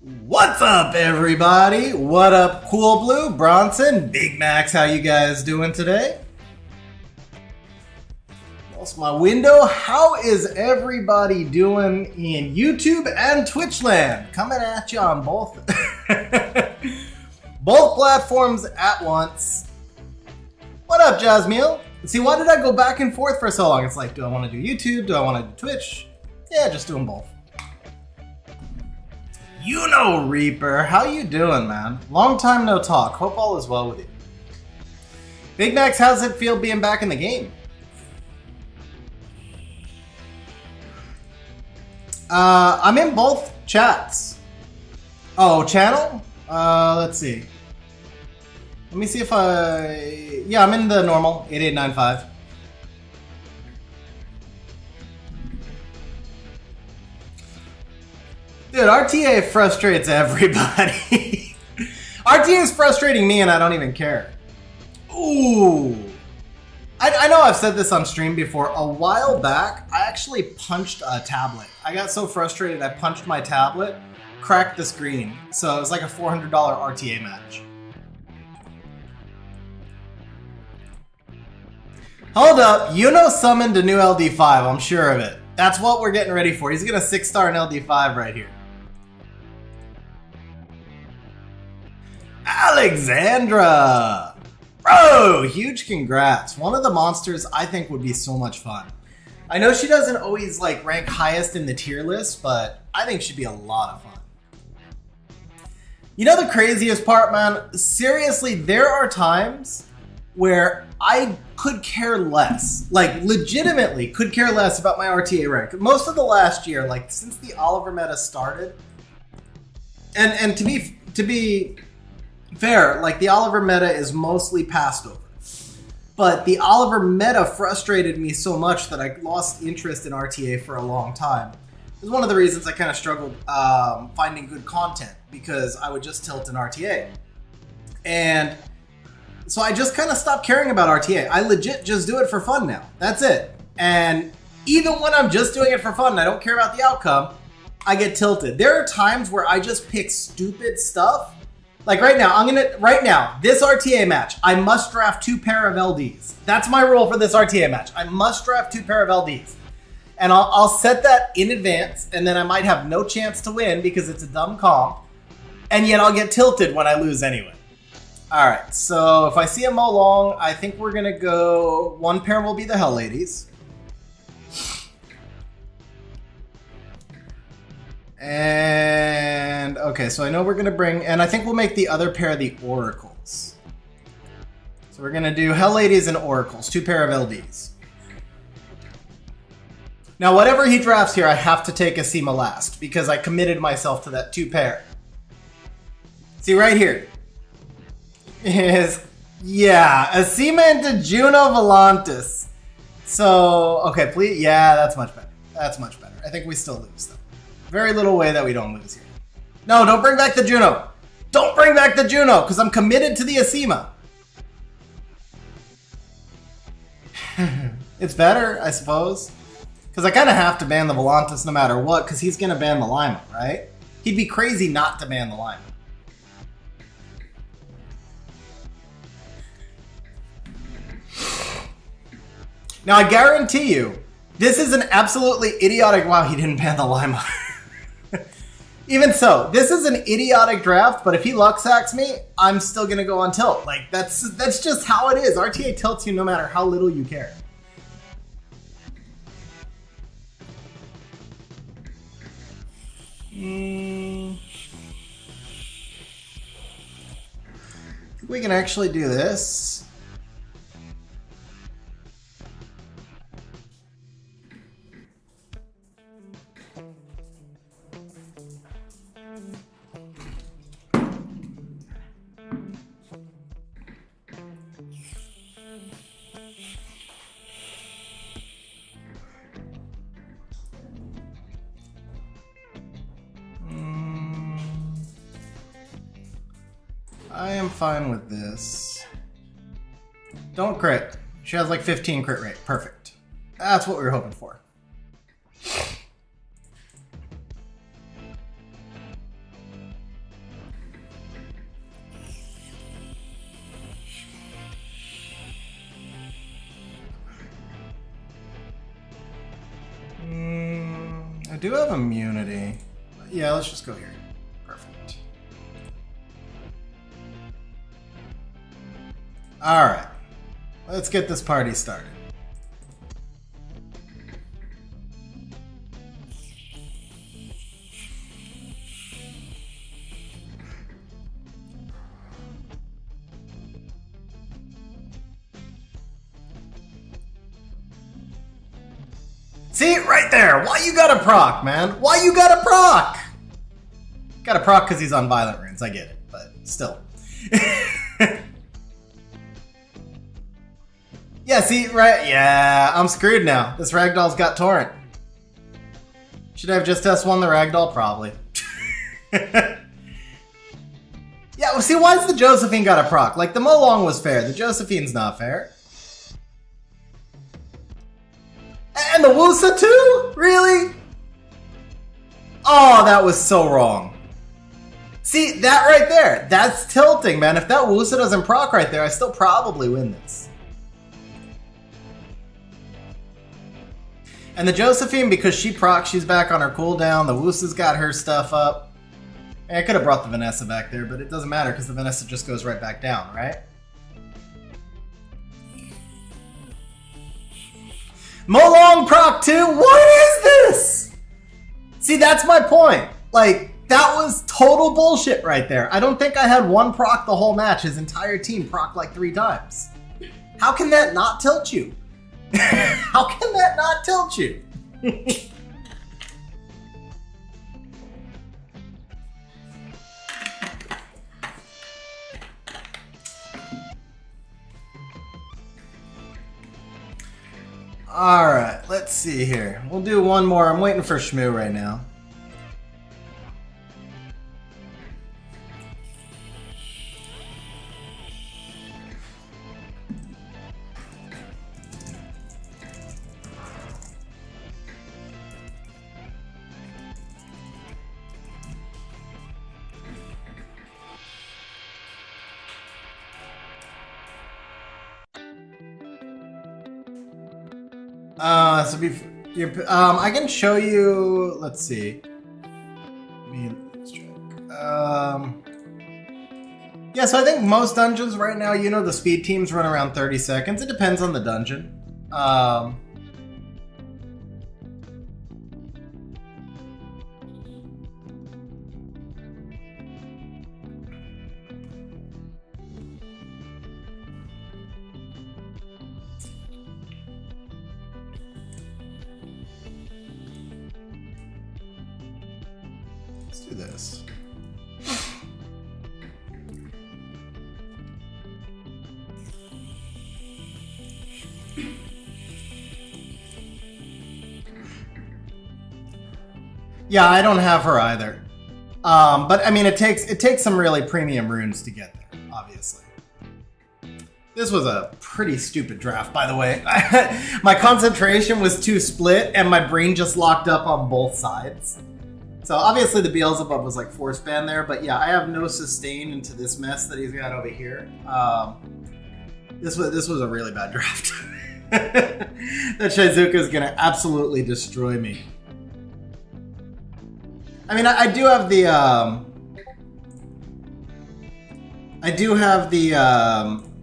What's up, everybody? What up, Cool Blue, Bronson, Big Max? How you guys doing today? Lost my window. How is everybody doing in YouTube and Twitch land? Coming at you on both both platforms at once. What up, Jasmine? See, why did I go back and forth for so long? It's like, do I want to do YouTube? Do I want to do Twitch? Yeah, just do them both. You know, Reaper, how you doing, man? Long time no talk. Hope all is well with you. Big Max, how's it feel being back in the game? I'm in both chats. Oh, channel? Let's see. Let me see if yeah, I'm in the normal 8895. Dude, RTA frustrates everybody. RTA is frustrating me and I don't even care. Ooh. I know I've said this on stream before. A while back, I actually punched a tablet. I got so frustrated, I punched my tablet, cracked the screen. So it was like a $400 RTA match. Hold up, Yuno summoned a new LD5, I'm sure of it. That's what we're getting ready for. He's gonna 6-star an LD5 right here. Alexandra! Bro, huge congrats. One of the monsters I think would be so much fun. I know she doesn't always like rank highest in the tier list, but I think she'd be a lot of fun. You know the craziest part, man? Seriously, there are times where I could care less, like legitimately could care less about my RTA rank. Most of the last year, like since the Oliver meta started, and to be fair, like the Oliver meta is mostly passed over. But the Oliver meta frustrated me so much that I lost interest in RTA for a long time. It was one of the reasons I kind of struggled finding good content, because I would just tilt in RTA. And so I just kind of stopped caring about RTA. I legit just do it for fun now. That's it. And even when I'm just doing it for fun and I don't care about the outcome, I get tilted. There are times where I just pick stupid stuff. Like right now, this RTA match, I must draft 2 pair of LDs. That's my rule for this RTA match. I must draft 2 pair of LDs. And I'll set that in advance, and then I might have no chance to win because it's a dumb comp. And yet I'll get tilted when I lose anyway. All right, so if I see a Mo Long, I think we're gonna go, 1 pair will be the Hell Ladies. And, okay, so I know we're gonna bring, and I think we'll make the other pair the Oracles. So we're gonna do Hell Ladies and Oracles, 2 pair of LDs. Now, whatever he drafts here, I have to take Asima last, because I committed myself to that 2 pair. See, right here. Yeah, Asima into Juno Volantis. So, okay, please, yeah, that's much better. That's much better. I think we still lose, though. Very little way that we don't lose here. No, don't bring back the Juno. Don't bring back the Juno, because I'm committed to the Asima. It's better, I suppose. Because I kind of have to ban the Volantis no matter what, because he's going to ban the Lima, right? He'd be crazy not to ban the Lima. Now, I guarantee you, this is an absolutely idiotic... Wow, he didn't ban the Lima. Even so, this is an idiotic draft, but if he luck sacks me, I'm still going to go on tilt. Like, that's just how it is. RTA tilts you no matter how little you care. I think we can actually do this. I am fine with this. Don't crit. She has like 15 crit rate. Perfect. That's what we were hoping for. do have immunity. Yeah, let's just go here. Perfect. Alright. Let's get this party started. See, right there. Why you gotta proc, man? Why you gotta proc? Gotta proc because he's on violent runes. I get it, but still. Yeah, see, right? Yeah, I'm screwed now. This ragdoll's got torrent. Should I have just S1 the ragdoll? Probably. Yeah, well, see, why's the Josephine got a proc? Like, the Molong was fair. The Josephine's not fair. And the Wusa too? Really? Oh, that was so wrong. See, that right there. That's tilting, man. If that Wusa doesn't proc right there, I still probably win this. And the Josephine, because she procs, she's back on her cooldown. The Wusa's got her stuff up. I could have brought the Vanessa back there, but it doesn't matter because the Vanessa just goes right back down, right? Molong proc 2? What is this? See, that's my point. Like, that was total bullshit right there. I don't think I had one proc the whole match. His entire team proc like 3 times. How can that not tilt you? How can that not tilt you? Alright, let's see here. We'll do one more. I'm waiting for Shmo right now. I can show you. Let's see. Let's check. Yeah, so I think most dungeons right now, you know, the speed teams run around 30 seconds. It depends on the dungeon. Let's do this. Yeah, I don't have her either. But I mean, it takes some really premium runes to get there, obviously. This was a pretty stupid draft, by the way. My concentration was too split, and my brain just locked up on both sides. So obviously the Beelzebub was like force ban there, but yeah, I have no sustain into this mess that he's got over here. This was a really bad draft. That Shizuka is gonna absolutely destroy me. I mean, I do have the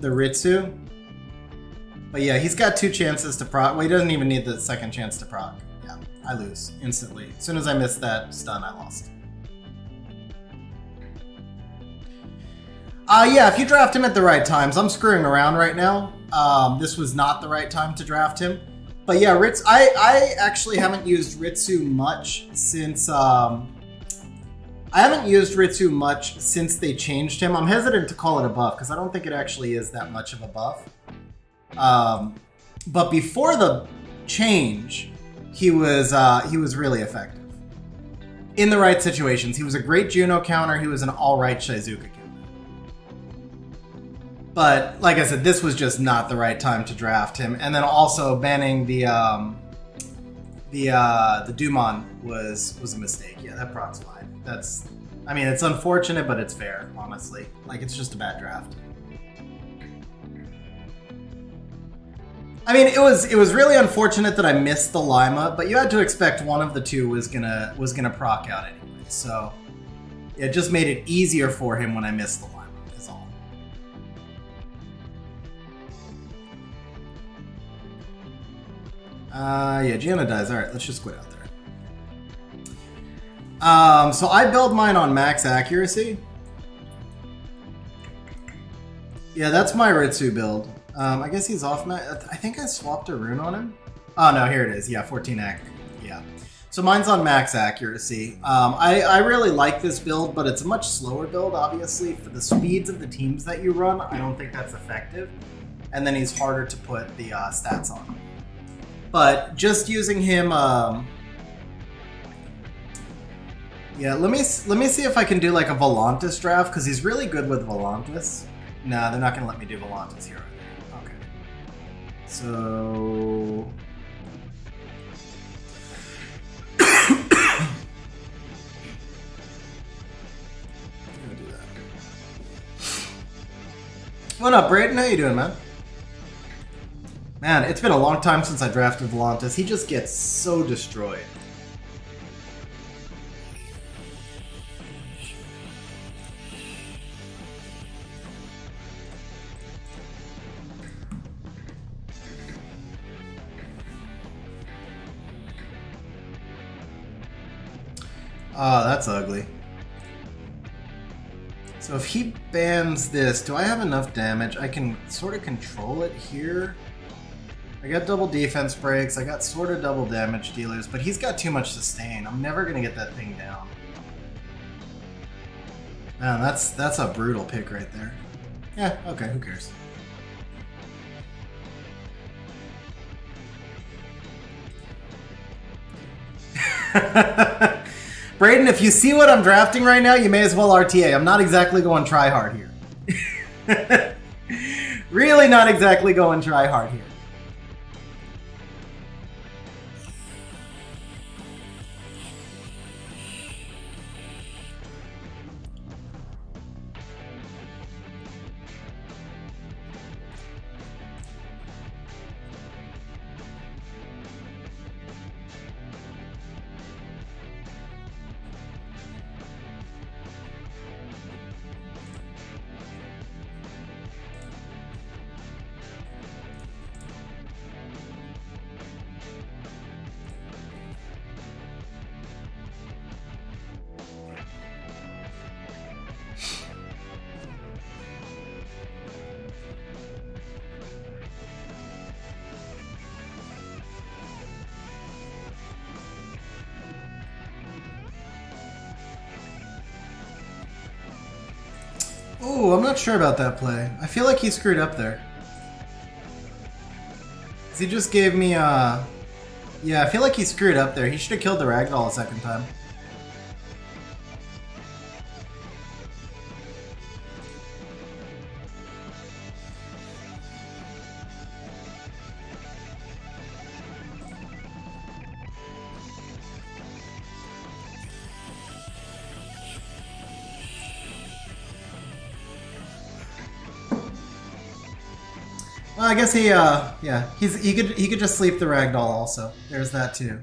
Ritsu, but yeah, he's got 2 chances to proc. Well, he doesn't even need the second chance to proc. Yeah, I lose instantly. As soon as I miss that stun, I lost. Yeah, if you draft him at the right times, I'm screwing around right now. This was not the right time to draft him. But yeah, I actually haven't used Ritsu much since they changed him. I'm hesitant to call it a buff because I don't think it actually is that much of a buff. But before the change, he was really effective in the right situations. He was a great Juno counter. He was an all right Shizuka counter. But like I said, this was just not the right time to draft him. And then also banning the Dumon was a mistake. Yeah, that proc's fine. I mean, it's unfortunate, but it's fair, honestly. Like, it's just a bad draft. I mean, it was really unfortunate that I missed the Lima, but you had to expect one of the two was gonna proc out anyway. So it just made it easier for him when I missed the Lima. Is all. Yeah, Gianna dies. All right, let's just quit out there. So I build mine on max accuracy. Yeah, that's my Ritsu build. I guess he's off max. I think I swapped a rune on him. Oh no, here it is. Yeah, 14 ac. Yeah. So mine's on max accuracy. I really like this build, but it's a much slower build, obviously. For the speeds of the teams that you run, I don't think that's effective. And then he's harder to put the stats on. But just using him... yeah, let me see if I can do like a Volantis draft, because he's really good with Volantis. Nah, they're not going to let me do Volantis here. Okay. So... What up, Braden? How you doing, man? Man, it's been a long time since I drafted Volantis. He just gets so destroyed. Oh, that's ugly. So if he bans this, do I have enough damage? I can sort of control it here. I got double defense breaks, I got sort of double damage dealers, but he's got too much sustain. I'm never going to get that thing down. Man, that's a brutal pick right there. Yeah, okay, who cares? Braden, if you see what I'm drafting right now, you may as well RTA. I'm not exactly going try hard here. Really not exactly going try hard here. Ooh, I'm not sure about that play. I feel like he screwed up there. He just gave me yeah, I feel like he screwed up there. He should have killed the Ragdoll a second time. Well, I guess he, yeah, he could just sleep the Ragdoll also. There's that too.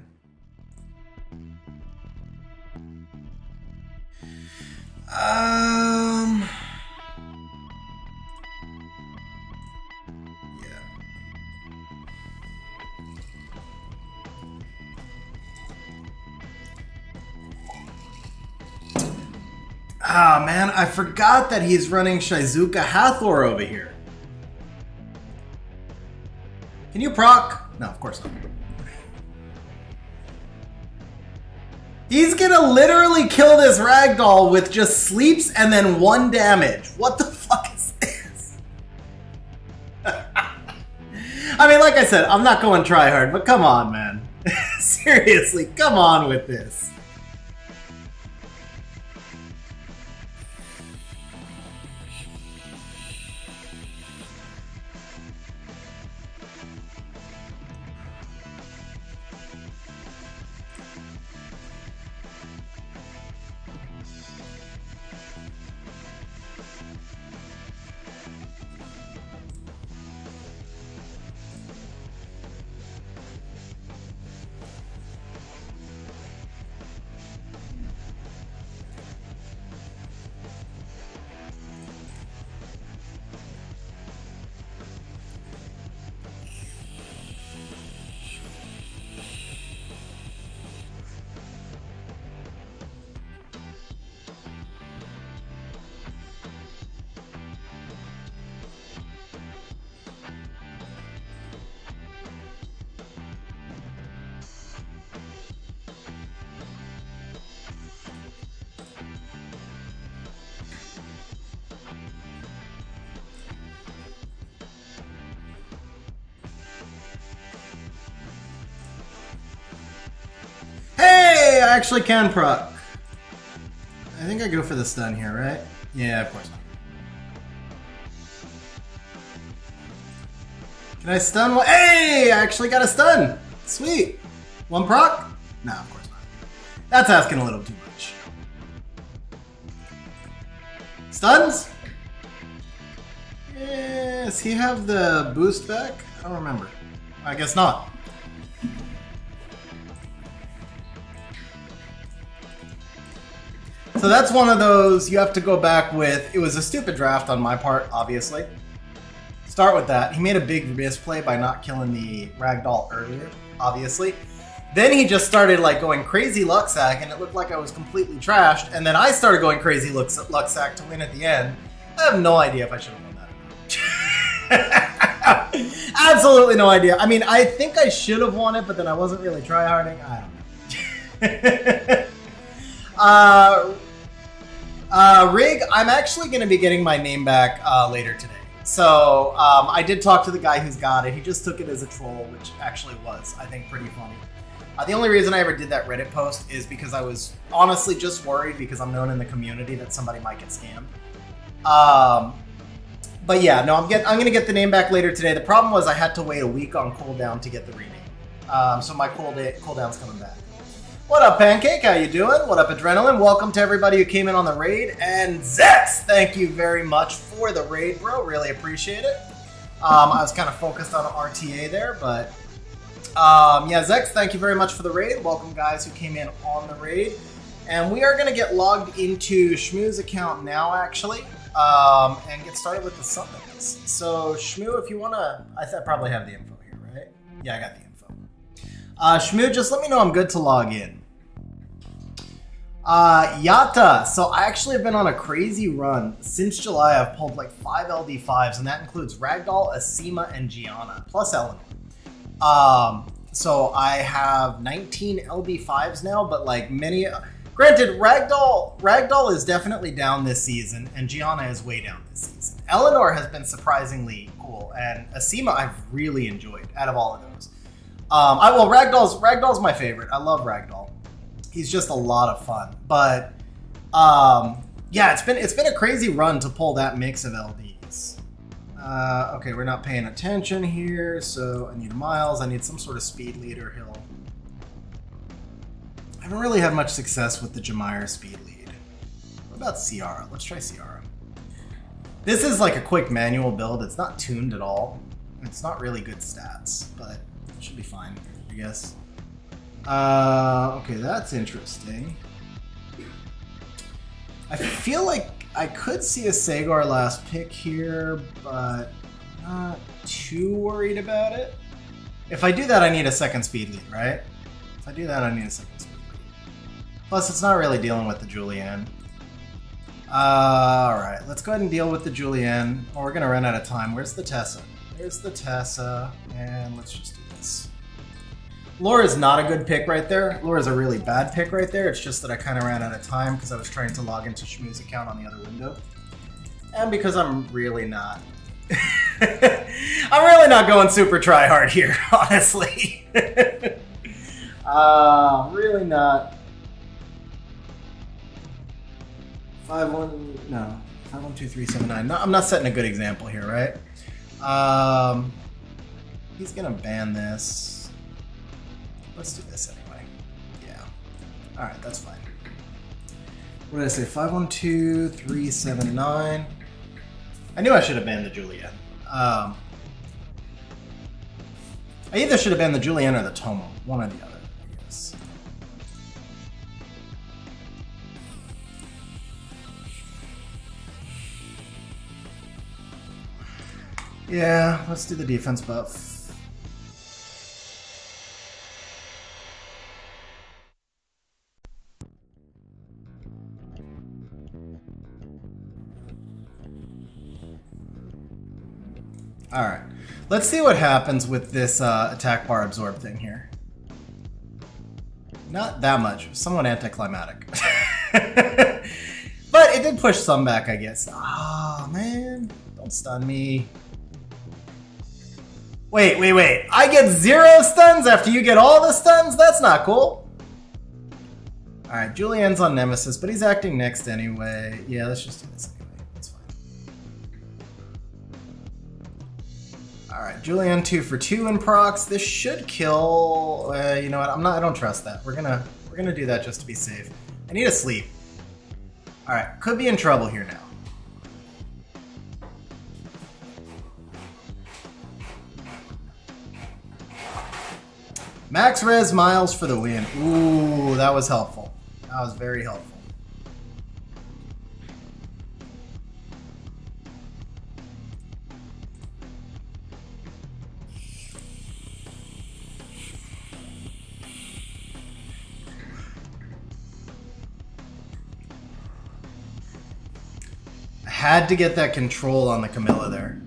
Yeah. Ah, man, I forgot that he's running Shizuka Hathor over here. Can you proc? No, of course not. He's gonna literally kill this Ragdoll with just sleeps and then 1 damage. What the fuck is this? I mean, like I said, I'm not going try hard, but come on, man. Seriously, come on with this. actually can proc. I think I go for the stun here, right? Yeah, of course not. Can I stun one? Hey, I actually got a stun. Sweet. One proc? No, of course not. That's asking a little too much. Stuns? Does he have the boost back? I don't remember. I guess not. So that's one of those you have to go back with. It was a stupid draft on my part, obviously. Start with that. He made a big misplay by not killing the ragdoll earlier, obviously. Then he just started like going crazy luck sack, and it looked like I was completely trashed. And then I started going crazy luck sack to win at the end. I have no idea if I should have won that. Absolutely no idea. I mean, I think I should have won it, but then I wasn't really tryharding. I don't know. Rig, I'm actually going to be getting my name back later today. So I did talk to the guy who's got it. He just took it as a troll, which actually was, I think, pretty funny. The only reason I ever did that Reddit post is because I was honestly just worried because I'm known in the community that somebody might get scammed. But yeah, no, I'm going to get the name back later today. The problem was I had to wait a week on cooldown to get the rename. So my cooldown's coming back. What up, Pancake? How you doing? What up, Adrenaline? Welcome to everybody who came in on the raid. And Zex, thank you very much for the raid, bro. Really appreciate it. I was kind of focused on RTA there, but yeah, Zex, thank you very much for the raid. Welcome, guys who came in on the raid. And we are going to get logged into Shmo's account now, actually, and get started with the summons. So, Shmo, if you want to... I probably have the info here, right? Yeah, I got the info. Shmo, just let me know I'm good to log in. Yata. So I actually have been on a crazy run. Since July, I've pulled like 5 LD5s, and that includes Ragdoll, Asima, and Gianna, plus Eleanor. So I have 19 LD5s now, but like many... Granted, Ragdoll is definitely down this season, and Gianna is way down this season. Eleanor has been surprisingly cool, and Asima I've really enjoyed out of all of those. Ragdoll's my favorite. I love Ragdoll. He's just a lot of fun. But yeah, it's been a crazy run to pull that mix of LDs. Okay, we're not paying attention here, so I need miles. I need some sort of speed leader hill. I haven't really had much success with the Jemire speed lead. What about Ciara? Let's try Ciara. This is like a quick manual build. It's not tuned at all. It's not really good stats, but it should be fine, I guess. Okay, that's interesting. I feel like I could see a Sagar last pick here, but not too worried about it. If I do that, I need a second speed lead, right? If I do that, I need a second speed lead. Plus, it's not really dealing with the Julianne. Alright, let's go ahead and deal with the Julianne. Oh, we're gonna run out of time. Where's the Tessa? There's the Tessa, and let's just do this. Laura's not a good pick right there. Laura's a really bad pick right there. It's just that I kind of ran out of time because I was trying to log into Shmo's account on the other window. And because I'm really not... I'm really not going super try hard here, honestly. Really not. 512379. No, I'm not setting a good example here, right? He's gonna ban this. Let's do this anyway. Yeah. Alright, that's fine. What did I say? 512379. I knew I should have banned the Julianne. I either should have banned the Julianne or the Tomo. One or the other, I guess. Yeah, let's do the defense buff. Alright, let's see what happens with this attack bar absorb thing here. Not that much, somewhat anticlimactic. But it did push some back, I guess. Oh, man, don't stun me. Wait. I get 0 stuns after you get all the stuns? That's not cool. Alright, Julien's on Nemesis, but he's acting next anyway. Yeah, let's just do this anyway. That's fine. Alright, Julien 2 for 2 in procs. This should kill. You know what? I don't trust that. We're gonna do that just to be safe. I need to sleep. Alright, could be in trouble here now. Max res Miles for the win. Ooh, that was helpful. That was very helpful. I had to get that control on the Camilla there.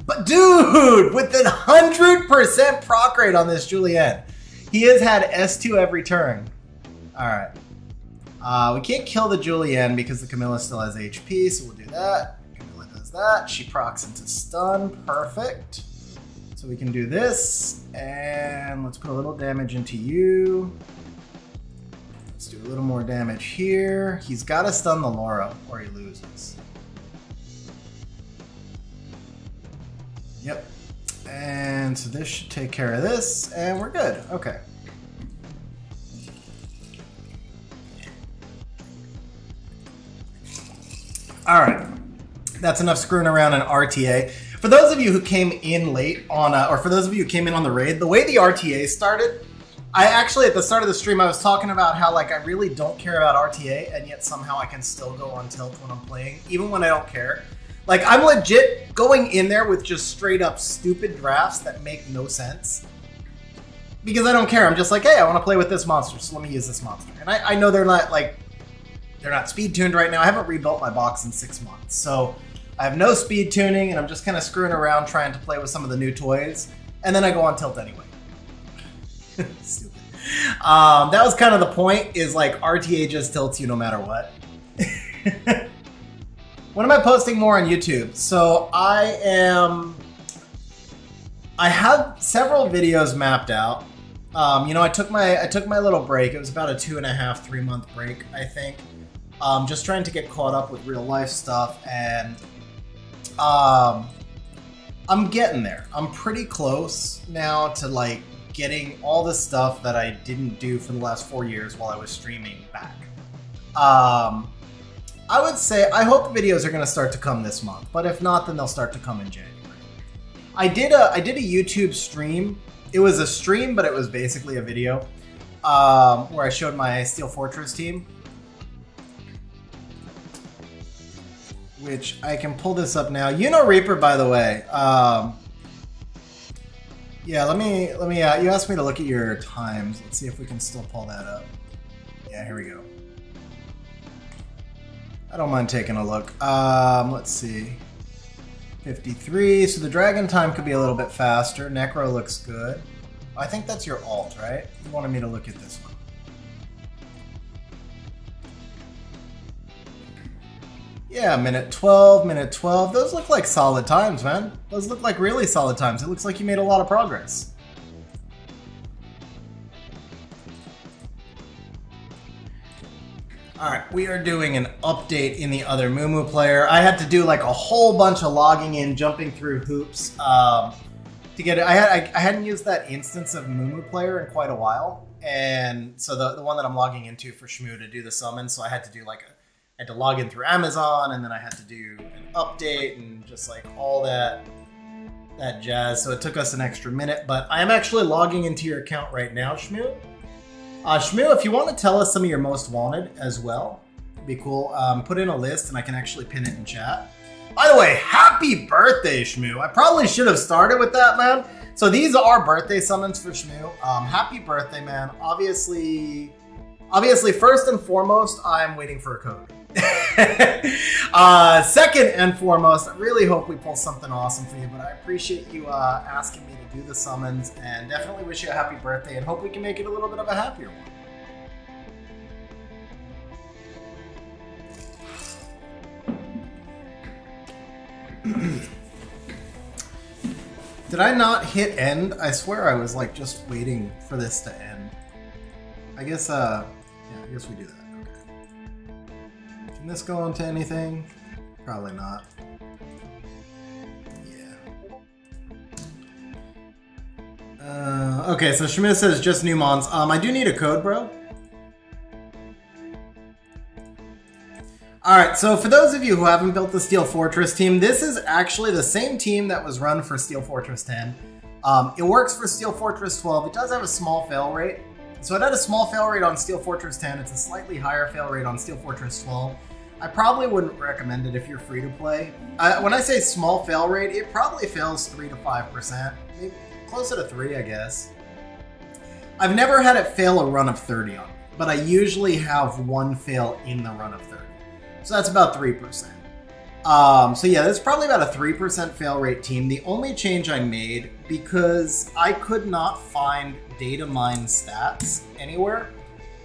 But dude, with the 100% proc rate on this Julien, he has had S2 every turn. Alright. We can't kill the Julien because the Camilla still has HP, so we'll do that. Camilla does that. She procs into stun. Perfect. So we can do this. And let's put a little damage into you. Let's do a little more damage here. He's got to stun the Laura or he loses. Yep. And so this should take care of this, and we're good. Okay. All right. That's enough screwing around in RTA. For those of you who came in late on, or for those of you who came in on the raid, the way the RTA started, I actually, at the start of the stream, I was talking about how, like, I really don't care about RTA, and yet somehow I can still go on tilt when I'm playing, even when I don't care. Like, I'm legit going in there with just straight up stupid drafts that make no sense. Because I don't care. I'm just like, hey, I want to play with this monster, so let me use this monster. And I know they're not, like, they're not speed tuned right now. I haven't rebuilt my box in 6 months. So I have no speed tuning, and I'm just kind of screwing around trying to play with some of the new toys. And then I go on tilt anyway. Stupid. That was kind of the point, is like RTA just tilts you no matter what. When am I posting more on YouTube? So I have several videos mapped out. You know, I took my little break. It was about a 2.5, 3 month break, I think. Just trying to get caught up with real life stuff, and I'm getting there. I'm pretty close now to like getting all the stuff that I didn't do for the last 4 years while I was streaming back. I would say, I hope the videos are going to start to come this month, but if not, then they'll start to come in January. I did a YouTube stream. It was a stream, but it was basically a video where I showed my Steel Fortress team, which I can pull this up now. You know Reaper, by the way. Yeah, let me. You asked me to look at your times. Let's see if we can still pull that up. Yeah, here we go. I don't mind taking a look. Let's see. 53. So the dragon time could be a little bit faster. Necro looks good. I think that's your alt, right? You wanted me to look at this one. Yeah, minute 12, minute 12. Those look like solid times, man. Those look like really solid times. It looks like you made a lot of progress. Alright, we are doing an update in the other Mumu player. I had to do like a whole bunch of logging in, jumping through hoops to get it. I hadn't used that instance of Mumu player in quite a while. And so the one that I'm logging into for Shmo to do the summon, so I had to do like I had to log in through Amazon, and then I had to do an update and just like all that jazz. So it took us an extra minute, but I am actually logging into your account right now, Shmo. Shmo, if you want to tell us some of your most wanted as well, it'd be cool. Put in a list and I can actually pin it in chat. By the way, happy birthday, Shmo. I probably should have started with that, man. So these are birthday summons for Shmo. Happy birthday, man. Obviously, first and foremost, I'm waiting for a code. Second and foremost, I really hope we pull something awesome for you, but I appreciate you asking me to do the summons, and definitely wish you a happy birthday and hope we can make it a little bit of a happier one. Did I not hit end? I swear I was like just waiting for this to end. I guess, yeah, I guess we do that. Can this go into anything? Probably not. Yeah. Okay, so Shmo says just new mons. I do need a code, bro. Alright, so for those of you who haven't built the Steel Fortress team, this is actually the same team that was run for Steel Fortress 10. It works for Steel Fortress 12. It does have a small fail rate. So it had a small fail rate on Steel Fortress 10. It's a slightly higher fail rate on Steel Fortress 12. I probably wouldn't recommend it if you're free to play. When I say small fail rate, it probably fails 3 to 5%. Maybe closer to 3, I guess. I've never had it fail a run of 30 on me, but I usually have one fail in the run of 30. So that's about 3%. So yeah, that's probably about a 3% fail rate team. The only change I made, because I could not find data mine stats anywhere.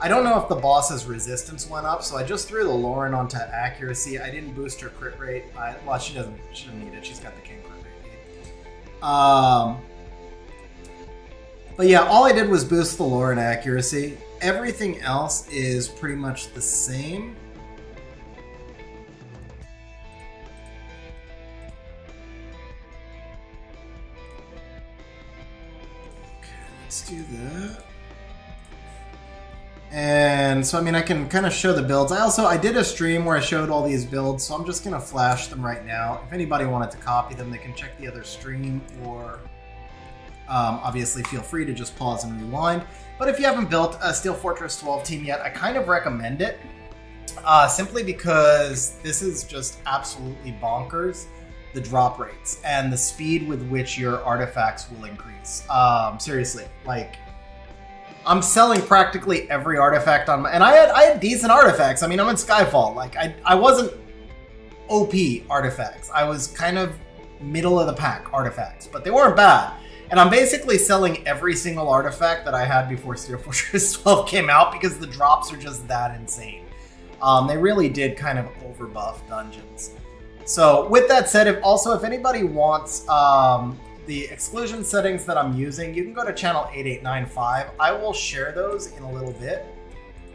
I don't know if the boss's resistance went up, so I just threw the Lauren onto accuracy. I didn't boost her crit rate. Well, she doesn't need it. She's got the king crit rate. But yeah, all I did was boost the Lauren accuracy. Everything else is pretty much the same. Let's do that. And so, I mean, I can kind of show the builds. I did a stream where I showed all these builds, so I'm just going to flash them right now. If anybody wanted to copy them, they can check the other stream, or obviously feel free to just pause and rewind. But if you haven't built a Steel Fortress 12 team yet, I kind of recommend it, simply because this is just absolutely bonkers. The drop rates and the speed with which your artifacts will increase. Seriously, like, I'm selling practically every artifact on my, and I had decent artifacts. I mean, I'm in Skyfall. Like, I wasn't OP artifacts. I was kind of middle of the pack artifacts, but they weren't bad. And I'm basically selling every single artifact that I had before Steel Fortress 12 came out, because the drops are just that insane. They really did kind of overbuff dungeons. So with that said, if anybody wants the exclusion settings that I'm using, you can go to channel 8895. I will share those in a little bit.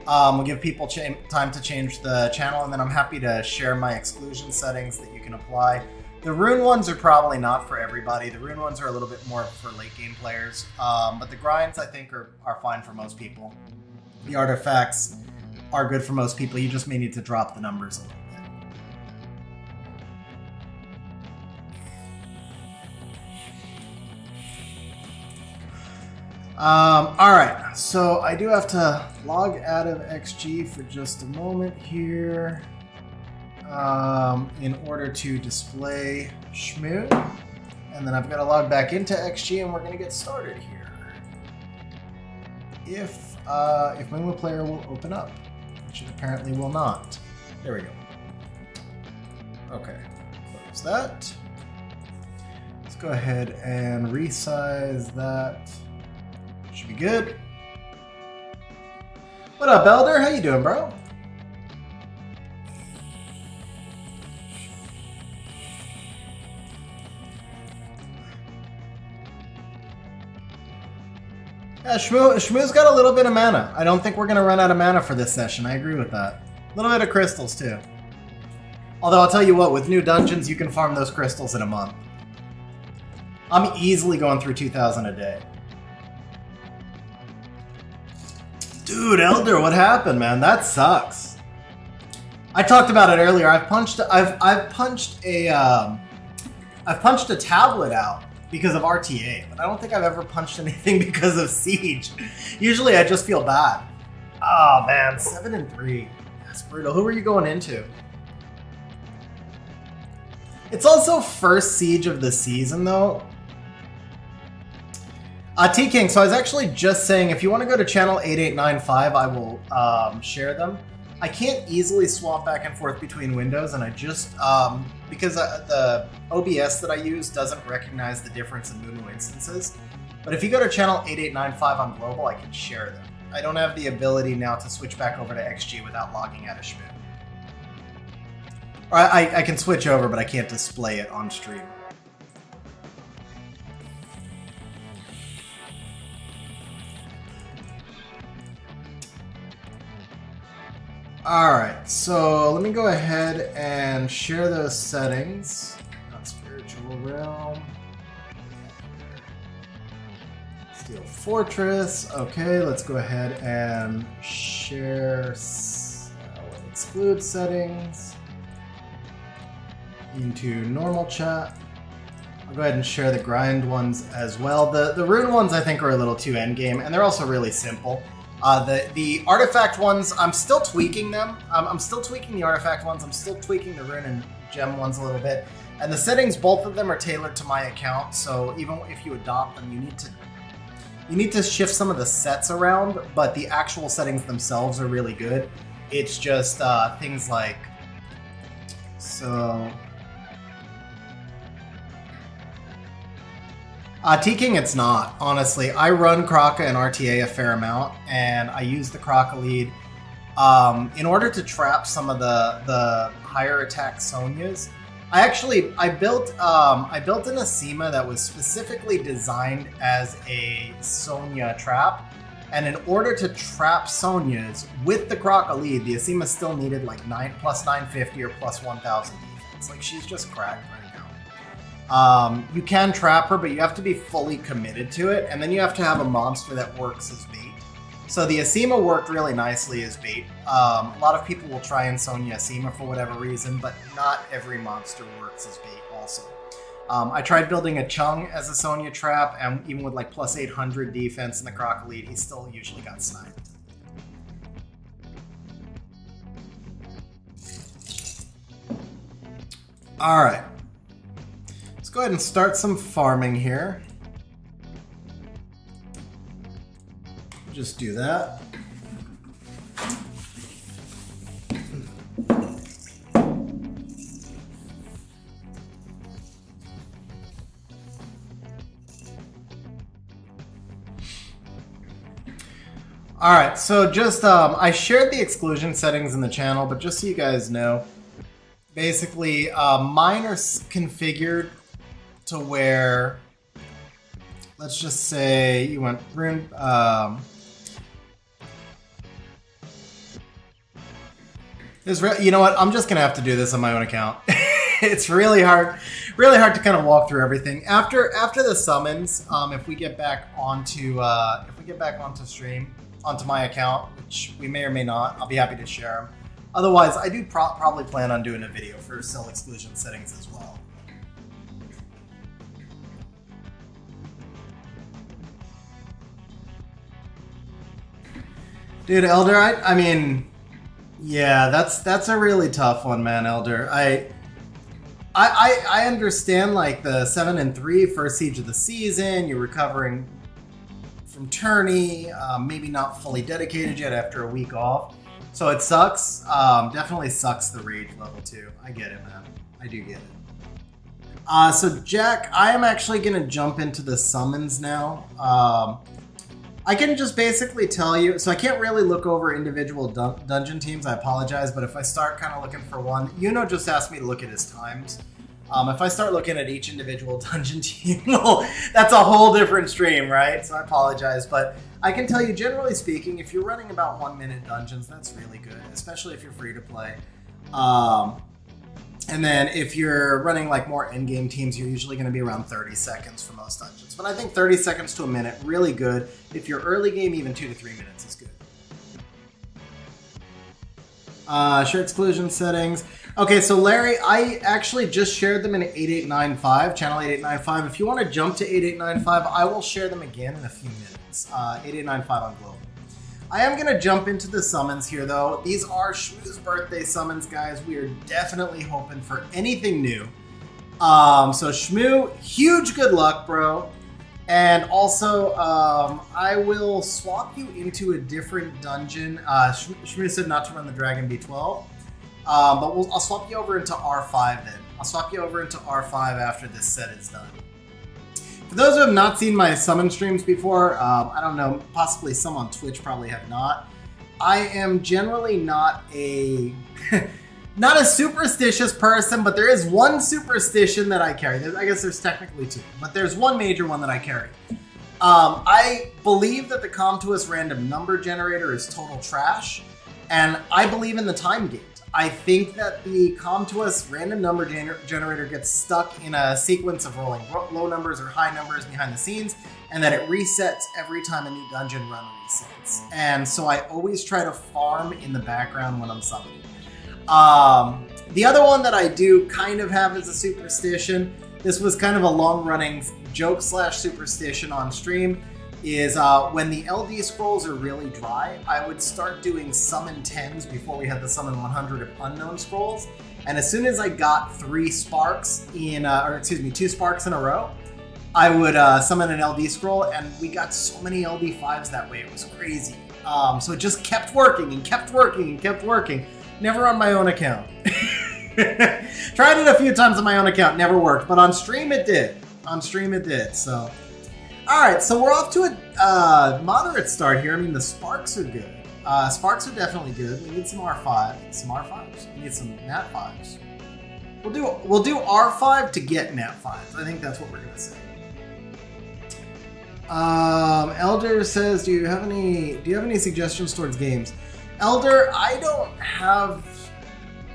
We'll give people time to change the channel, and then I'm happy to share my exclusion settings that you can apply. The Rune ones are probably not for everybody. The Rune ones are a little bit more for late game players, but the grinds, I think, are fine for most people. The artifacts are good for most people. You just may need to drop the numbers a little bit. Alright, so I do have to log out of XG for just a moment here in order to display Shmo, and then I've got to log back into XG, and we're going to get started here. If Moonwell Player will open up, which it apparently will not. There we go. Okay, close that. Let's go ahead and resize that. Should be good. What up, Elder? How you doing, bro? Yeah, Shmo's got a little bit of mana. I don't think we're going to run out of mana for this session. I agree with that. A little bit of crystals, too. Although, I'll tell you what, with new dungeons, you can farm those crystals in a month. I'm easily going through 2,000 a day. Dude, Elder, what happened, man? That sucks. I talked about it earlier. I've punched a tablet out because of RTA, but I don't think I've ever punched anything because of Siege. Usually I just feel bad. Oh man, 7-3. That's brutal. Who are you going into? It's also first Siege of the season, though. T-King, so I was actually just saying, if you want to go to channel 8895, I will share them. I can't easily swap back and forth between windows, and I just, because the OBS that I use doesn't recognize the difference in Moonwell instances. But if you go to channel 8895 on global, I can share them. I don't have the ability now to switch back over to XG without logging out of Shmo. Or I can switch over, but I can't display it on stream. Alright, so let me go ahead and share those settings. Not Spiritual Realm. Steel Fortress. Okay, let's go ahead and share exclude settings into normal chat. I'll go ahead and share the grind ones as well. The rune ones I think are a little too endgame, and they're also really simple. The artifact ones, I'm still tweaking them. I'm still tweaking the artifact ones. I'm still tweaking the rune and gem ones a little bit. And the settings, both of them are tailored to my account. So even if you adopt them, you need to shift some of the sets around. But the actual settings themselves are really good. It's just things like T-King, it's not, honestly. I run Kraka and RTA a fair amount, and I use the Kraka lead in order to trap some of the higher attack Sonyas. I built an Asima that was specifically designed as a Sonya trap, and in order to trap Sonyas with the Kraka lead, the Asima still needed like plus 950 or plus 1000 defense. Like, she's just cracked right now. You can trap her, but you have to be fully committed to it, and then you have to have a monster that works as bait. So the Asima worked really nicely as bait. A lot of people will try and Sonya Asima for whatever reason, but not every monster works as bait also. I tried building a Chung as a Sonya trap, and even with like plus 800 defense in the Kraka lead, he still usually got sniped. Alright. Let's go ahead and start some farming here. Just do that. Alright, so just, I shared the exclusion settings in the channel, but just so you guys know, basically, mine are configured to where, let's just say you went Rune, you know what, I'm just going to have to do this on my own account. It's really hard to kind of walk through everything. After the summons, if we get back onto stream, onto my account, which we may or may not, I'll be happy to share them. Otherwise, I do probably plan on doing a video for cell exclusion settings as well. Dude, Elder, I mean, yeah, that's a really tough one, man, Elder. I understand, like, the 7 and 3 first siege of the season, you're recovering from tourney, maybe not fully dedicated yet after a week off. So it sucks. Definitely sucks the rage level too. I get it, man. I do get it. So Jack, I am actually going to jump into the summons now. I can just basically tell you, so I can't really look over individual dungeon teams, I apologize, but if I start kind of looking for one, just asked me to look at his times. If I start looking at each individual dungeon team, well, that's a whole different stream, right? So I apologize, but I can tell you, generally speaking, if you're running about 1 minute dungeons, that's really good, especially if you're free to play. And then if you're running like more endgame teams, you're usually going to be around 30 seconds for most dungeons. But I think 30 seconds to a minute, really good. If you're early game, even 2 to 3 minutes is good. Share exclusion settings. Okay, so Larry, I actually just shared them in 8895, channel 8895. If you want to jump to 8895, I will share them again in a few minutes. 8895 on Global. I am going to jump into the summons here, though. These are Shmo's birthday summons, guys. We are definitely hoping for anything new. So Shmo, huge good luck, bro. And also, I will swap you into a different dungeon. Shmo said not to run the Dragon B12. But I'll swap you over into R5 then. I'll swap you over into R5 after this set is done. For those who have not seen my summon streams before, I don't know, possibly some on Twitch probably have not. I am generally not a not a superstitious person, but there is one superstition that I carry. I guess there's technically two, but there's one major one that I carry. I believe that the Comtuous random number generator is total trash. And I believe in the time gate. I think that the Comtuous random number generator gets stuck in a sequence of rolling low numbers or high numbers behind the scenes, and that it resets every time a new dungeon run resets. And so I always try to farm in the background when I'm summoning. The other one that I do kind of have as a superstition, this was kind of a long-running joke / superstition on stream, is when the LD scrolls are really dry, I would start doing summon 10s before we had the summon 100 of unknown scrolls. And as soon as I got 2 sparks in a row, I would summon an LD scroll, and we got so many LD5s that way, it was crazy. So it just kept working and kept working and kept working. Never on my own account. Tried it a few times on my own account, never worked, but on stream it did. So. Alright, so we're off to a moderate start here. I mean, the sparks are good. Sparks are definitely good. We need some R5. Some R5s. We need some Nat 5s. We'll do R5 to get Nat 5s. I think that's what we're gonna say. Elder says, do you have any suggestions towards games? Elder, I don't have.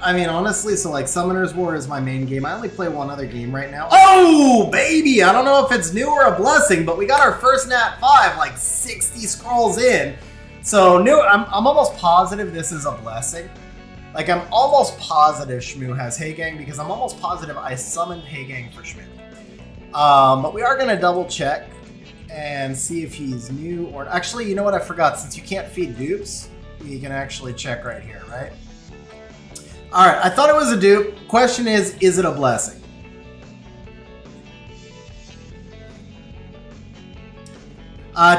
I mean, honestly, so like Summoner's War is my main game. I only play one other game right now. Oh, baby! I don't know if it's new or a blessing, but we got our first Nat 5 like 60 scrolls in. So I'm almost positive this is a blessing. Like, I'm almost positive Shmo has Heygang because I'm almost positive I summoned Heygang for Shmo. But we are going to double check and see if he's new or... Actually, you know what? I forgot. Since you can't feed dupes, you can actually check right here, right? Alright, I thought it was a dupe. Question is it a blessing?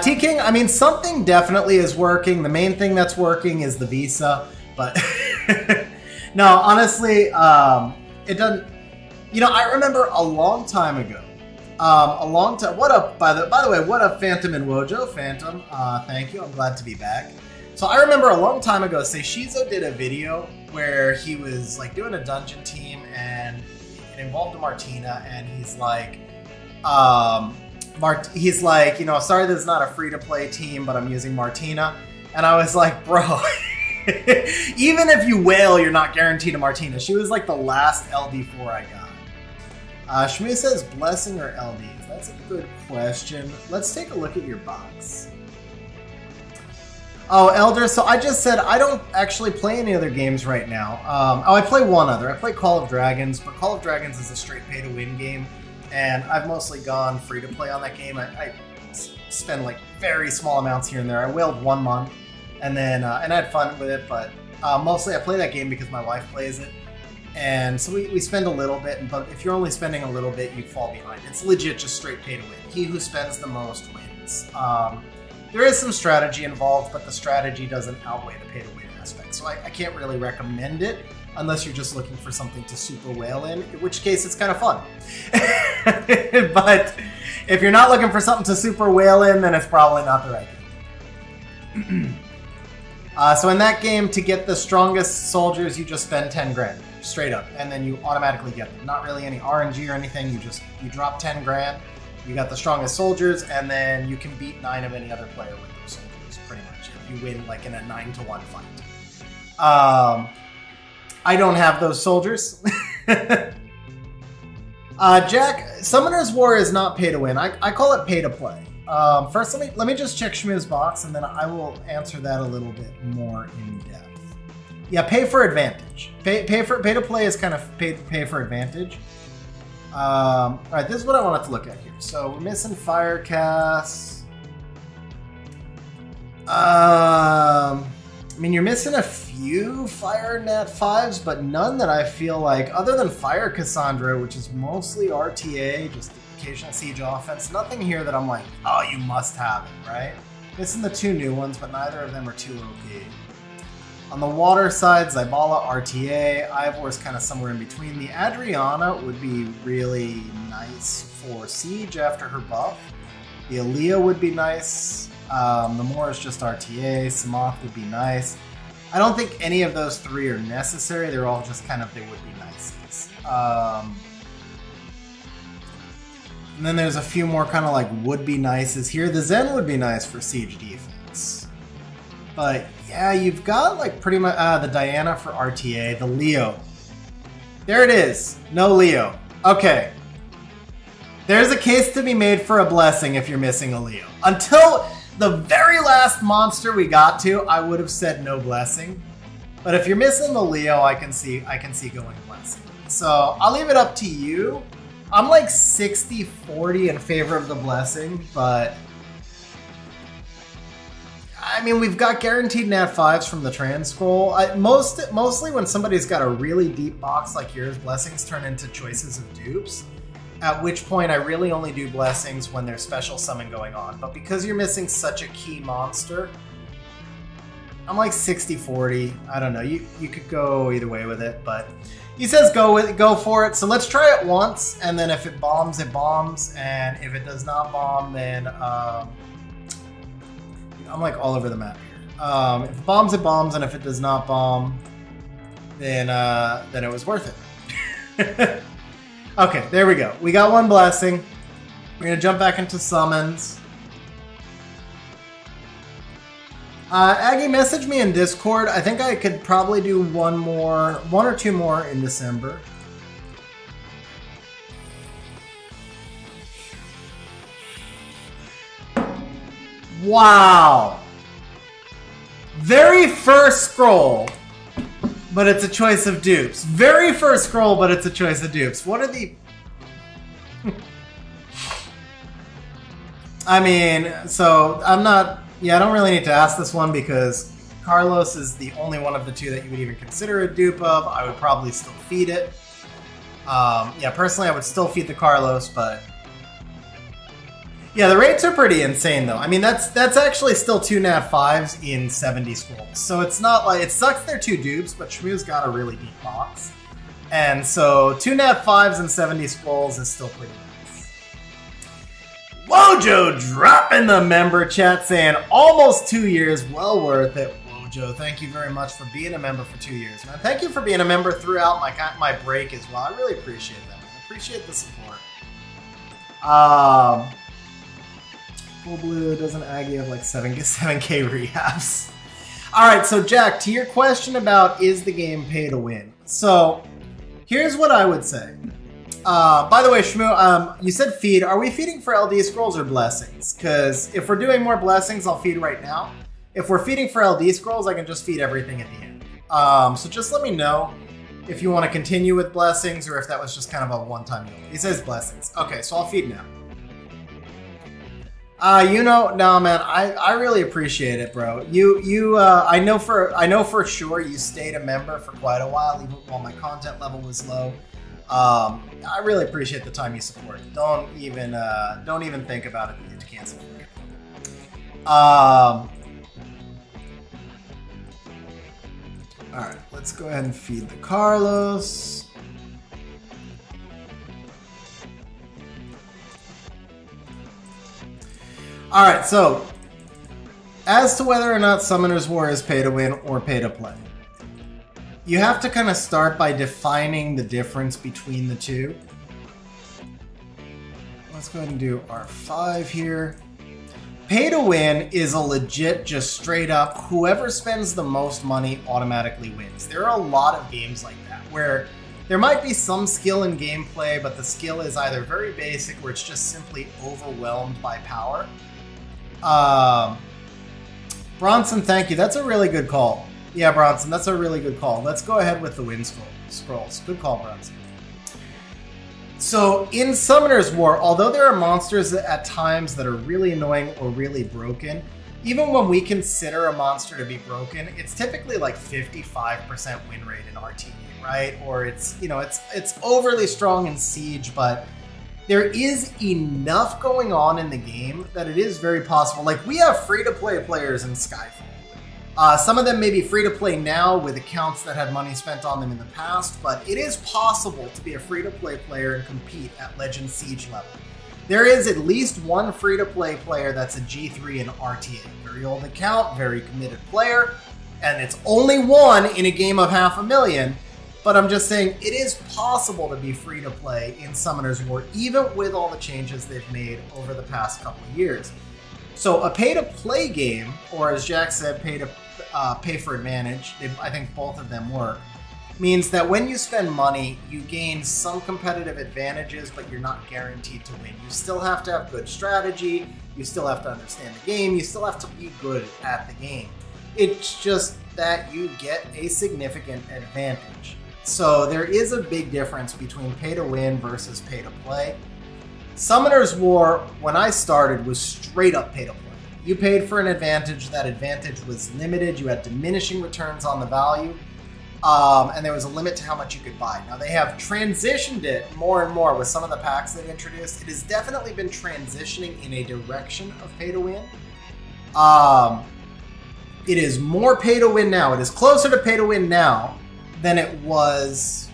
T-King, I mean, something definitely is working. The main thing that's working is the visa, but... no, honestly, it doesn't... You know, I remember a long time ago. What up, by the way, what up, Phantom and Wojo? Phantom, thank you. I'm glad to be back. So I remember a long time ago, Seishizo did a video where he was like doing a dungeon team and it involved a Martina, and he's like, you know, sorry this is not a free-to-play team, but I'm using Martina. And I was like, bro, even if you whale, you're not guaranteed a Martina. She was like the last LD4 I got. Shmo says blessing or LDs. That's a good question. Let's take a look at your box. Oh, Elder, so I just said I don't actually play any other games right now. I play one other. I play Call of Dragons, but Call of Dragons is a straight pay-to-win game, and I've mostly gone free-to-play on that game. I spend like very small amounts here and there. I whaled 1 month, and then and I had fun with it, but mostly I play that game because my wife plays it, and so we spend a little bit, but if you're only spending a little bit, you fall behind. It's legit just straight pay-to-win. He who spends the most wins. There is some strategy involved, but the strategy doesn't outweigh the pay-to-win aspect. So I can't really recommend it unless you're just looking for something to super whale in which case it's kind of fun. But if you're not looking for something to super whale in, then it's probably not the right game. So in that game, to get the strongest soldiers, you just spend 10 grand, straight up, and then you automatically get them. Not really any RNG or anything, you drop 10 grand. You got the strongest soldiers, and then you can beat 9 of any other player with those soldiers, pretty much. If you win like in a 9-to-1 fight. I don't have those soldiers. Jack, Summoner's War is not pay to win. I call it pay to play. First, let me just check Shmo's box, and then I will answer that a little bit more in depth. Yeah, pay for advantage. Pay to play is kind of pay for advantage. Alright, this is what I wanted to look at here. So we're missing Firecast. I mean, you're missing a few Fire Nat 5s, but none that I feel like, other than Fire Cassandra, which is mostly RTA, just occasional siege offense, nothing here that I'm like, oh, you must have it, right? Missing the 2 new ones, but neither of them are too OP. On the water side, Zybala, RTA, Ivor's kind of somewhere in between. The Adriana would be really nice for Siege after her buff. The Aaliyah would be nice. The Moore is just RTA. Samoth would be nice. I don't think any of those 3 are necessary. They're all just kind of, they would be nice. And then there's a few more kind of like would be nices here. The Zen would be nice for Siege defense. But yeah, you've got like pretty much the Diana for RTA, the Leo. There it is. No Leo. Okay. There's a case to be made for a blessing if you're missing a Leo. Until the very last monster we got to, I would have said no blessing. But if you're missing the Leo, I can see going blessing. So I'll leave it up to you. I'm like 60-40 in favor of the blessing, but I mean, we've got guaranteed nat 5s from the trans scroll. Mostly when somebody's got a really deep box like yours, blessings turn into choices of dupes. At which point I really only do blessings when there's special summon going on. But because you're missing such a key monster, I'm like 60-40. I don't know. You could go either way with it, but he says go for it. So let's try it once, and then if it bombs, it bombs, and if it does not bomb, then I'm like all over the map here. If it bombs, it bombs, and if it does not bomb, then it was worth it. Okay, there we go. We got one blessing. We're gonna jump back into summons. Aggie, message me in Discord. I think I could probably do one or two more in December. Wow. Very first scroll, but it's a choice of dupes. Very first scroll, but it's a choice of dupes. What are the... I mean, so I'm not... Yeah, I don't really need to ask this one because Carlos is the only one of the two that you would even consider a dupe of. I would probably still feed it. Yeah, personally, I would still feed the Carlos, but... Yeah, the rates are pretty insane, though. I mean, that's actually still 2 nat 5s in 70 scrolls. So it's not like... It sucks they're 2 dupes, but Shmo's got a really deep box. And so 2 nat 5s in 70 scrolls is still pretty nice. Wojo dropping the member chat saying almost 2 years. Well worth it, Wojo. Thank you very much for being a member for 2 years, man. Thank you for being a member throughout my break as well. I really appreciate that, man. I appreciate the support. Full Blue doesn't Aggie have like 7K rehabs. Alright, so Jack, to your question about is the game pay to win? So, here's what I would say. By the way, Shmo, you said feed. Are we feeding for LD scrolls or blessings? Because if we're doing more blessings, I'll feed right now. If we're feeding for LD scrolls, I can just feed everything at the end. So just let me know if you want to continue with blessings or if that was just kind of a one-time deal. He says blessings. Okay, so I'll feed now. No, man, I really appreciate it, bro. I know for sure you stayed a member for quite a while, even while my content level was low. I really appreciate the time you support. Don't even think about it to cancel for it. All right, let's go ahead and feed the Carlos. All right, so as to whether or not Summoner's War is pay to win or pay to play, you have to kind of start by defining the difference between the two. Let's go ahead and do R5 here. Pay to win is a legit, just straight up, whoever spends the most money automatically wins. There are a lot of games like that where there might be some skill in gameplay, but the skill is either very basic or it's just simply overwhelmed by power. Bronson, thank you. That's a really good call. Yeah, Bronson, that's a really good call. Let's go ahead with the win scrolls. Good call, Bronson. So, in Summoner's War, although there are monsters at times that are really annoying or really broken, even when we consider a monster to be broken, it's typically like 55% win rate in RTA, right? Or it's overly strong in Siege, but there is enough going on in the game that it is very possible. Like, we have free-to-play players in Skyfall. Some of them may be free-to-play now with accounts that had money spent on them in the past, but it is possible to be a free-to-play player and compete at Legend Siege level. There is at least one free-to-play player that's a G3 in RTA. Very old account, very committed player, and it's only one in a game of 500,000. But I'm just saying, it is possible to be free-to-play in Summoner's War, even with all the changes they've made over the past couple of years. So a pay-to-play game, or as Jack said, pay for advantage. I think both of them work. Means that when you spend money, you gain some competitive advantages, but you're not guaranteed to win. You still have to have good strategy. You still have to understand the game. You still have to be good at the game. It's just that you get a significant advantage. So there is a big difference between pay to win versus pay to play. Summoner's War, when I started, was straight up pay to play. You paid for an advantage. That advantage was limited. You had diminishing returns on the value. And there was a limit to how much you could buy. Now, they have transitioned it more and more with some of the packs they've introduced. It has definitely been transitioning in a direction of pay to win. It is more pay to win now. It is closer to pay to win now than it was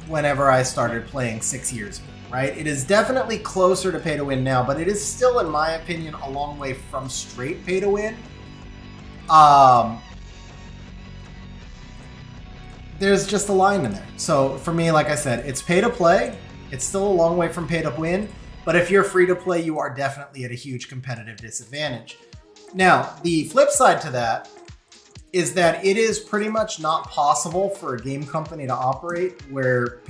whenever I started playing 6 years ago, right? It is definitely closer to pay to win now, but it is still, in my opinion, a long way from straight pay to win. There's just a line in there. So for me, like I said, it's pay to play. It's still a long way from pay to win. But if you're free to play, you are definitely at a huge competitive disadvantage. Now, the flip side to that is that it is pretty much not possible for a game company to operate where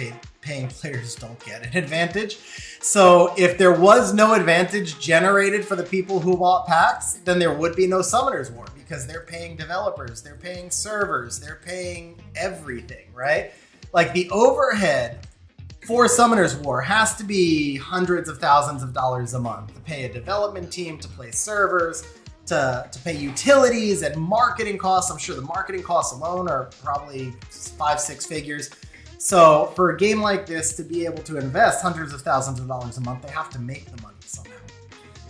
paying players don't get an advantage. So if there was no advantage generated for the people who bought packs, then there would be no Summoner's War because they're paying developers, they're paying servers, they're paying everything, right? Like the overhead for Summoner's War has to be hundreds of thousands of dollars a month to pay a development team, to play servers, to pay utilities and marketing costs. I'm sure the marketing costs alone are probably 5-6 figures. So for a game like this to be able to invest hundreds of thousands of dollars a month, they have to make the money somehow.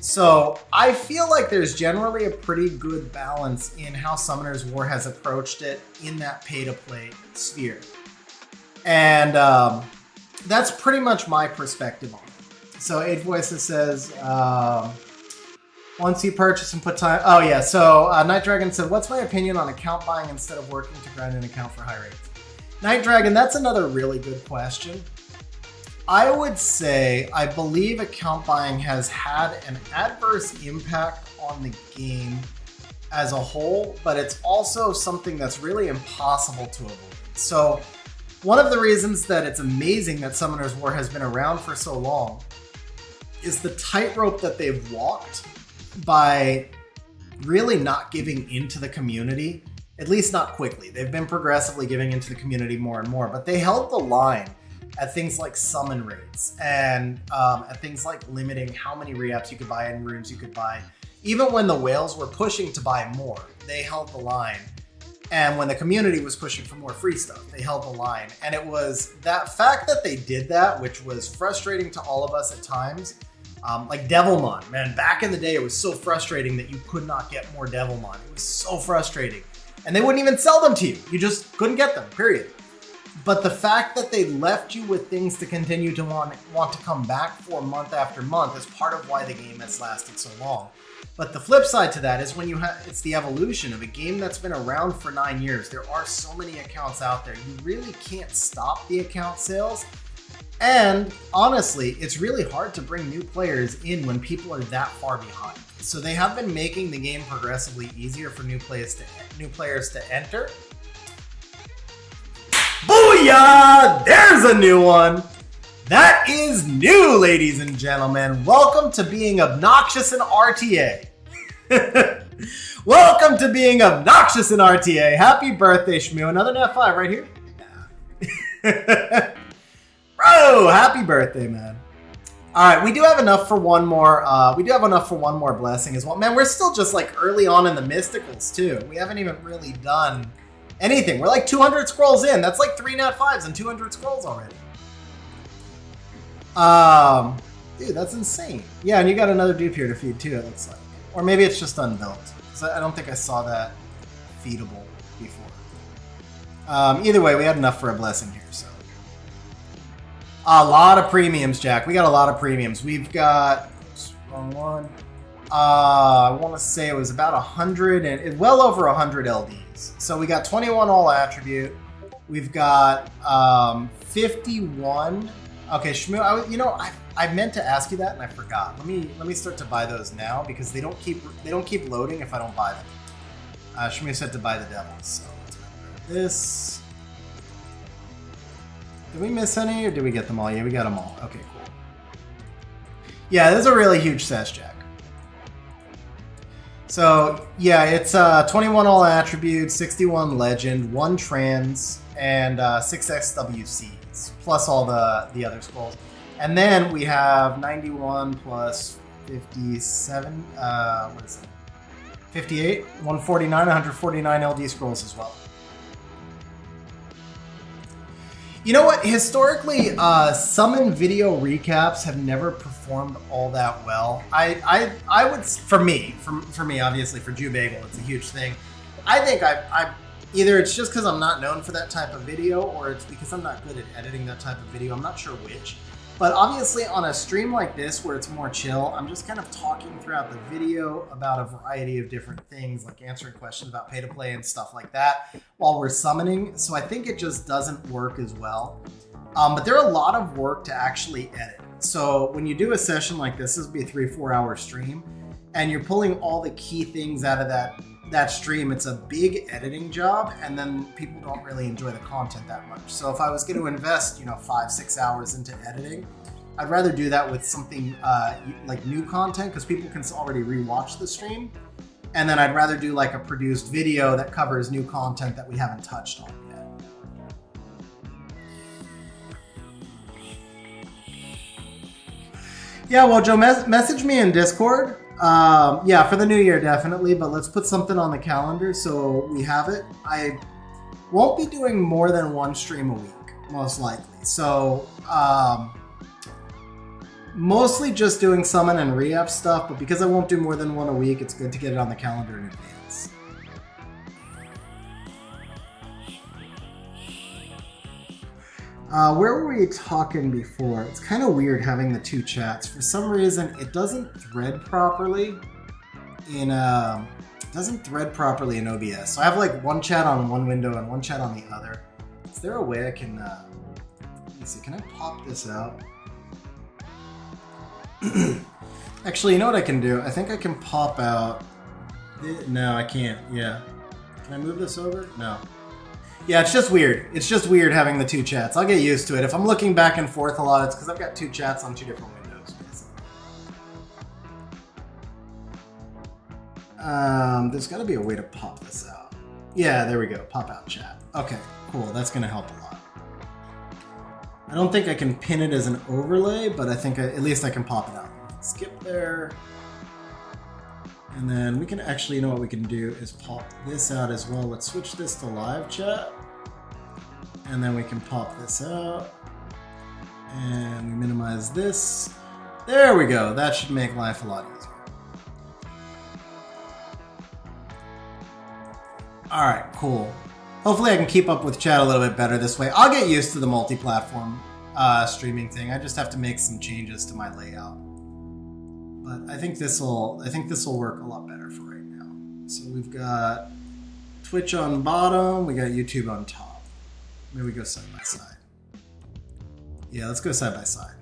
So I feel like there's generally a pretty good balance in how Summoner's War has approached it in that pay-to-play sphere. And that's pretty much my perspective on it. So 8 Voices says, once you purchase and put time... Oh yeah, so Night Dragon said, what's my opinion on account buying instead of working to grind an account for high rates? Night Dragon, that's another really good question. I would say I believe account buying has had an adverse impact on the game as a whole, but it's also something that's really impossible to avoid. So one of the reasons that it's amazing that Summoner's War has been around for so long is the tightrope that they've walked by really not giving into the community. At least not quickly. They've been progressively giving into the community more and more, but they held the line at things like summon rates and at things like limiting how many re-apps you could buy and rooms you could buy. Even when the whales were pushing to buy more, they held the line. And when the community was pushing for more free stuff, they held the line. And it was that fact that they did that, which was frustrating to all of us at times. Like Devilmon, man, back in the day, it was so frustrating that you could not get more Devilmon. It was so frustrating. And they wouldn't even sell them to you. You just couldn't get them, period. But the fact that they left you with things to continue to want to come back for month after month is part of why the game has lasted so long. But the flip side to that is when it's the evolution of a game that's been around for 9 years. There are so many accounts out there. You really can't stop the account sales. And honestly, it's really hard to bring new players in when people are that far behind. So they have been making the game progressively easier for new players to enter. Booyah! There's a new one! That is new, ladies and gentlemen. Welcome to being obnoxious in RTA. Welcome to being obnoxious in RTA. Happy birthday, Shmo. Another Nat 5 right here. Bro, happy birthday, man. All right, we do have enough for one more. Blessing as well. Man, we're still just like early on in the mysticals too. We haven't even really done anything. We're like 200 scrolls in. That's like 3 Nat 5s and 200 scrolls already. Dude, that's insane. Yeah, and you got another dupe here to feed too, it looks like. Or maybe it's just unbuilt. I don't think I saw that feedable before. Either way, we had enough for a blessing here, so. A lot of premiums, Jack. We got a lot of premiums. We've got, wrong one. I want to say it was about 100 and well over 100 LDs. So we got 21 all attribute. We've got 51. Okay, Shmo, I meant to ask you that and I forgot. Let me start to buy those now because they don't keep loading if I don't buy them. Shmo said to buy the devils, so let's grab this. Did we miss any, or did we get them all? Yeah, we got them all. Okay, cool. Yeah, this is a really huge Sesh Jack. So, yeah, it's 21 all attributes, 61 legend, 1 trans, and 6 SWCs, plus all the other scrolls. And then we have 91 plus 57, what is it? 58, 149, 149 LD scrolls as well. You know what? Historically, summon video recaps have never performed all that well. I would, for me, obviously for Jew Bagel, it's a huge thing. I think I either it's just because I'm not known for that type of video, or it's because I'm not good at editing that type of video. I'm not sure which. But obviously on a stream like this where it's more chill, I'm just kind of talking throughout the video about a variety of different things, like answering questions about pay to play and stuff like that while we're summoning. So I think it just doesn't work as well. But there are a lot of work to actually edit. So when you do a session like this would be a 3-4 hour stream, and you're pulling all the key things out of that stream, it's a big editing job, and then people don't really enjoy the content that much. So if I was going to invest, 5-6 hours into editing, I'd rather do that with something like new content, because people can already rewatch the stream. And then I'd rather do like a produced video that covers new content that we haven't touched on yet. Yeah, well, Joe, message me in Discord. Yeah, for the new year, definitely, but let's put something on the calendar so we have it. I won't be doing more than 1 stream a week, most likely. So, mostly just doing summon and re-up stuff, but because I won't do more than 1 a week, it's good to get it on the calendar in advance. Where were we talking before? It's kind of weird having the 2 chats. For some reason, it doesn't thread properly in OBS. So I have like 1 chat on one window and 1 chat on the other. Is there a way I can? Let me see. Can I pop this out? Actually, you know what I can do? I think I can pop out. No, I can't. Yeah. Can I move this over? No. Yeah, it's just weird. It's just weird having the 2 chats. I'll get used to it. If I'm looking back and forth a lot, it's because I've got 2 chats on 2 different windows, basically. There's got to be a way to pop this out. Yeah, there we go. Pop out chat. Okay, cool. That's going to help a lot. I don't think I can pin it as an overlay, but I think at least I can pop it out. Skip there. And then we can actually, you know what we can do is pop this out as well. Let's switch this to live chat. And then we can pop this out. And we minimize this. There we go. That should make life a lot easier. All right, cool. Hopefully I can keep up with chat a little bit better this way. I'll get used to the multi-platform streaming thing. I just have to make some changes to my layout. But I think this will work a lot better for right now. So we've got Twitch on bottom, we got YouTube on top. Maybe we go side by side. Yeah, let's go side by side.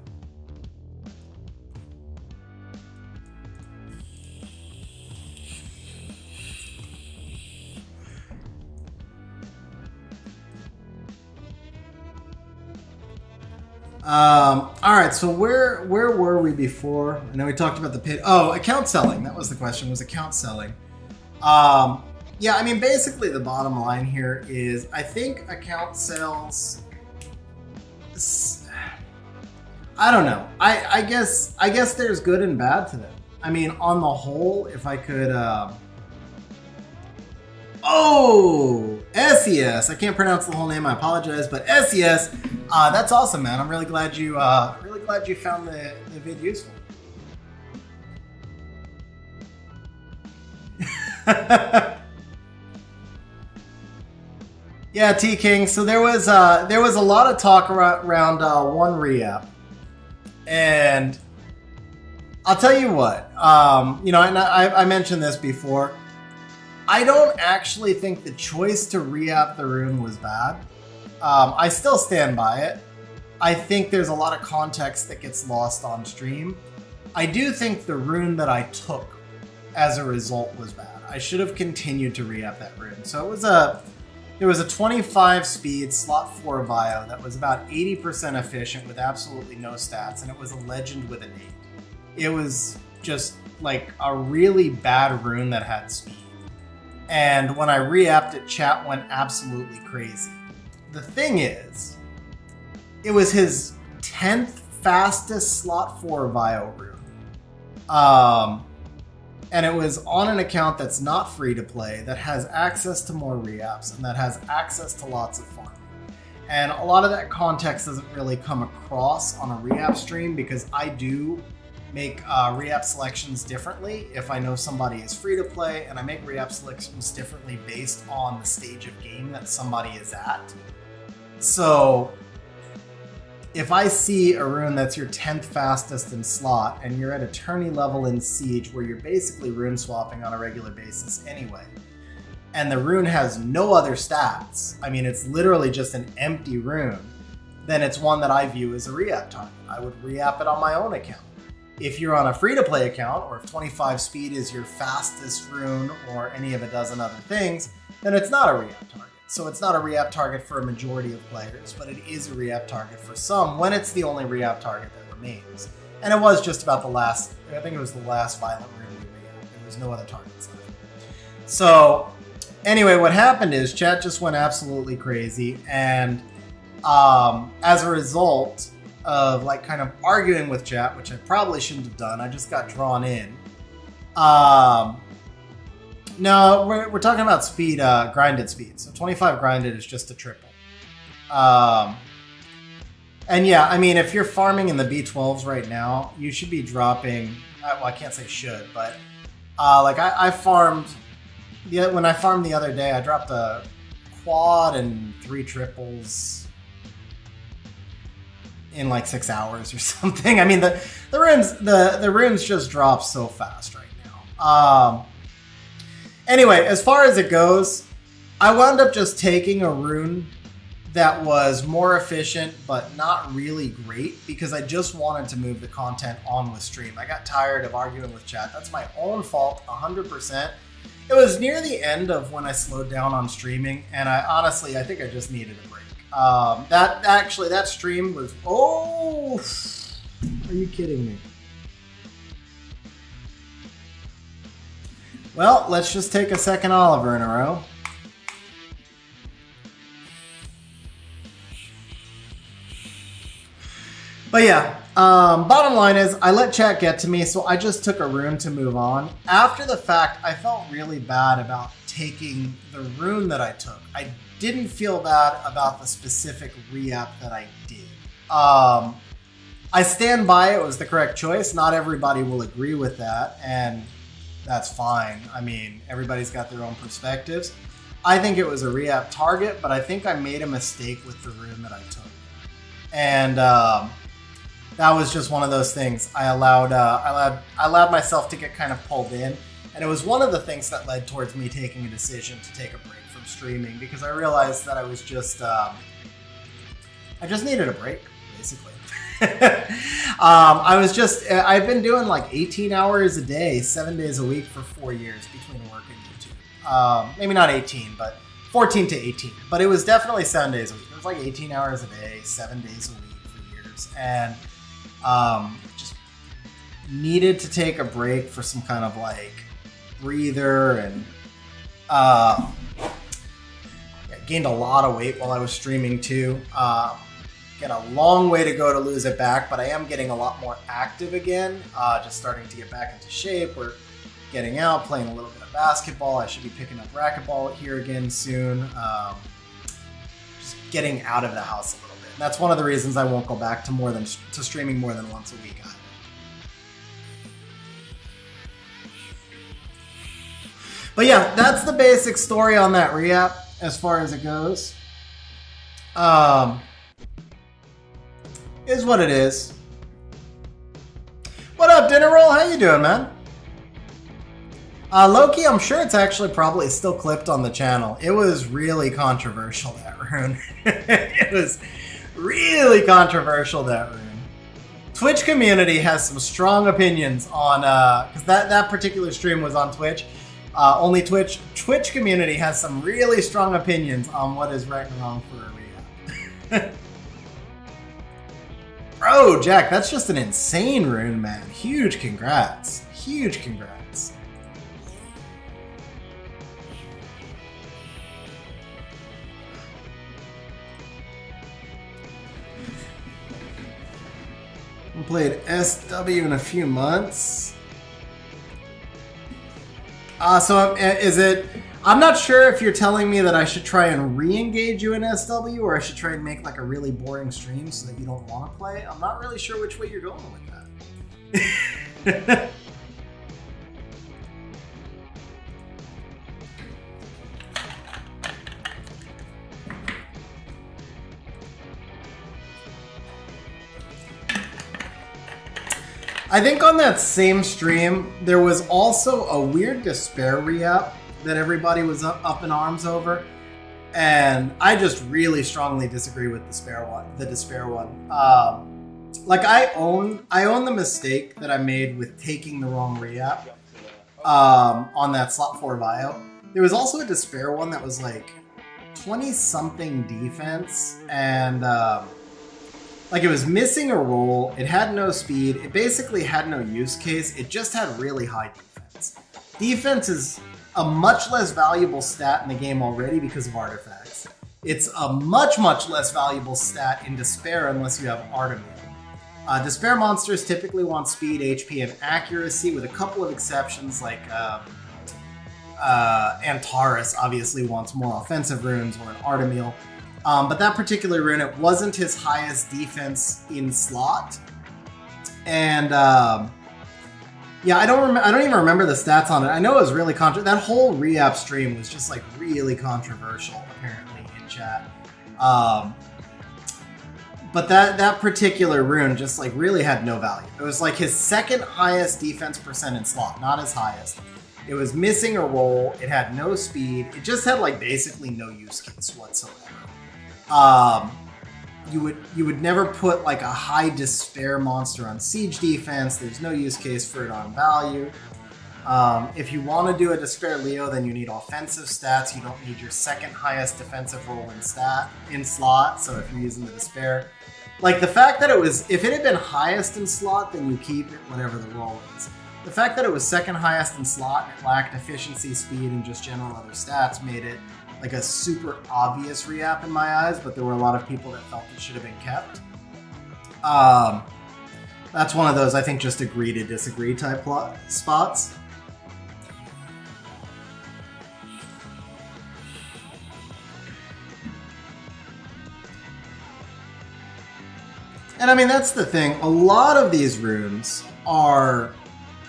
All right, so where were we before? I know we talked about the pit. Oh, account selling. That was the question, was account selling. Yeah, I mean, basically the bottom line here is I think account sales, I don't know. I guess there's good and bad to them. I mean, on the whole, if I could, oh, SES. I can't pronounce the whole name. I apologize, but SES. That's awesome, man. I'm really glad you found the vid useful. Yeah, T King. So there was a lot of talk around one re-app, and I'll tell you what. And I mentioned this before. I don't actually think the choice to re-app the rune was bad. I still stand by it. I think there's a lot of context that gets lost on stream. I do think the rune that I took as a result was bad. I should have continued to re-up that rune. So it was a 25 speed slot 4 bio that was about 80% efficient with absolutely no stats, and it was a legend with an 8. It was just like a really bad rune that had speed. And when I re-upped it, chat went absolutely crazy. The thing is, it was his 10th fastest slot 4 bio rune. And it was on an account that's not free to play, that has access to more re-ups, and that has access to lots of farming. And a lot of that context doesn't really come across on a re-up stream because I do make re-up selections differently if I know somebody is free to play, and I make re-up selections differently based on the stage of game that somebody is at. So if I see a rune that's your 10th fastest in slot and you're at a tourney level in Siege where you're basically rune swapping on a regular basis anyway, and the rune has no other stats, I mean it's literally just an empty rune, then it's one that I view as a re-up target. I would re-up it on my own account. If you're on a free-to-play account, or if 25 speed is your fastest rune or any of a dozen other things, then it's not a re-up target. So it's not a re-up target for a majority of players, but it is a re-up target for some when it's the only re-up target that remains. And it was just about I think it was the last violent rune we re-upped. There was no other targets left. So anyway, what happened is chat just went absolutely crazy, and as a result of like kind of arguing with chat, which I probably shouldn't have done, I just got drawn in. No, we're talking about speed, grinded speed. So 25 grinded is just a triple. And yeah, I mean, if you're farming in the B12s right now, you should be dropping, well, I can't say should, but like I farmed, when I farmed the other day, I dropped a quad and 3 triples in like 6 hours or something. I mean, the runes just drop so fast right now. Anyway, as far as it goes, I wound up just taking a rune that was more efficient but not really great because I just wanted to move the content on with stream. I got tired of arguing with chat. That's my own fault, 100%. It was near the end of when I slowed down on streaming, and I think I just needed a break. That stream was, oh, are you kidding me? Well, let's just take a second Oliver in a row. But yeah, bottom line is I let chat get to me, so I just took a rune to move on. After the fact, I felt really bad about taking the rune that I took. I didn't feel bad about the specific re-up that I did. I stand by it was the correct choice. Not everybody will agree with that, and that's fine. I mean, everybody's got their own perspectives. I think it was a re-up target, but I think I made a mistake with the rune that I took. And that was just one of those things. I allowed myself to get kind of pulled in, and it was one of the things that led towards me taking a decision to take a break from streaming because I realized that I was just I just needed a break, basically. I've been doing like 18 hours a day, 7 days a week for 4 years between work and YouTube. Maybe not 18, but 14 to 18. But it was definitely 7 days a week. It was like 18 hours a day, 7 days a week for years. And just needed to take a break for some kind of like breather, and gained a lot of weight while I was streaming too. Got a long way to go to lose it back, but I am getting a lot more active again. Just starting to get back into shape. We're getting out, playing a little bit of basketball. I should be picking up racquetball here again soon. Just getting out of the house a little bit. And that's one of the reasons I won't go back to streaming more than once a week either. But yeah, that's the basic story on that re-up as far as it goes. Is what it is. What up, Dinner Roll? How you doing, man? Loki, I'm sure it's actually probably still clipped on the channel. It was really controversial, that rune. It was really controversial, that rune. Twitch community has some strong opinions on, because that particular stream was on Twitch, Only Twitch. Twitch community has some really strong opinions on what is right and wrong for a re-up. Bro, Jack, that's just an insane rune, man. Huge congrats. Huge congrats. I played SW in a few months. So is it... I'm not sure if you're telling me that I should try and re-engage you in SW or I should try and make like a really boring stream so that you don't want to play. I'm not really sure which way you're going with that. I think on that same stream, there was also a weird Despair re-up that everybody was up in arms over, and I just really strongly disagree with the Despair one. Like I own the mistake that I made with taking the wrong re-up on that slot 4 bio. There was also a Despair one that was like 20-something defense, and like it was missing a roll, it had no speed, it basically had no use case, it just had really high defense. Defense is a much less valuable stat in the game already because of artifacts. It's a much, much less valuable stat in Despair unless you have Artemis. Despair monsters typically want speed, HP, and accuracy, with a couple of exceptions like Antares obviously wants more offensive runes, or an Artemil. But that particular rune, it wasn't his highest defense in slot. And yeah, I don't even remember the stats on it. I know it was really that whole re-app stream was just like really controversial apparently in chat. But that particular rune just like really had no value. It was like his second highest defense percent in slot, not his highest. It was missing a roll, it had no speed, it just had like basically no use case whatsoever. You would never put like a high Despair monster on siege defense. There's no use case for it on value. If you want to do a Despair Leo, then you need offensive stats. You don't need your second highest defensive roll in slot. So if you're using the Despair, like the fact that if it had been highest in slot, then you keep it whatever the roll is. The fact that it was second highest in slot and it lacked efficiency, speed, and just general other stats made it like a super obvious re-app in my eyes, but there were a lot of people that felt it should have been kept. That's one of those, I think, just agree to disagree type spots. And I mean, that's the thing. A lot of these runes are...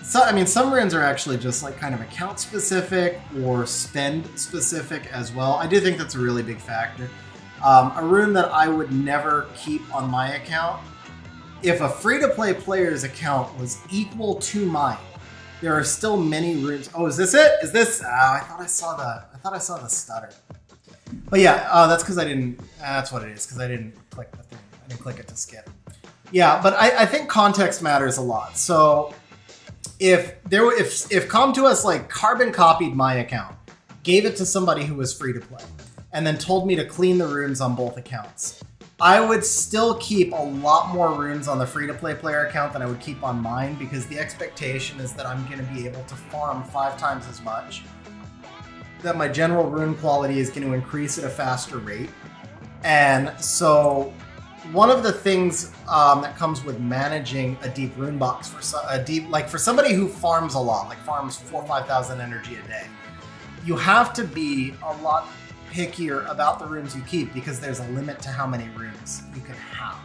some runes are actually just like kind of account specific or spend specific as well. I do think that's a really big factor. A rune that I would never keep on my account, if a free-to-play player's account was equal to mine, there are still many runes. Oh, is this it? Is this? I thought I saw the stutter. But yeah, that's because I didn't. That's what it is, because I didn't click the thing. I didn't click it to skip. Yeah, but I think context matters a lot. So if Com2uS like carbon copied my account, gave it to somebody who was free to play, and then told me to clean the runes on both accounts, I would still keep a lot more runes on the free-to-play player account than I would keep on mine, because the expectation is that I'm going to be able to farm 5 times as much, that my general rune quality is going to increase at a faster rate. And so one of the things that comes with managing a deep rune box for somebody who farms a lot, like farms 4,000 or 5,000 energy a day, you have to be a lot pickier about the runes you keep, because there's a limit to how many runes you can have.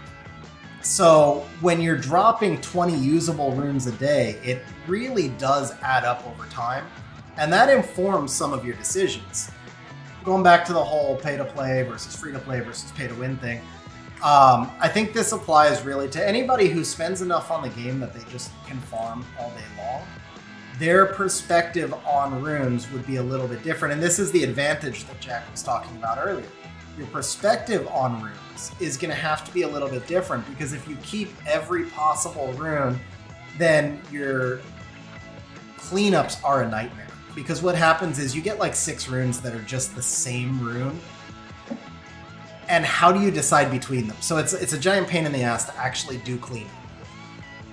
So when you're dropping 20 usable runes a day, it really does add up over time, and that informs some of your decisions. Going back to the whole pay-to-play versus free-to-play versus pay-to-win thing, I think this applies really to anybody who spends enough on the game that they just can farm all day long. Their perspective on runes would be a little bit different, and this is the advantage that Jack was talking about earlier. Your perspective on runes is going to have to be a little bit different, because if you keep every possible rune, then your cleanups are a nightmare. because what happens is you get like 6 runes that are just the same rune. And how do you decide between them? So it's a giant pain in the ass to actually do clean.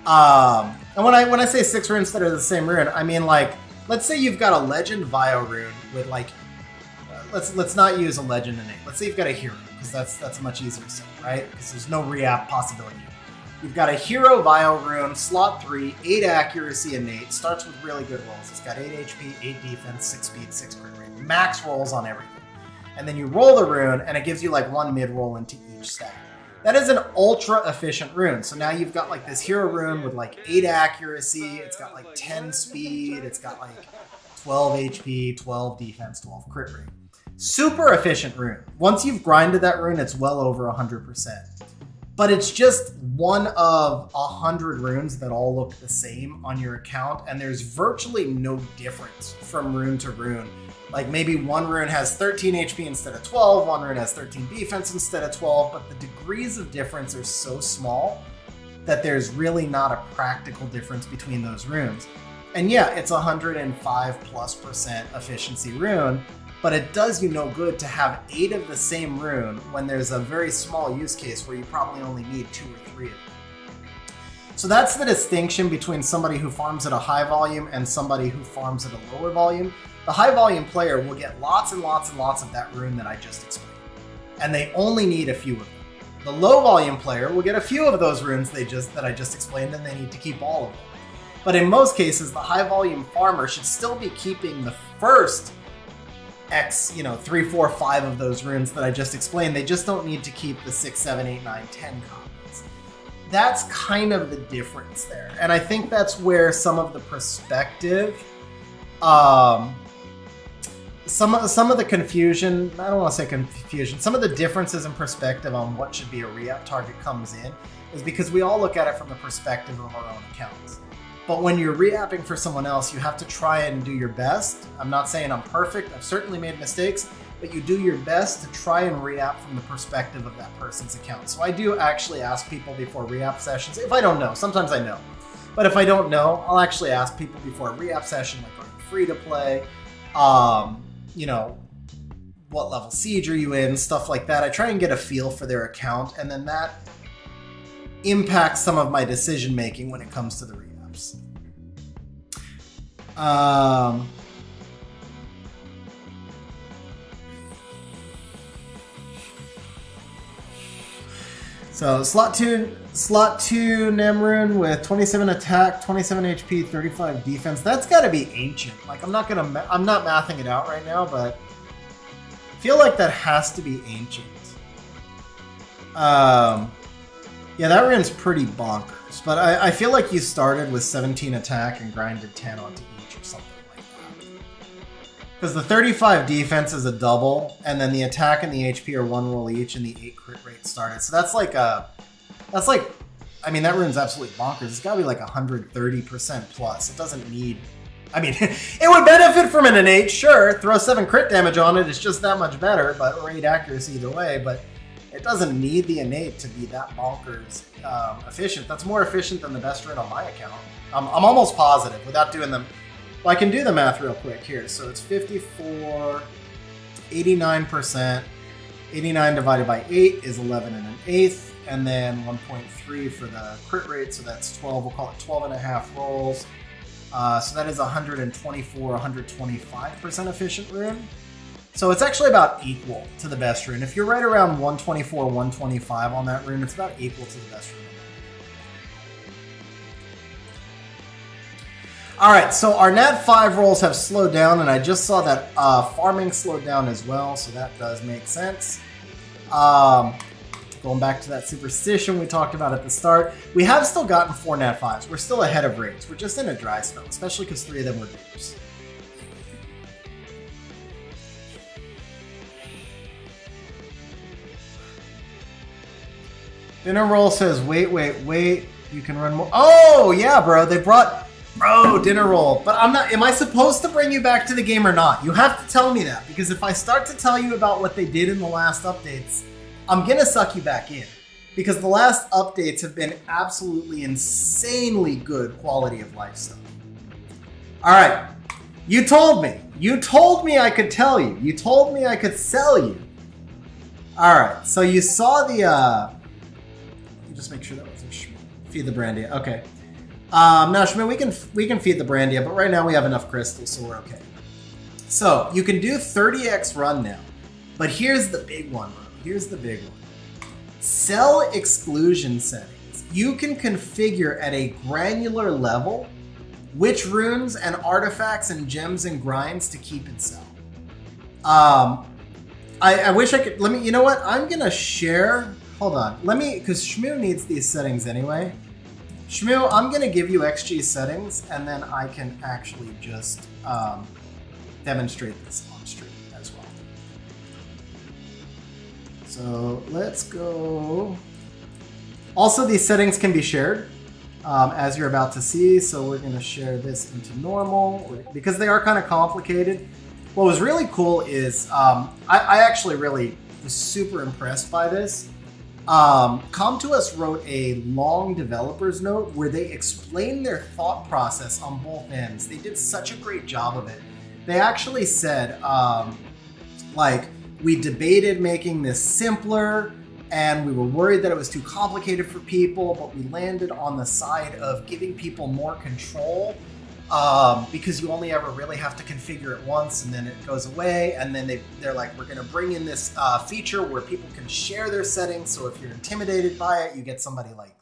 And when I say 6 runes that are the same rune, I mean like, let's say you've got a legend Vio rune with like, let's not use a legend innate. Let's say you've got a hero, because that's a much easier set, right? Because there's no reap possibility. You've got a hero Vio rune, slot 3, 8 accuracy innate, starts with really good rolls. It's got 8 HP, 8 defense, 6 speed, 6 crit rate, max rolls on everything. And then you roll the rune, and it gives you like 1 mid-roll into each stack. That is an ultra-efficient rune. So now you've got like this hero rune with like 8 accuracy, it's got like 10 speed, it's got like 12 HP, 12 defense, 12 crit rate. Super efficient rune. Once you've grinded that rune, it's well over 100%. But it's just one of 100 runes that all look the same on your account, and there's virtually no difference from rune to rune. Like maybe one rune has 13 HP instead of 12, one rune has 13 defense instead of 12, but the degrees of difference are so small that there's really not a practical difference between those runes. And yeah, it's 105+% efficiency rune, but it does you no good to have 8 of the same rune when there's a very small use case where you probably only need 2 or 3 of them. So that's the distinction between somebody who farms at a high volume and somebody who farms at a lower volume. The high volume player will get lots and lots and lots of that rune that I just explained, and they only need a few of them. The low volume player will get a few of those runes that I just explained, and they need to keep all of them. But in most cases, the high volume farmer should still be keeping the first X, 3, 4, 5 of those runes that I just explained. They just don't need to keep the 6, 7, 8, 9, 10 copies. That's kind of the difference there. And I think that's where some of the perspective, some of the confusion, I don't want to say confusion, some of the differences in perspective on what should be a re-up target comes in is because we all look at it from the perspective of our own accounts. But when you're re-apping for someone else, you have to try and do your best. I'm not saying I'm perfect. I've certainly made mistakes, but you do your best to try and re-app from the perspective of that person's account. So I do actually ask people before re-app sessions, if I don't know, sometimes I know. But if I don't know, I'll actually ask people before a re-app session, like, are you free to play? What level siege are you in? Stuff like that. I try and get a feel for their account, and then that impacts some of my decision making when it comes to the re-apps. So slot 2 Nemrune with 27 attack, 27 HP, 35 defense. That's got to be ancient. Like I'm not mathing it out right now, but I feel like that has to be ancient. Yeah, that rune's pretty bonkers. But I feel like you started with 17 attack and grinded 10 onto each or something like that. Because the 35 defense is a double, and then the attack and the HP are 1 roll each, and the 8 crit rate started. So that rune's absolutely bonkers. It's got to be like 130% plus. It doesn't need... it would benefit from an innate, sure. Throw 7 crit damage on it, it's just that much better, or 8 accuracy either way, but it doesn't need the innate to be that bonkers efficient. That's more efficient than the best rune on my account. I'm almost positive, without doing them... Well, I can do the math real quick here. So it's 54, 89%. 89 divided by 8 is 11 1/8. And then 1.3 for the crit rate. So that's 12. We'll call it 12 and a half rolls. So that is 124, 125% efficient rune. So it's actually about equal to the best rune. If you're right around 124, 125 on that rune, it's about equal to the best rune. Alright, so our Nat 5 rolls have slowed down, and I just saw that farming slowed down as well, so that does make sense. Going back to that superstition we talked about at the start, we have still gotten 4 Nat 5s. We're still ahead of rates. We're just in a dry spell, especially because 3 of them were dupes. Dinner Roll says, wait, you can run more. Oh, yeah, bro, they brought... Bro, Dinner Roll. But am I supposed to bring you back to the game or not? You have to tell me that, because if I start to tell you about what they did in the last updates, I'm gonna suck you back in. Because the last updates have been absolutely insanely good quality of life stuff. Alright. You told me. You told me I could tell you. You told me I could sell you. All right. So you saw the. Let me just make sure that wasn't Shmo. Feed the Brandia. Okay. No, Shmo, we can feed the Brandia, but right now we have enough crystals, so we're okay. So you can do 30x run now, but here's the big one, bro. Here's the big one. Cell exclusion settings. You can configure at a granular level which runes and artifacts and gems and grinds to keep in cell. I wish I could, let me, you know what? I'm gonna share, hold on. Let me, because Shmo needs these settings anyway. Shmo, I'm gonna give you XG settings and then I can actually just demonstrate this on stream as well. So let's go. Also, these settings can be shared. As you're about to see, so we're going to share this into normal because they are kind of complicated. What was really cool is I actually really was super impressed by this. Com2uS wrote a long developer's note where they explained their thought process on both ends. They did such a great job of it. They actually said, like, we debated making this simpler, and we were worried that it was too complicated for people, but we landed on the side of giving people more control because you only ever really have to configure it once and then it goes away. And then they're like, we're gonna bring in this feature where people can share their settings. So if you're intimidated by it, you get somebody like,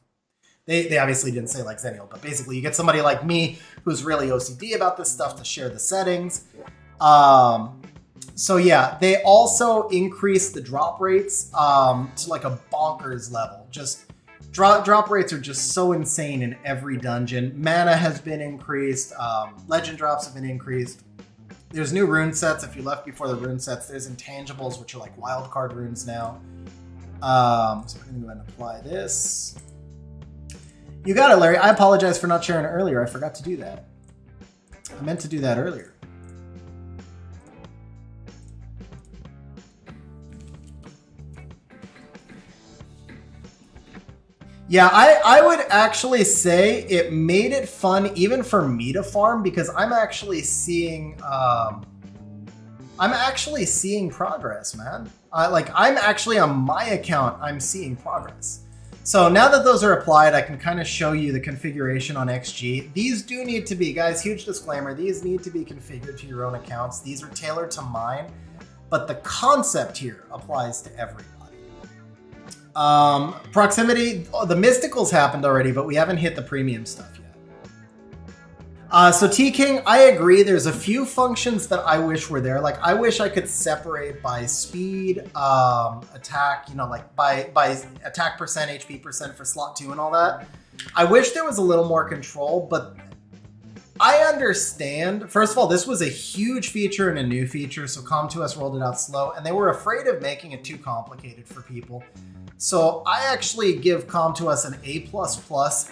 they obviously didn't say like Xennial, but basically you get somebody like me who's really OCD about this stuff to share the settings. So yeah, they also increased the drop rates to like a bonkers level. Just drop rates are just so insane in every dungeon. Mana has been increased. Legend drops have been increased. There's new rune sets. If you left before the rune sets, there's intangibles, which are like wildcard runes now. So we're gonna go ahead and apply this. You got it, Larry. I apologize for not sharing it earlier. I forgot to do that. I meant to do that earlier. Yeah, I would actually say it made it fun even for me to farm because I'm actually seeing progress, man. I'm actually on my account, I'm seeing progress. So now that those are applied, I can kind of show you the configuration on XG. These do need to be, guys, huge disclaimer, these need to be configured to your own accounts. These are tailored to mine, but the concept here applies to everybody. Proximity, the mysticals happened already, but we haven't hit the premium stuff yet. So T-King, I agree. There's a few functions that I wish were there. Like I wish I could separate by speed, attack, you know, like by attack percent, HP percent for slot 2 and all that. I wish there was a little more control, but I understand. First of all, this was a huge feature and a new feature, so Com2uS rolled it out slow, and they were afraid of making it too complicated for people. So I actually give Com2uS an A++,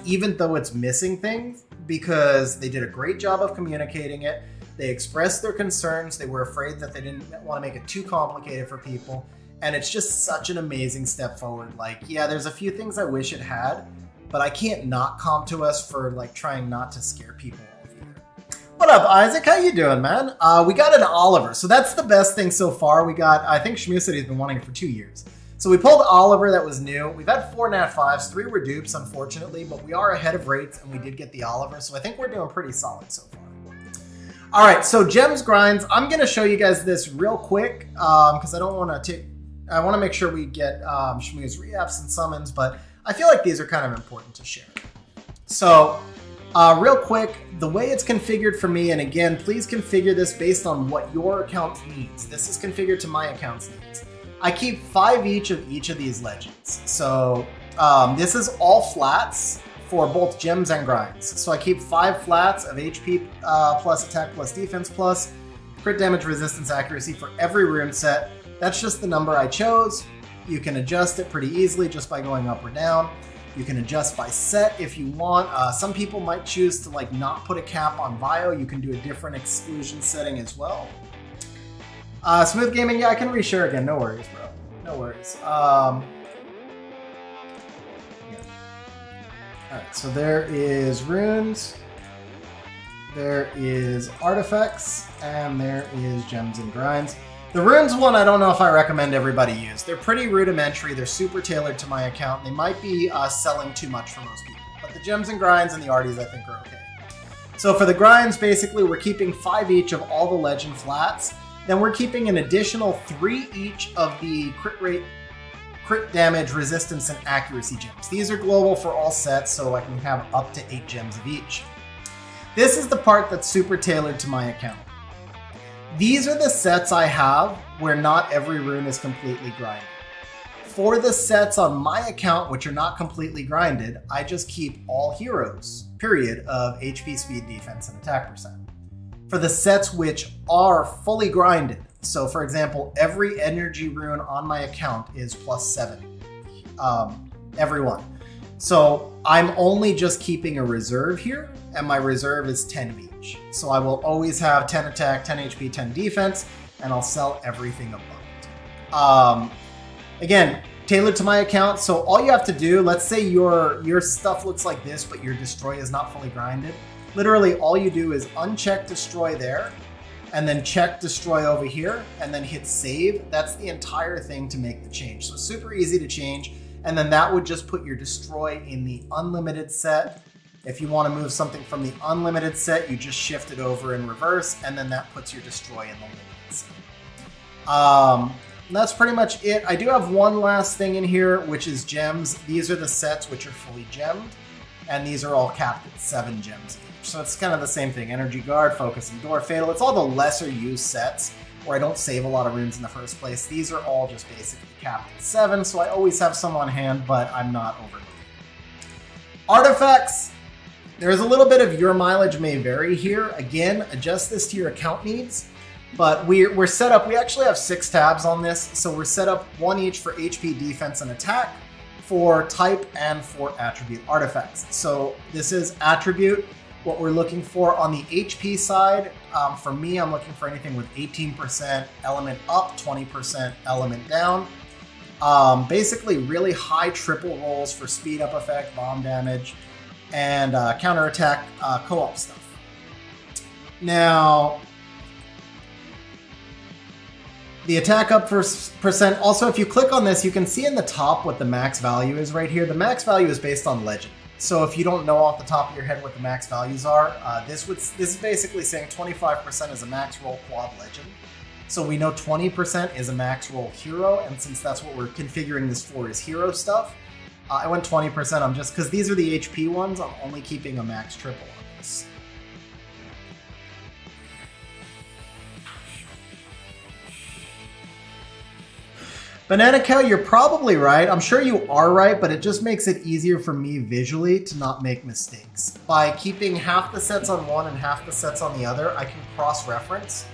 even though it's missing things, because they did a great job of communicating it. They expressed their concerns. They were afraid that they didn't want to make it too complicated for people. And it's just such an amazing step forward. Like, yeah, there's a few things I wish it had, but I can't knock Com2uS for like trying not to scare people off either. What up, Isaac? How you doing, man? We got an Oliver. So that's the best thing so far. We got, I think Shmo said he's been wanting it for 2 years. So we pulled Oliver, that was new. We've had 4 Nat 5s, 3 were dupes, unfortunately, but we are ahead of rates and we did get the Oliver, so I think we're doing pretty solid so far. All right, so gems grinds. I'm gonna show you guys this real quick because I don't want to I want to make sure we get Shmo's reapps and summons, but I feel like these are kind of important to share. So real quick, the way it's configured for me, and again, please configure this based on what your account needs. This is configured to my account's needs. I keep 5 each of these legends. So this is all flats for both gems and grinds. So I keep 5 flats of HP plus attack plus defense plus crit damage, resistance, accuracy for every rune set. That's just the number I chose. You can adjust it pretty easily just by going up or down. You can adjust by set if you want. Some people might choose to like not put a cap on bio. You can do a different exclusion setting as well. Smooth Gaming, yeah, I can reshare again. No worries, bro. No worries. Yeah. Alright, so there is runes. there is artifacts, and there is gems and grinds. The runes one, I don't know if I recommend everybody use. They're pretty rudimentary. They're super tailored to my account. They might be selling too much for most people. But the gems and grinds and the arties, I think, are okay. So for the grinds, basically, we're keeping 5 each of all the legend flats. Then we're keeping an additional 3 each of the crit rate, crit damage, resistance, and accuracy gems. These are global for all sets, so I can have up to 8 gems of each. This is the part that's super tailored to my account. These are the sets I have where not every rune is completely grinded. For the sets on my account which are not completely grinded, I just keep all heroes, period, of HP, speed, defense, and attack percent. For the sets which are fully grinded, so for example, every energy rune on my account is +7, every one. So I'm only just keeping a reserve here, and my reserve is 10 of each. So I will always have 10 attack, 10 HP, 10 defense, and I'll sell everything above it. Again, tailored to my account, so all you have to do, let's say your stuff looks like this, but your destroy is not fully grinded. Literally, all you do is uncheck destroy there, and then check destroy over here, and then hit save. That's the entire thing to make the change. So super easy to change, and then that would just put your destroy in the unlimited set. If you want to move something from the unlimited set, you just shift it over in reverse, and then that puts your destroy in the limited set. That's pretty much it. I do have one last thing in here, which is gems. These are the sets which are fully gemmed, and these are all capped at 7 gems each. So it's kind of the same thing. Energy Guard, Focus, Endure, Fatal. It's all the lesser used sets where I don't save a lot of runes in the first place. These are all just basically capped at 7, so I always have some on hand, but I'm not overloading. Artifacts. There's a little bit of your mileage may vary here. Again, adjust this to your account needs. But we're set up, we actually have 6 tabs on this, so we're set up 1 each for HP, defense, and attack, for type, and for attribute artifacts. So this is attribute, what we're looking for on the HP side. For me, I'm looking for anything with 18% element up, 20% element down. Basically really high triple rolls for speed up effect, bomb damage, and counterattack co-op stuff. Now, the attack up percent, also if you click on this, you can see in the top what the max value is right here. The max value is based on legend. So if you don't know off the top of your head what the max values are, this is basically saying 25% is a max roll quad legend. So we know 20% is a max roll hero, and since that's what we're configuring this for is hero stuff, I went 20%. I'm just, because these are the HP ones, I'm only keeping a max triple on this. Banana Cow, you're probably right. I'm sure you are right, but it just makes it easier for me visually to not make mistakes. By keeping half the sets on one and half the sets on the other, I can cross-reference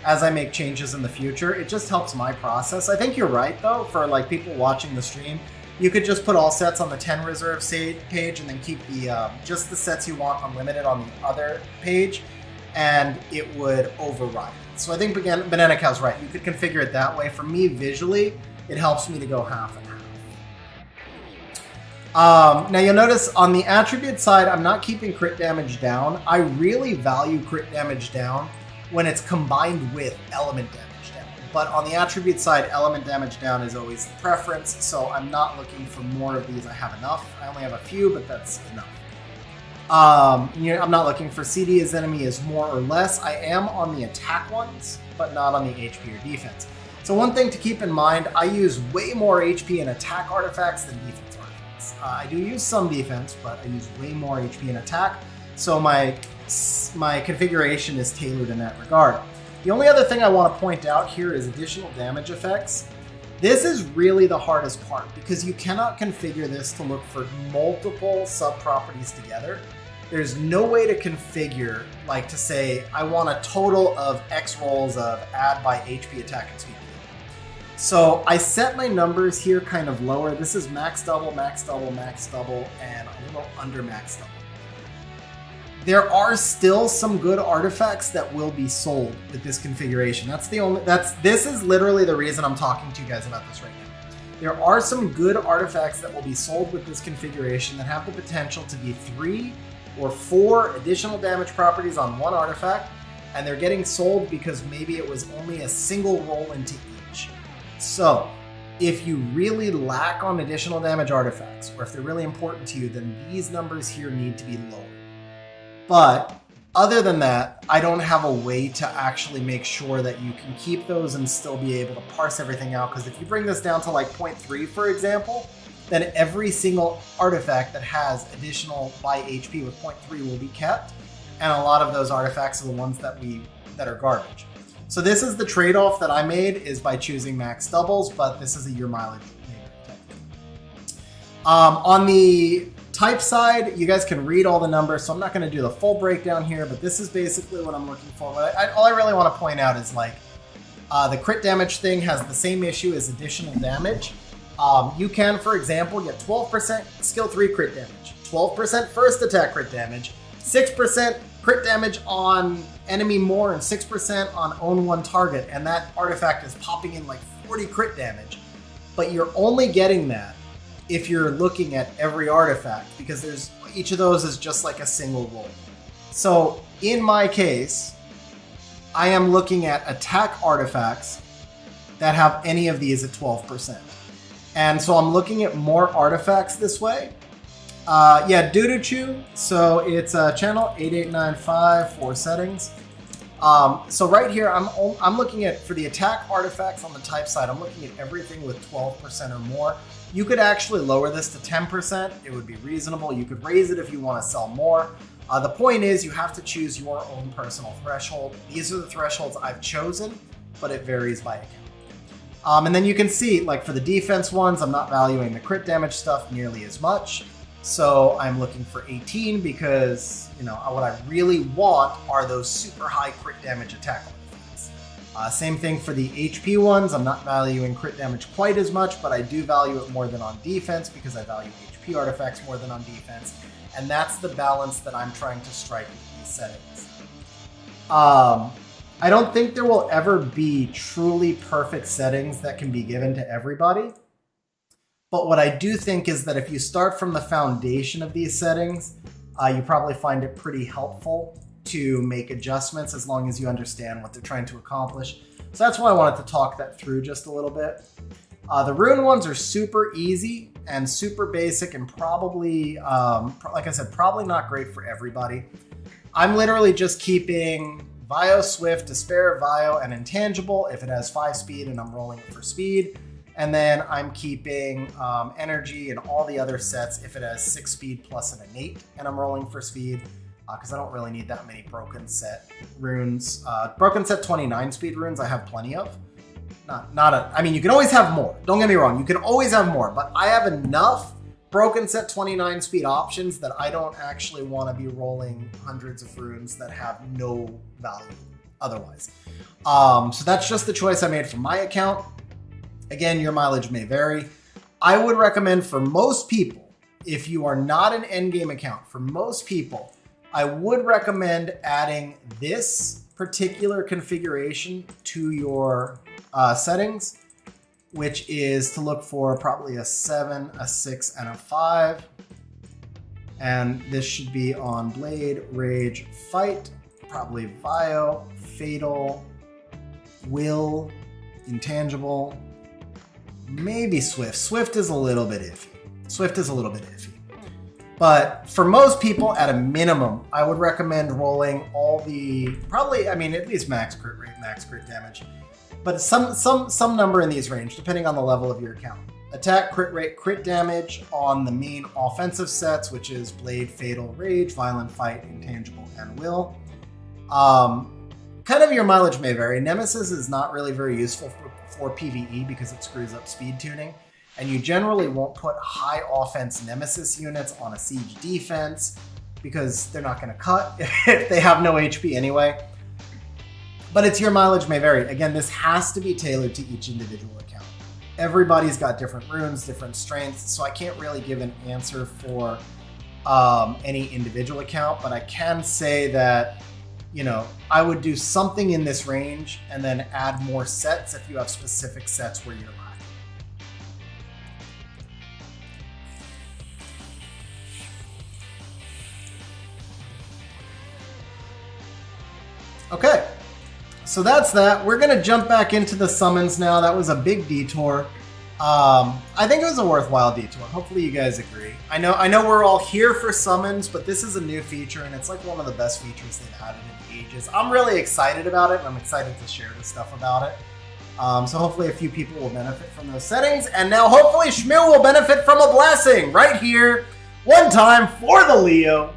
as I make changes in the future. It just helps my process. I think you're right, though, for like people watching the stream. You could just put all sets on the 10 reserve page and then keep the just the sets you want unlimited on the other page, and it would override it. So I think Banana Cow's right. You could configure it that way. For me, visually, it helps me to go half and half. Now you'll notice on the attribute side, I'm not keeping crit damage down. I really value crit damage down when it's combined with element damage down. But on the attribute side, element damage down is always the preference, so I'm not looking for more of these. I have enough. I only have a few, but that's enough. I'm not looking for CD as enemy is more or less. I am on the attack ones, but not on the HP or defense. So one thing to keep in mind, I use way more HP and attack artifacts than defense artifacts. I do use some defense, but I use way more HP and attack, so my configuration is tailored in that regard. The only other thing I want to point out here is additional damage effects. This is really the hardest part because you cannot configure this to look for multiple sub-properties together. There's no way to configure, like to say, I want a total of X rolls of add by HP, attack, and speed. So I set my numbers here kind of lower. This is max double, max double, max double, and a little under max double. There are still some good artifacts that will be sold with this configuration. This is literally the reason I'm talking to you guys about this right now. There are some good artifacts that will be sold with this configuration that have the potential to be 3 or 4 additional damage properties on 1 artifact, and they're getting sold because maybe it was only a single roll into each. So if you really lack on additional damage artifacts, or if they're really important to you, then these numbers here need to be lower. But other than that, I don't have a way to actually make sure that you can keep those and still be able to parse everything out, because if you bring this down to like 0.3, for example, then every single artifact that has additional by HP with 0.3 will be kept, and a lot of those artifacts are the ones that are garbage. So this is the trade-off that I made, is by choosing max doubles, but this is a year mileage type. On the type side, you guys can read all the numbers, so I'm not going to do the full breakdown here, but this is basically what I'm looking for. All I really want to point out is like the crit damage thing has the same issue as additional damage. You can, for example, get 12% skill 3 crit damage, 12% first attack crit damage, 6% crit damage on enemy more, and 6% on own 1 target, and that artifact is popping in like 40 crit damage. But you're only getting that if you're looking at every artifact, because each of those is just like a single roll. So in my case, I am looking at attack artifacts that have any of these at 12%. And so I'm looking at more artifacts this way. Yeah, Duduchu. So it's channel 8895 for settings. So right here, I'm looking at, for the attack artifacts on the type side, I'm looking at everything with 12% or more. You could actually lower this to 10%. It would be reasonable. You could raise it if you want to sell more. The point is, you have to choose your own personal threshold. These are the thresholds I've chosen, but it varies by account. And then you can see, like for the defense ones, I'm not valuing the crit damage stuff nearly as much. So I'm looking for 18 because, you know, what I really want are those super high crit damage attack artifacts. Same thing for the HP ones. I'm not valuing crit damage quite as much, but I do value it more than on defense because I value HP artifacts more than on defense. And that's the balance that I'm trying to strike with these settings. I don't think there will ever be truly perfect settings that can be given to everybody. But what I do think is that if you start from the foundation of these settings, you probably find it pretty helpful to make adjustments as long as you understand what they're trying to accomplish. So that's why I wanted to talk that through just a little bit. The Rune ones are super easy and super basic and probably, like I said, probably not great for everybody. I'm literally just keeping Vio Swift, Despair, Vio, and Intangible if it has 5 speed and I'm rolling it for speed. And then I'm keeping Energy and all the other sets if it has 6 speed plus an innate and I'm rolling for speed, because I don't really need that many broken set runes. Broken set 29 speed runes I have plenty of. I mean, you can always have more. Don't get me wrong, you can always have more, but I have enough broken set 29 speed options that I don't actually want to be rolling hundreds of runes that have no value otherwise. So that's just the choice I made for my account. Again, your mileage may vary. I would recommend for most people, if you are not an endgame account, for most people, I would recommend adding this particular configuration to your settings, which is to look for probably a 7, a 6, and a 5. And this should be on Blade, Rage, Fight, probably Vio, Fatal, Will, Intangible, maybe Swift. Swift is a little bit iffy. But for most people, at a minimum, I would recommend rolling all the, at least max crit rate, max crit damage. But some number in these range, depending on the level of your account. Attack, crit rate, crit damage on the main offensive sets, which is Blade, Fatal, Rage, Violent, Fight, Intangible, and Will. Kind of your mileage may vary. Nemesis is not really very useful for PvE because it screws up speed tuning. And you generally won't put high offense Nemesis units on a siege defense because they're not going to cut if they have no HP anyway. But it's your mileage may vary. Again, this has to be tailored to each individual account. Everybody's got different runes, different strengths, so I can't really give an answer for any individual account, but I can say that, you know, I would do something in this range and then add more sets if you have specific sets where you're lacking. so that's that. We're going to jump back into the summons now. That was a big detour. I think it was a worthwhile detour. Hopefully you guys agree. I know we're all here for summons, but this is a new feature, and it's like one of the best features they've added in ages. I'm really excited about it, and I'm excited to share the stuff about it. So hopefully a few people will benefit from those settings, and now hopefully Shmo will benefit from a blessing right here, one time for the Leo.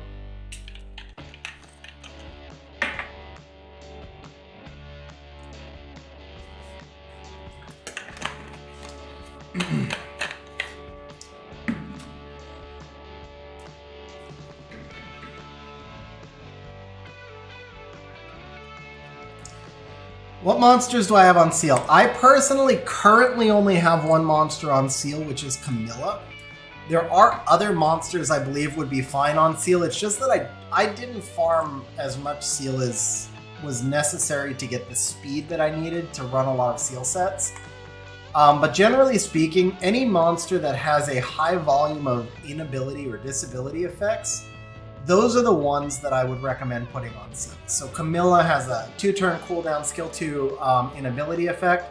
What monsters do I have on seal? I personally currently only have one monster on seal, which is Camilla. There are other monsters I believe would be fine on seal. It's just that I didn't farm as much seal as was necessary to get the speed that I needed to run a lot of seal sets. But generally speaking, any monster that has a high volume of inability or disability effects, those are the ones that I would recommend putting on seal. So Camilla has a 2-turn cooldown skill 2 inability effect,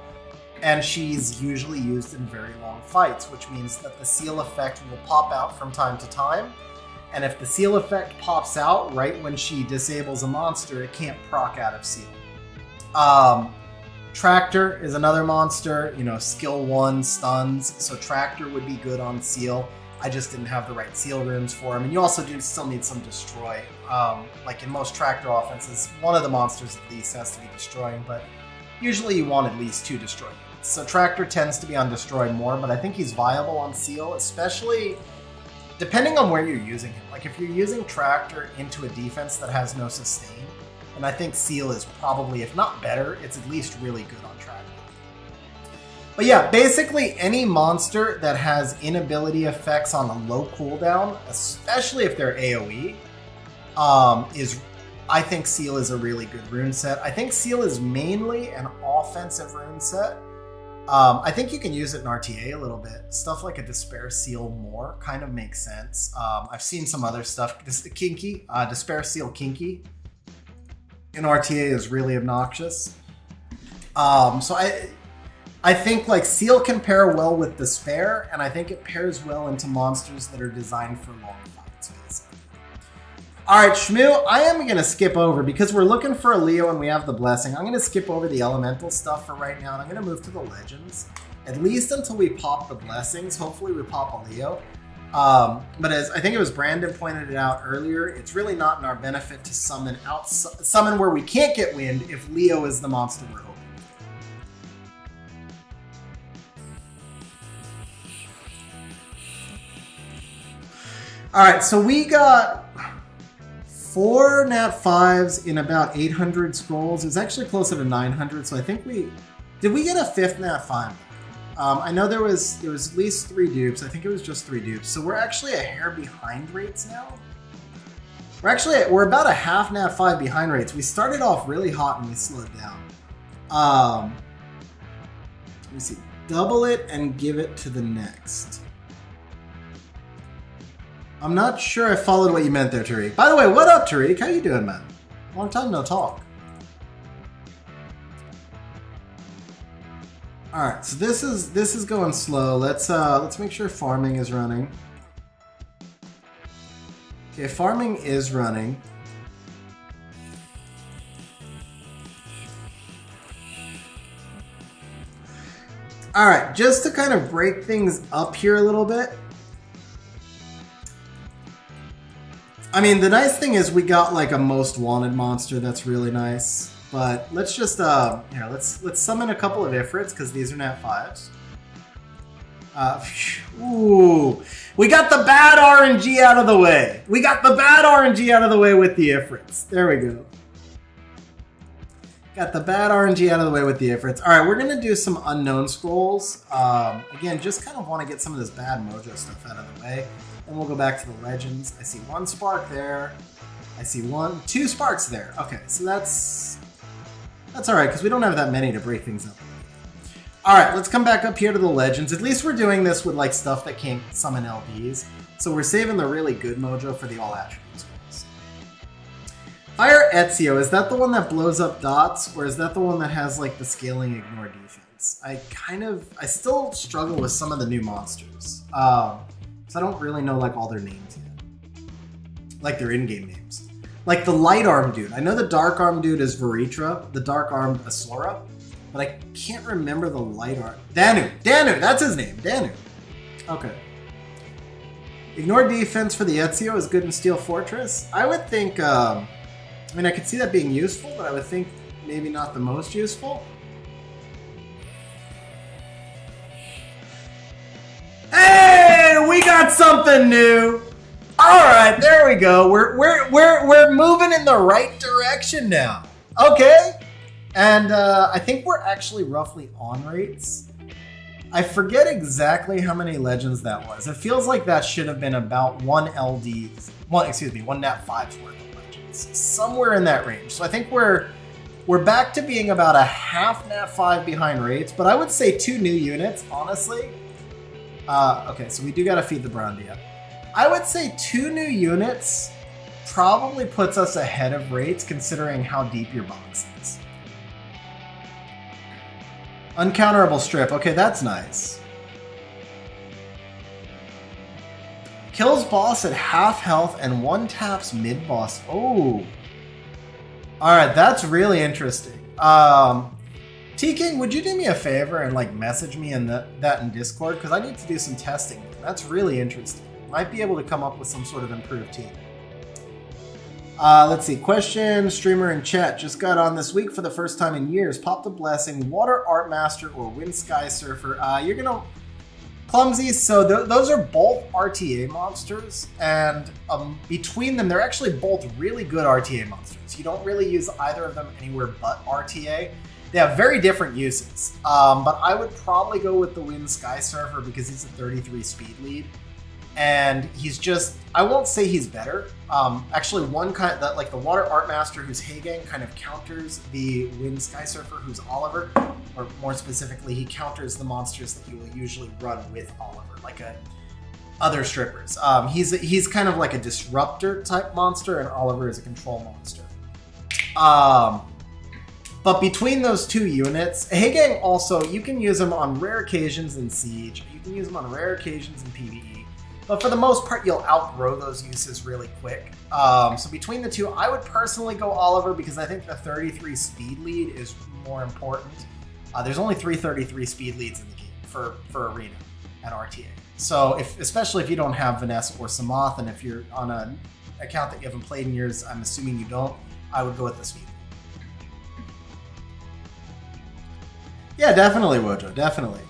and she's usually used in very long fights, which means that the seal effect will pop out from time to time. And if the seal effect pops out right when she disables a monster, it can't proc out of seal. Tractor is another monster, skill 1 stuns, so Tractor would be good on seal. I just didn't have the right seal runes for him. And you also do still need some destroy. Like in most Tractor offenses, one of the monsters at least has to be destroying, but usually you want at least 2 destroy units. So Tractor tends to be on destroy more, but I think he's viable on seal, especially depending on where you're using him. Like if you're using Tractor into a defense that has no sustain, and I think seal is probably, if not better, it's at least really good on Tractor. But yeah, basically any monster that has inability effects on a low cooldown, especially if they're AoE, I think seal is a really good rune set. I think seal is mainly an offensive rune set. I think you can use it in RTA a little bit. Stuff like a Despair Seal more kind of makes sense. I've seen some other stuff. Despair Seal Kinky in RTA is really obnoxious. So I think like seal can pair well with Despair, and I think it pairs well into monsters that are designed for long fights, basically. Alright, Shmo, I am going to skip over, because we're looking for a Leo and we have the blessing, I'm going to skip over the elemental stuff for right now, and I'm going to move to the legends. At least until we pop the blessings. Hopefully we pop a Leo. But as I think it was Brandon pointed it out earlier, it's really not in our benefit to summon where we can't get wind if Leo is the monster we're hoping. Alright, so we got 4 Nat 5s in about 800 scrolls. It was actually closer to 900, so I think did we get a 5th Nat 5? I know there was at least 3 dupes. I think it was just 3 dupes. So we're actually a hair behind rates now. We're about a half Nat 5 behind rates. We started off really hot and we slowed down. Let me see. Double it and give it to the next. I'm not sure I followed what you meant there, Tariq. By the way, what up, Tariq? How you doing, man? Long time no talk. All right, so this is going slow. Let's make sure farming is running. Okay, farming is running. All right, just to kind of break things up here a little bit. I mean, the nice thing is we got like a most wanted monster. That's really nice. But let's just here. Let's summon a couple of Ifrits because these are Nat 5s. Ooh, we got the bad RNG out of the way. We got the bad RNG out of the way with the Ifrits. There we go. Got the bad RNG out of the way with the Ifrits. All right, we're gonna do some unknown scrolls. Again, just kind of want to get some of this bad mojo stuff out of the way. Then we'll go back to the legends. I see 1 spark there. I see 2 sparks there. Okay, so that's all right because we don't have that many to break things up. All right, let's come back up here to the legends. At least we're doing this with like stuff that can't summon LBs. So we're saving the really good mojo for the all attribute scrolls. Fire Ezio, is that the one that blows up dots, or is that the one that has like the scaling ignore defense? I still struggle with some of the new monsters. So I don't really know like all their names yet. Like their in-game names. Like the light arm dude. I know the dark arm dude is Veritra, the dark armed Asura, but I can't remember the light arm. Danu, that's his name, Danu. Okay. Ignore defense for the Ezio is good in Steel Fortress. I would think, I mean, I could see that being useful, but I would think maybe not the most useful. Hey, we got something new. All right, there we go. We're moving in the right direction now. Okay, and I think we're actually roughly on rates. I forget exactly how many legends that was. It feels like that should have been about one nat 5's worth of legends, somewhere in that range. So I think we're back to being about a half nat 5 behind rates, but I would say 2 new units, honestly. Okay, so we do gotta feed the Brandia. I would say 2 new units probably puts us ahead of rates considering how deep your box is. Uncounterable strip. Okay, that's nice. Kills boss at half health and 1 taps mid boss. Oh. Alright, that's really interesting. T-King, would you do me a favor and like message me in that in Discord? Because I need to do some testing. That's really interesting. Might be able to come up with some sort of improved team. Let's see. Question, streamer in chat. Just got on this week for the first time in years. Popped a blessing. Water Art Master or Wind Sky Surfer. You're going to... Clumsy. So those are both RTA monsters. And between them, they're actually both really good RTA monsters. You don't really use either of them anywhere but RTA. They have very different uses. But I would probably go with the Wind Sky Surfer because he's a 33 speed lead. And he's just, I won't say he's better. Actually, one kind that like the Water Art Master, who's Hagang, kind of counters the Wind Sky Surfer, who's Oliver, or more specifically, he counters the monsters that you will usually run with Oliver, like other strippers. He's kind of like a disruptor type monster, and Oliver is a control monster. But between those 2 units, Hagang also, you can use him on rare occasions in Siege. You can use him on rare occasions in PvE. But for the most part, you'll outgrow those uses really quick. So between the 2, I would personally go Oliver because I think the 33 speed lead is more important. There's only 3 33 speed leads in the game for Arena at RTA. So especially if you don't have Vanessa or Samoth, and if you're on an account that you haven't played in years, I'm assuming you don't, I would go with the speed lead. Yeah, definitely, Wojo, definitely.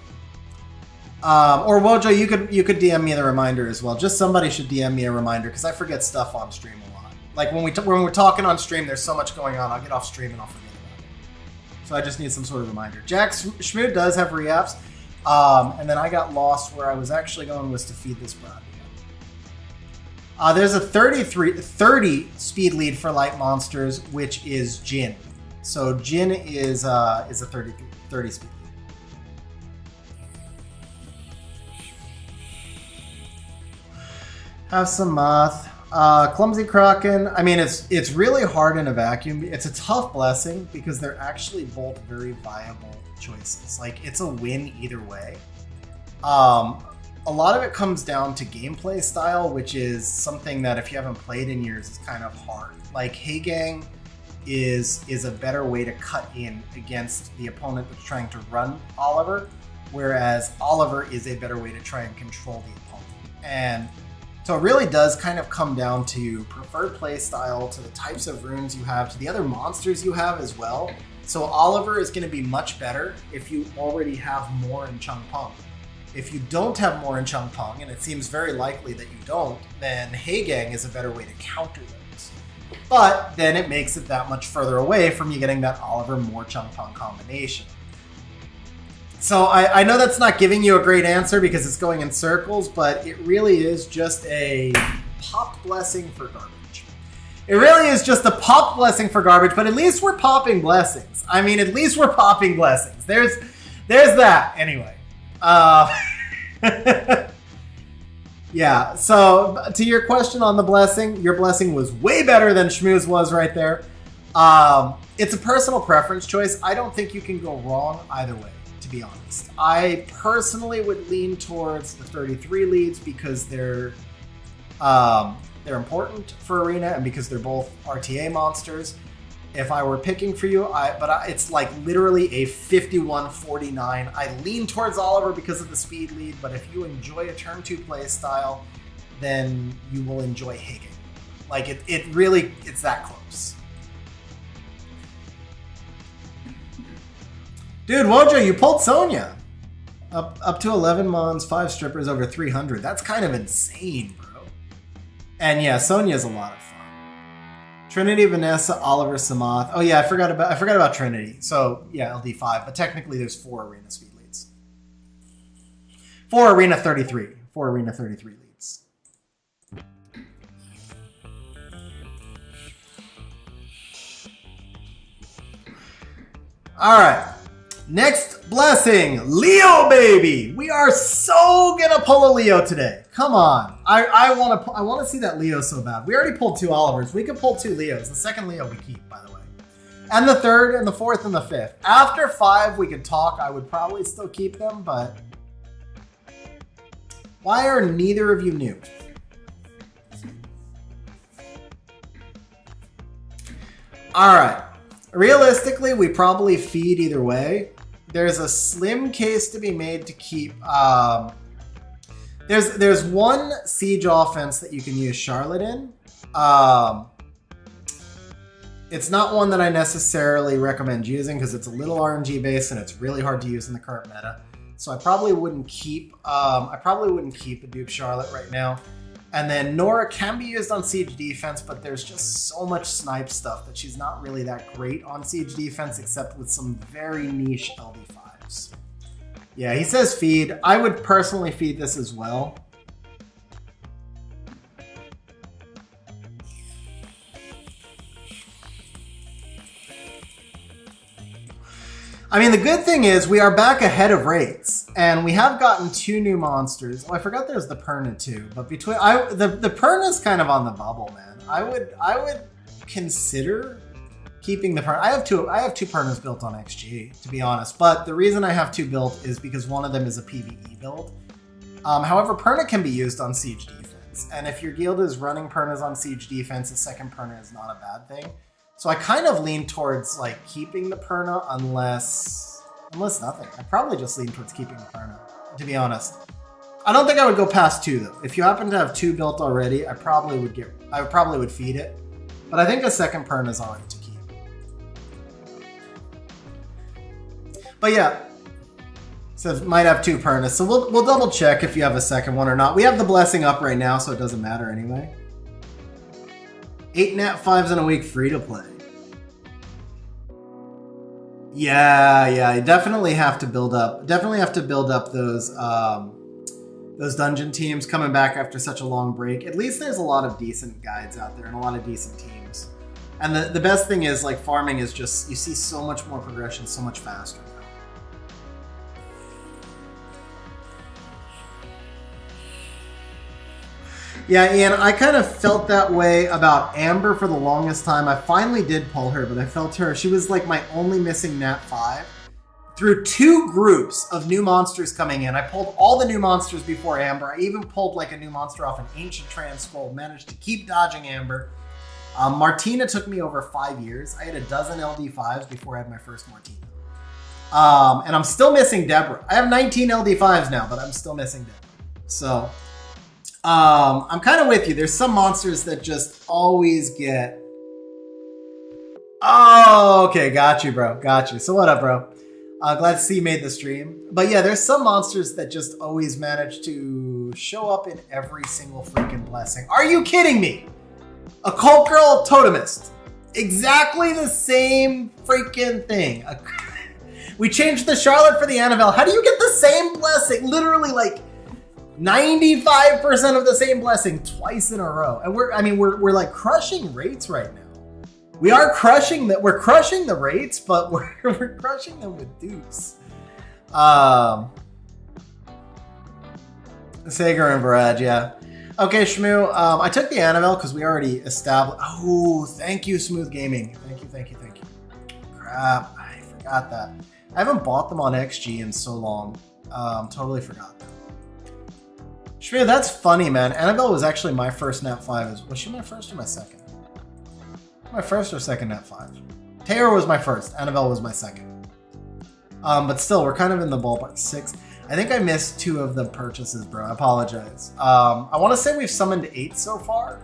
Or Wojo, you could DM me the reminder as well. Just somebody should DM me a reminder because I forget stuff on stream a lot. Like when we're talking on stream, there's so much going on. I'll get off stream and I'll forget about it. So I just need some sort of reminder. Jack Shmo does have reapps, and then I got lost where I was actually going was to feed this Brandia. There's a 30 speed lead for light monsters, which is Jin. So Jin is a 30 speed. Have some Moth. Clumsy Kraken. I mean, it's really hard in a vacuum. It's a tough blessing because they're actually both very viable choices. Like, it's a win either way. A lot of it comes down to gameplay style, which is something that if you haven't played in years, is kind of hard. Like, Hagang is a better way to cut in against the opponent that's trying to run Oliver, whereas Oliver is a better way to try and control the opponent. And so it really does kind of come down to preferred play style, to the types of runes you have, to the other monsters you have as well. So Oliver is going to be much better if you already have more in Chung Pong. If you don't have more in Chung Pong, and it seems very likely that you don't, then Hagang is a better way to counter those. But then it makes it that much further away from you getting that Oliver more Chung Pong combination. So I know that's not giving you a great answer because it's going in circles, but it really is just a popped blessing for garbage. It really is just a popped blessing for garbage, but at least we're popping blessings. I mean, at least we're popping blessings. There's that. Anyway. Yeah, so to your question on the blessing, your blessing was way better than Shmo's was right there. It's a personal preference choice. I don't think you can go wrong either way, to be honest. I personally would lean towards the 33 leads because they're important for Arena and because they're both RTA monsters. If I were picking for you, it's like literally a 51-49. I lean towards Oliver because of the speed lead, but if you enjoy a turn 2 play style, then you will enjoy Hagen. Like it's that close. Dude, Wojo, you pulled Sonya. Up to 11 mons, 5 strippers, over 300. That's kind of insane, bro. And yeah, Sonya's a lot of fun. Trinity, Vanessa, Oliver, Samath. Oh yeah, I forgot about Trinity. So yeah, LD5, but technically there's 4 arena speed leads. 4 arena 33. 4 arena 33 leads. All right. Next blessing, Leo baby. We are so gonna pull a Leo today. Come on, I want to see that Leo so bad. We already pulled 2 Olivers. We could pull 2 Leos. The second Leo we keep, by the way, and the third and the fourth and the fifth. After 5, we could talk. I would probably still keep them, but why are neither of you new? All right. Realistically, we probably feed either way. There's a slim case to be made to keep. There's one siege offense that you can use Charlotte in. It's not one that I necessarily recommend using because it's a little RNG based and it's really hard to use in the current meta. So I probably wouldn't keep. A dupe Charlotte right now. And then Nora can be used on siege defense, but there's just so much snipe stuff that she's not really that great on siege defense, except with some very niche LD5s. Yeah, he says feed. I would personally feed this as well. I mean, the good thing is we are back ahead of rates, and we have gotten 2 new monsters. Oh, I forgot there's the Perna too, but between the Perna's kind of on the bubble, man. I would consider keeping the Perna. I have two Pernas built on XG, to be honest, but the reason I have 2 built is because one of them is a PvE build. However, Perna can be used on siege defense, and if your guild is running Pernas on siege defense, a second Perna is not a bad thing. So I kind of lean towards like keeping the Perna unless nothing. I probably just lean towards keeping the Perna, to be honest. I don't think I would go past 2 though. If you happen to have 2 built already, I probably would feed it. But I think a second Perna is alright to keep. But yeah, so might have 2 Pernas. So we'll double check if you have a second one or not. We have the blessing up right now, so it doesn't matter anyway. 8 nat 5s in a week, free to play. Yeah, you definitely have to build up. Those dungeon teams coming back after such a long break. At least there's a lot of decent guides out there and a lot of decent teams. And the best thing is like farming is just you see so much more progression so much faster. Yeah, Ian, I kind of felt that way about Amber for the longest time. I finally did pull her, but I felt her. She was like my only missing Nat 5. Through 2 groups of new monsters coming in, I pulled all the new monsters before Amber. I even pulled like a new monster off an ancient trans scroll, managed to keep dodging Amber. Martina took me over 5 years. I had a dozen LD5s before I had my first Martina. And I'm still missing Deborah. I have 19 LD5s now, but I'm still missing Deborah. So... I'm kind of with you. There's some monsters that just always get... Oh, okay. Got you, bro. Got you. So what up, bro? Glad to see you made the stream. But yeah, there's some monsters that just always manage to show up in every single freaking blessing. Are you kidding me? Occult Girl Totemist. Exactly the same freaking thing. We changed the Charlotte for the Annabelle. How do you get the same blessing? Literally like... 95% of the same blessing twice in a row. And we're like crushing rates right now. We're crushing the rates, but we're crushing them with dupes. Sager and Barad, yeah. Okay, Shmo, I took the Annabelle because we already established... Oh, thank you, Smooth Gaming. Thank you. Crap, I forgot that. I haven't bought them on XG in so long. Totally forgot that. Shmo, that's funny, man. Annabelle was actually my first Nat 5. Was she my first or my second? My first or second Nat 5? Taylor was my first. Annabelle was my second. But still, we're kind of in the ballpark. 6. I think I missed 2 of the purchases, bro. I apologize. I want to say we've summoned 8 so far.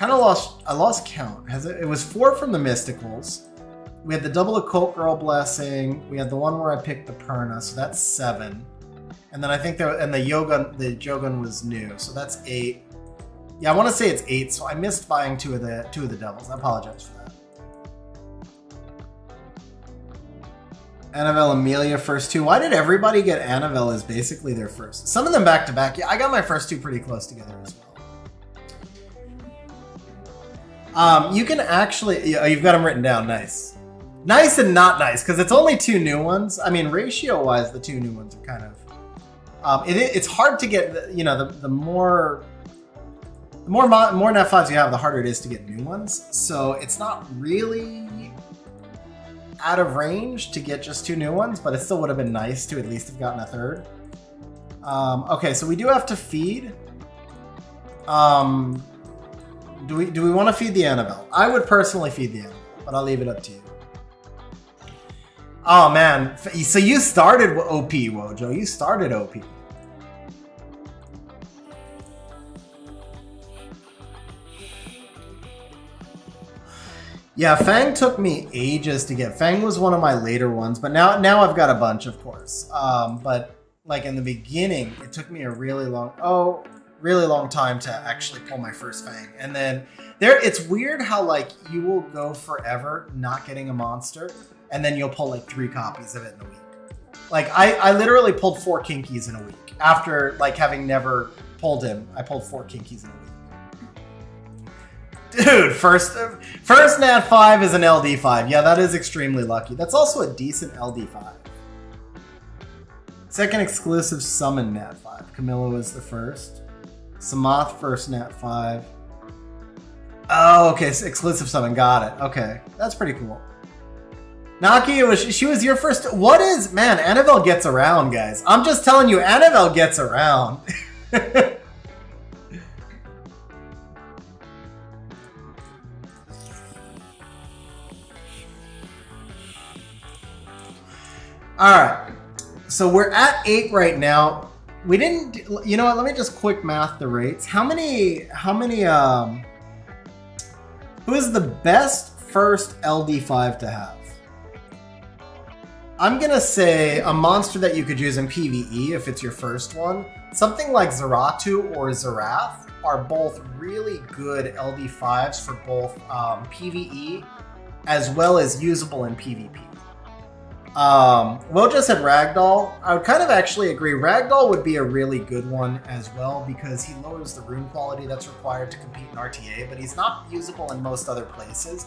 I lost count. It was 4 from the Mysticals. We had the double Occult Girl Blessing. We had the one where I picked the Perna, so that's 7. And then I think the Jogun was new, so that's 8. Yeah, I want to say it's 8, so I missed buying 2 of the Devils. I apologize for that. Annabelle, Amelia, first 2. Why did everybody get Annabelle as basically their first? Some of them back to back. Yeah, I got my first 2 pretty close together as well. You can actually... you've got them written down. Nice. Nice and not nice, because it's only 2 new ones. I mean, ratio-wise, the 2 new ones are kind of... it's hard to get... The more Nat 5s you have, the harder it is to get new ones. So it's not really... out of range to get just 2 new ones, but it still would have been nice to at least have gotten a 3rd. Okay, so we do have to feed. Do we want to feed the Annabelle? I would personally feed the Annabelle, but I'll leave it up to you. Oh man, so you started OP, Wojo. You started OP. Yeah, Fang took me ages to get. Fang was one of my later ones, but now I've got a bunch, of course. But like in the beginning, it took me a really long time to actually pull my first Fang. And then it's weird how like you will go forever not getting a monster, and then you'll pull like 3 copies of it in a week. Like I literally pulled 4 Kinkies in a week after like having never pulled him. I pulled 4 Kinkies in a week. Dude, first Nat 5 is an LD5. Yeah, that is extremely lucky. That's also a decent LD5. Second exclusive summon Nat 5. Camilla was the first. Samath first Nat 5. Oh, okay, so exclusive summon. Got it. Okay, that's pretty cool. Naki, she was your first. What is... Man, Annabelle gets around, guys. I'm just telling you, Annabelle gets around. Alright, so we're at 8 right now. We didn't, you know what, let me just quick math the rates. Who is the best first LD5 to have? I'm gonna say a monster that you could use in PvE if it's your first one. Something like Zeratu or Zerath are both really good LD5s for both PvE as well as usable in PvP. Will just said Ragdoll. I would kind of actually agree. Ragdoll would be a really good one as well because he lowers the rune quality that's required to compete in RTA, but he's not usable in most other places.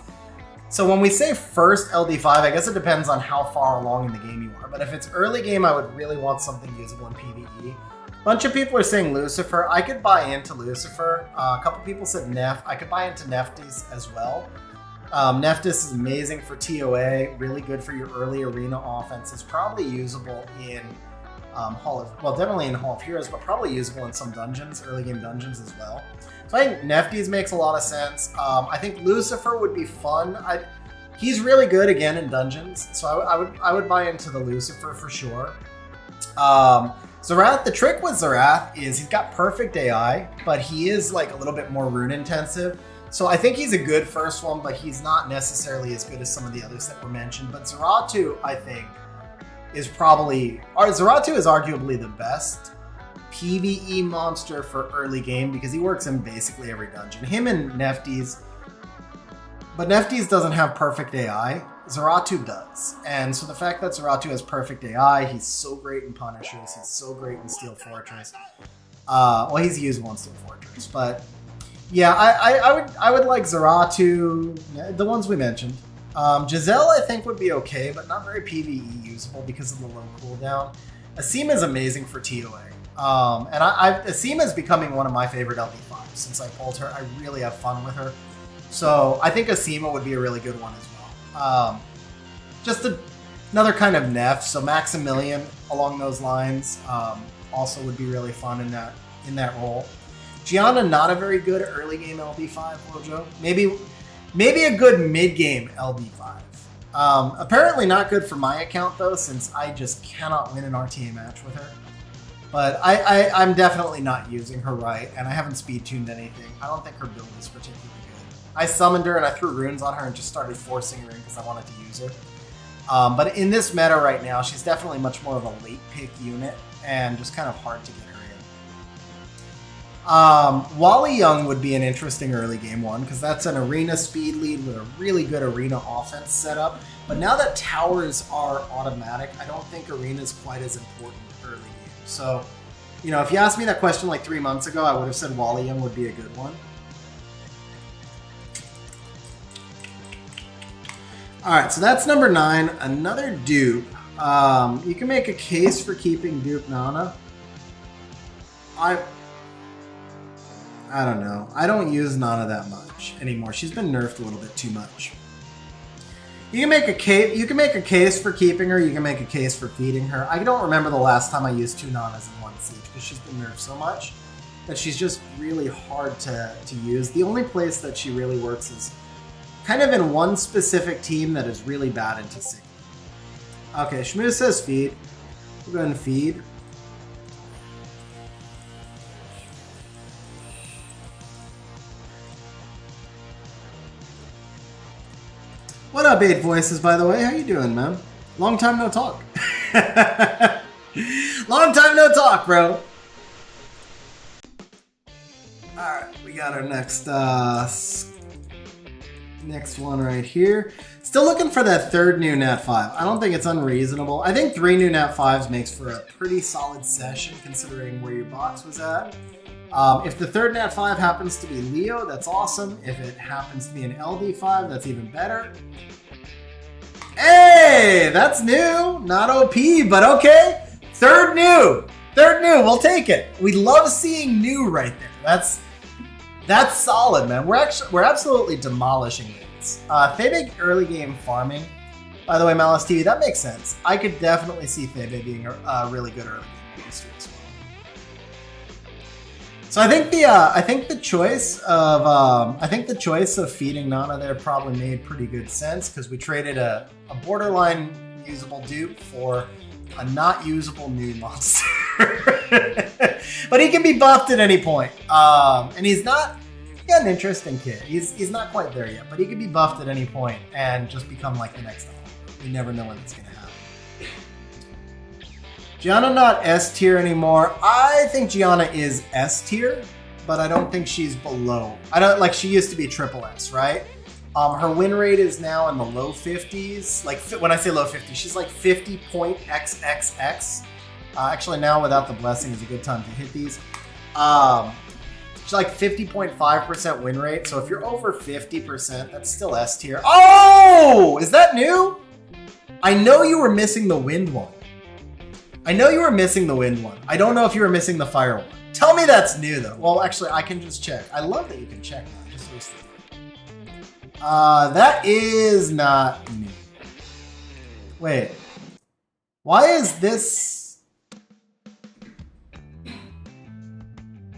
So when we say first LD5, I guess it depends on how far along in the game you are. But if it's early game, I would really want something usable in PvE. A bunch of people are saying Lucifer. I could buy into Lucifer. A couple people said Nef. I could buy into Neftis as well. Neftis is amazing for TOA, really good for your early arena offense. It's probably usable in definitely in Hall of Heroes, but probably usable in some dungeons, early game dungeons as well. So I think Neftis makes a lot of sense. I think Lucifer would be fun. He's really good again in dungeons, so I would buy into the Lucifer for sure. Zerath, the trick with Zerath is he's got perfect AI, but he is like a little bit more rune intensive. So I think he's a good first one, but he's not necessarily as good as some of the others that were mentioned. But Zeratu, I think, is arguably the best PvE monster for early game because he works in basically every dungeon. Him and Neftis, but Neftis doesn't have perfect AI. Zeratu does. And so the fact that Zeratu has perfect AI, he's so great in Punishers, he's so great in Steel Fortress. Well, he's usable in Steel Fortress, but yeah, I would like Zeratu, the ones we mentioned. Giselle, I think, would be okay, but not very PvE usable because of the low cooldown. Asim is amazing for TOA. And Asima is becoming one of my favorite LD5s since I pulled her. I really have fun with her. So I think Asima would be a really good one as well. Just another kind of Neff. So Maximilian along those lines also would be really fun in that role. Gianna, not a very good early game LD5, Wojo. Maybe a good mid game LD5. Apparently not good for my account though, since I just cannot win an RTA match with her. But I'm definitely not using her right, and I haven't speed tuned anything. I don't think her build is particularly good. I summoned her and I threw runes on her and just started forcing her in because I wanted to use her. But in this meta right now, she's definitely much more of a late pick unit and just kind of hard to get her in. Wally Young would be an interesting early game one because that's an arena speed lead with a really good arena offense setup. But now that towers are automatic, I don't think arena is quite as important early game. So, you know, if you asked me that question like 3 months ago, I would have said Wally Young would be a good one. All right, so that's number 9. Another dupe. You can make a case for keeping dupe Nana. I don't know. I don't use Nana that much anymore. She's been nerfed a little bit too much. You can make a case. You can make a case for keeping her. You can make a case for feeding her. I don't remember the last time I used 2 Nanas in one siege because she's been nerfed so much that she's just really hard to use. The only place that she really works is kind of in one specific team that is really bad into Sigma. Okay, Shmo says feed. We'll go ahead and feed. What up, 8 Voices, by the way? How you doing, man? Long time no talk. Long time no talk, bro. Alright, we got our next one right here. Still looking for that 3rd new Nat 5. I don't think it's unreasonable. I think 3 new Nat 5s makes for a pretty solid session considering where your box was at. If the 3rd Nat 5 happens to be Leo, that's awesome. If it happens to be an LD5, that's even better. Hey, that's new. Not OP, but okay. 3rd new. 3rd new. We'll take it. We love seeing new right there. That's solid, man. We're absolutely demolishing these. Thebe early game farming. By the way, Malice TV, that makes sense. I could definitely see Thebe being a really good early game booster as well. So I think the choice of feeding Nana there probably made pretty good sense because we traded a borderline usable dupe for a not usable new monster. But he can be buffed at any point. And he's got an interesting kid. He's not quite there yet, but he can be buffed at any point and just become like the next level. You never know when it's gonna happen. Gianna not S tier anymore. I think Gianna is S tier, but I don't think she's below. She used to be triple S, right? Her win rate is now in the low 50s. Like when I say low 50s, she's like 50.xxx. Actually now without the blessing is a good time to hit these. She's like 50.5% win rate. So if you're over 50%, that's still S tier. Oh, is that new? I know you were missing the wind one. I know you were missing the wind one. I don't know if you were missing the fire one. Tell me that's new though. Well, actually, I can just check. I love that you can check now. Just used to do. That is not new. Wait. Why is this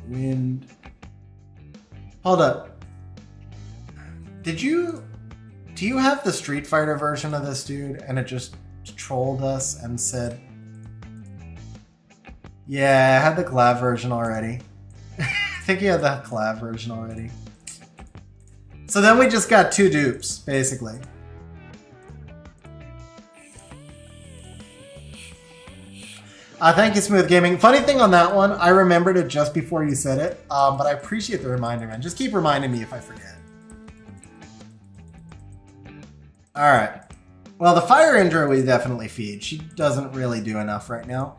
wind? Hold up. Do you have the Street Fighter version of this, dude? And it just trolled us and said, yeah, I had the collab version already. I think you had the collab version already. So then we just got 2 dupes, basically. Thank you, Smooth Gaming. Funny thing on that one, I remembered it just before you said it, but I appreciate the reminder, man. Just keep reminding me if I forget. All right. Well, the Fire Indra we definitely feed. She doesn't really do enough right now.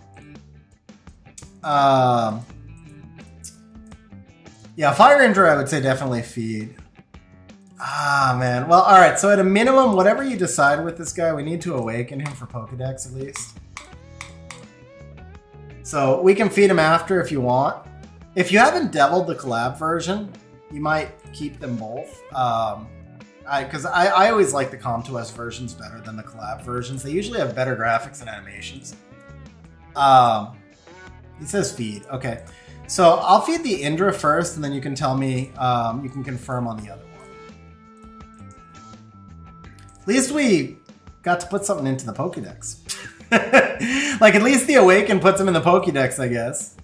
Yeah, Fire Indra I would say definitely feed. Man. Well, all right. So at a minimum, whatever you decide with this guy, we need to awaken him for Pokedex at least. So we can feed them after if you want. If you haven't deviled the collab version, you might keep them both. Because I always like the Com2S versions better than the collab versions. They usually have better graphics and animations. He says feed. Okay. So I'll feed the Indra first, and then you can tell me, you can confirm on the other one. At least we got to put something into the Pokédex. Like, at least the Awaken puts him in the Pokédex, I guess.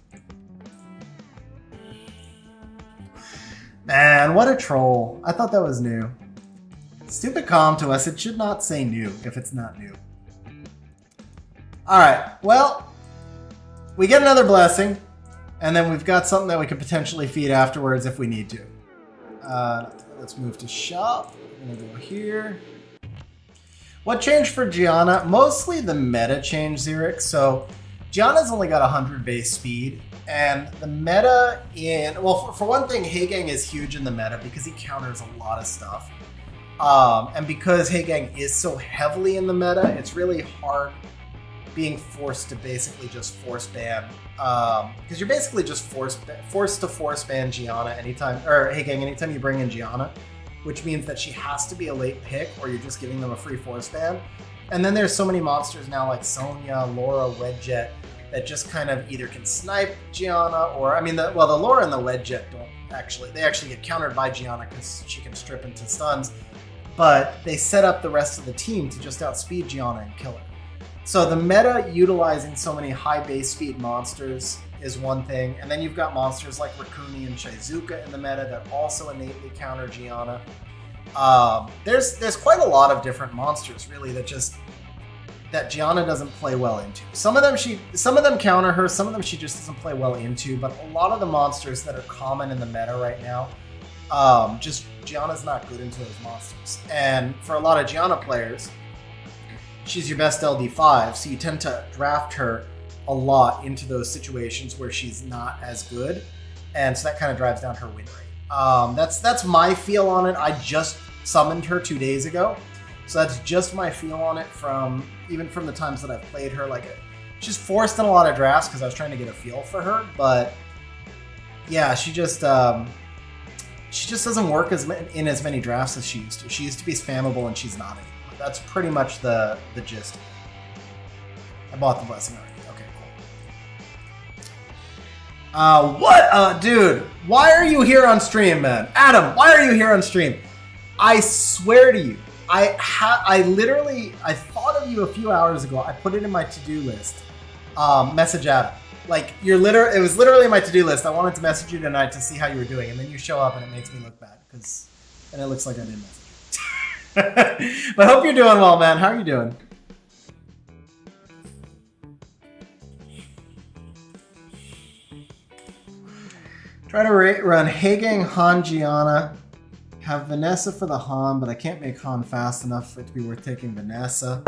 Man, what a troll. I thought that was new. Stupid Com2S, it should not say new if it's not new. Alright, well, we get another blessing, and then we've got something that we could potentially feed afterwards if we need to. Let's move to shop. We're gonna go here. What changed for Gianna? Mostly the meta change, Xerix. So Gianna's only got 100 base speed, and the meta in... Well, for one thing, Heigang is huge in the meta because he counters a lot of stuff. And because Heigang is so heavily in the meta, it's really hard being forced to basically just force ban. Because you're basically just forced to force ban Gianna anytime, or Heigang anytime you bring in Gianna, which means that she has to be a late pick or you're just giving them a free force ban. And then there's so many monsters now like Sonya, Laura, Wedjet that just kind of either can snipe Gianna or, I mean, the Laura and the Wedjet don't actually, they actually get countered by Gianna because she can strip into stuns, but they set up the rest of the team to just outspeed Gianna and kill her. So the meta utilizing so many high base speed monsters is one thing, and then you've got monsters like Rakuni and Shizuka in the meta that also innately counter Gianna. There's quite a lot of different monsters really that Gianna doesn't play well into. Some of them counter her, some of them she just doesn't play well into, but a lot of the monsters that are common in the meta right now, just Gianna's not good into those monsters. And for a lot of Gianna players, she's your best LD5, so you tend to draft her a lot into those situations where she's not as good, and so that kind of drives down her win rate. That's my feel on it. I just summoned her 2 days ago, so that's just my feel on it from the times that I've played her. Like, she's forced in a lot of drafts because I was trying to get a feel for her, but yeah, she just doesn't work in as many drafts as she used to. She used to be spammable, and she's not anymore. That's pretty much the gist. I bought the blessing already. Dude, why are you here on stream, man? Adam, why are you here on stream? I swear to you, I thought of you a few hours ago. I put it in my to-do list. Message Adam. Like, it was literally in my to-do list. I wanted to message you tonight to see how you were doing, and then you show up and it makes me look bad, and it looks like I didn't message you. But I hope you're doing well, man. How are you doing? Try to run Heigang, Han, Gianna. Have Vanessa for the Han, but I can't make Han fast enough for it to be worth taking Vanessa.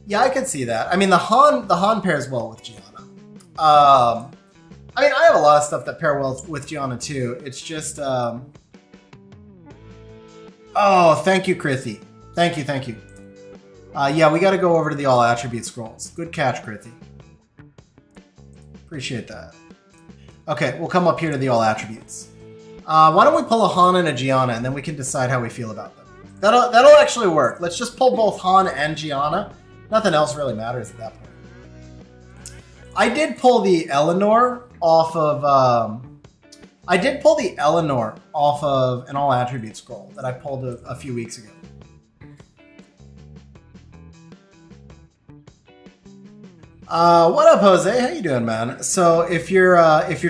Yeah, I could see that. I mean, the Han pairs well with Gianna. I mean, I have a lot of stuff that pair well with Gianna too. It's just, oh, thank you, Krithi. Thank you. Yeah, we got to go over to the all attribute scrolls. Good catch, Krithi. Appreciate that. Okay, we'll come up here to the all attributes. Why don't we pull a Han and a Gianna, and then we can decide how we feel about them. That'll actually work. Let's just pull both Han and Gianna. Nothing else really matters at that point. I did pull the Eleanor off of an all attribute scroll that I pulled a few weeks ago. What up, Jose? How you doing, man? So if you're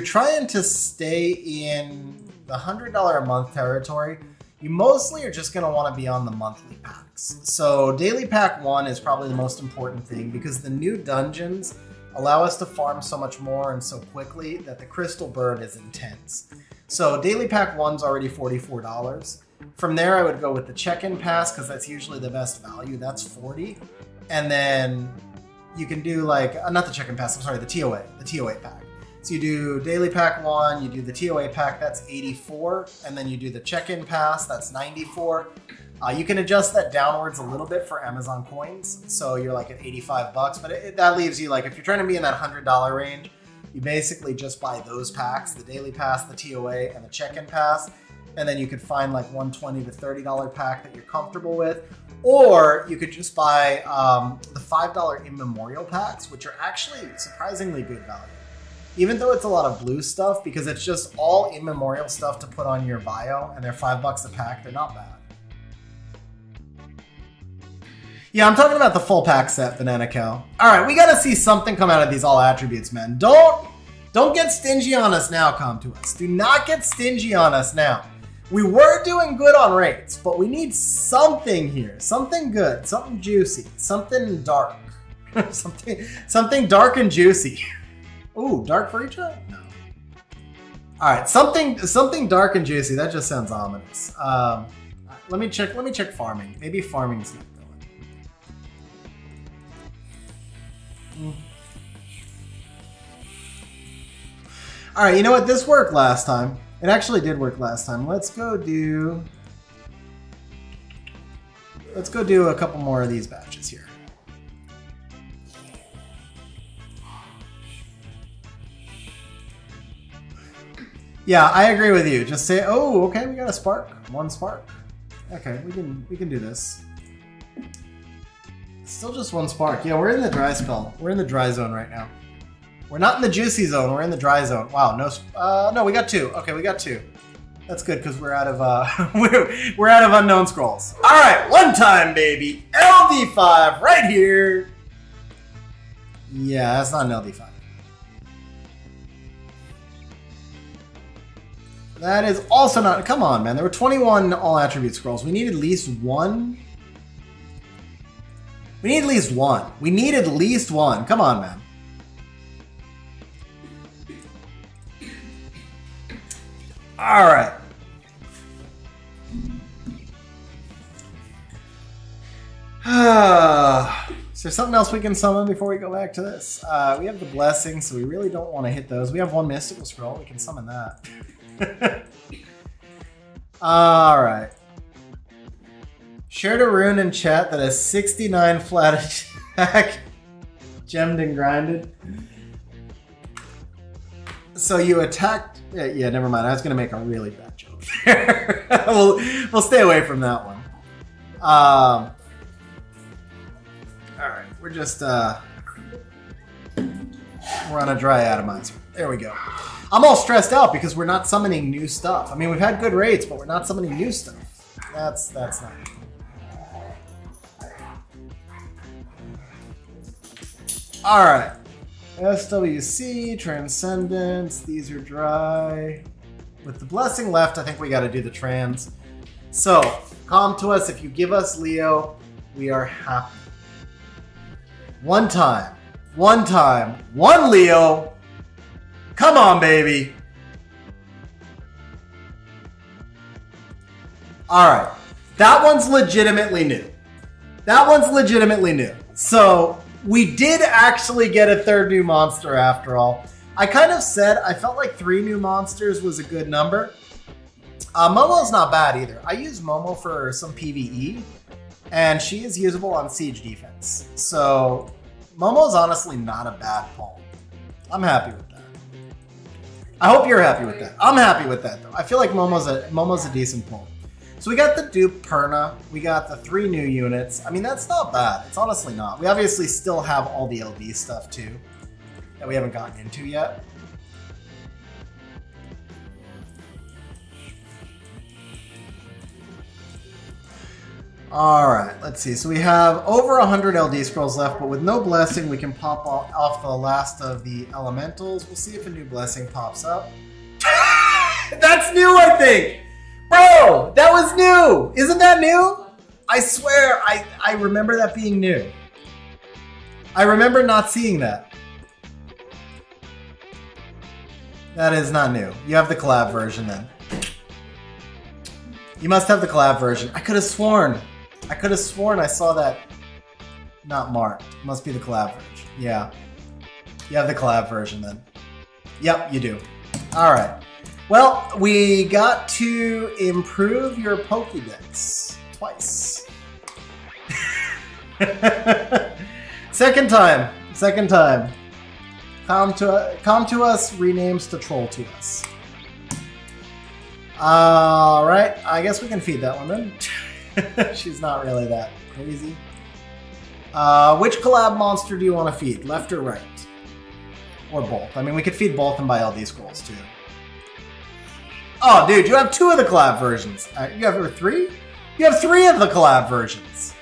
trying to stay in the $100 a month territory, you mostly are just going to want to be on the monthly packs. So daily pack 1 is probably the most important thing because the new dungeons allow us to farm so much more and so quickly that the crystal burn is intense. So daily pack 1's already $44. From there, I would go with the check-in pass because that's usually the best value. That's $40. And then you can do like, not the check-in pass, I'm sorry, the TOA pack. So you do daily pack 1, you do the TOA pack, that's $84, and then you do the check-in pass, that's $94. You can adjust that downwards a little bit for Amazon coins, so you're like at $85, but that leaves you like, if you're trying to be in that $100 range, You basically just buy those packs, the daily pass, the TOA, and the check-in pass, and then you could find like $120 to $30 pack that you're comfortable with, or you could just buy the $5 in memorial packs, which are actually surprisingly good value. Even though it's a lot of blue stuff, because it's just all in memorial stuff to put on your bio, and they're $5 a pack, they're not bad. Yeah, I'm talking about the full pack set, Banana Cow. All right, we gotta see something come out of these all attributes, man. Don't get stingy on us now, come to us. Do not get stingy on us now. We were doing good on rates, but we need something here. Something good, something juicy, something dark. something dark and juicy. Ooh, dark for each other? No. All right, something dark and juicy. That just sounds ominous. Let me check farming. Maybe farming's not going. All right, you know what? This worked last time. It actually did work last time. Let's go do a couple more of these batches here. Yeah, I agree with you. Just say, oh, okay, we got a spark. One spark. Okay, we can do this. Still just one spark. Yeah, we're in the dry spell. We're in the dry zone right now. We're not in the juicy zone. We're in the dry zone. Wow, no, we got two. Okay, we got two. That's good because we're out of we're out of unknown scrolls. All right, one time, baby. LD5 right here. Yeah, that's not an LD5. That is also not. Come on, man. There were 21 all attribute scrolls. We need at least one. We need at least one. We need at least one. Come on, man. All right. Is there something else we can summon before we go back to this? We have the blessing, so we really don't want to hit those. We have one mystical scroll. We can summon that. All right. Shared a rune in chat that has 69 flat attack, gemmed and grinded. So you attacked. Yeah, never mind. I was gonna make a really bad joke there. we'll stay away from that one. All right, we're just we're on a dry atomizer. There we go. I'm all stressed out because we're not summoning new stuff. I mean, we've had good rates, but we're not summoning new stuff. That's not. All right. SWC, Transcendence, these are dry. With the blessing left, I think we got to do the trans. So, come to us. If you give us Leo, we are happy. One time, one Leo. Come on, baby. All right. That one's legitimately new. So, we did actually get a third new monster after all. I kind of said I felt like 3 new monsters was a good number. Momo's not bad either. I use Momo for some PvE, and she is usable on siege defense. So Momo's honestly not a bad pull. I'm happy with that. I hope you're happy with that. I'm happy with that though. I feel like Momo's a decent pull. So we got the dupe Perna, we got the 3 new units. I mean, that's not bad. It's honestly not. We obviously still have all the LD stuff too that we haven't gotten into yet. All right, let's see. So we have over 100 LD scrolls left, but with no blessing, we can pop off the last of the elementals. We'll see if a new blessing pops up. That's new, I think. Bro, that was new! Isn't that new? I swear, I remember that being new. I remember not seeing that. That is not new. You have the collab version then. You must have the collab version. I could have sworn I saw that not marked. Must be the collab version. Yeah. You have the collab version then. Yep, you do. Alright. Well, we got to improve your Pokédex twice. Second time. Come to us renames to troll to us. Alright, I guess we can feed that one then. She's not really that crazy. Which collab monster do you want to feed? Left or right? Or both? I mean, we could feed both and buy LD scrolls too. Oh, dude, you have 2 of the collab versions. You have 3? You have 3 of the collab versions.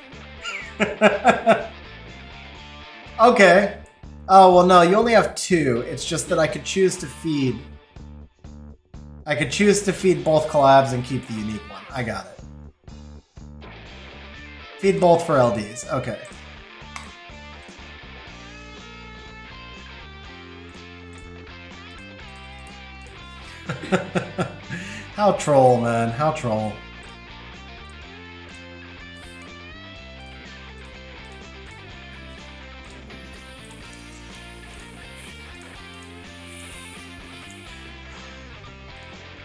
Okay. Oh, well, no, you only have 2. It's just that I could choose to feed. I could choose to feed both collabs and keep the unique one. I got it. Feed both for LDs. Okay. How troll, man. How troll.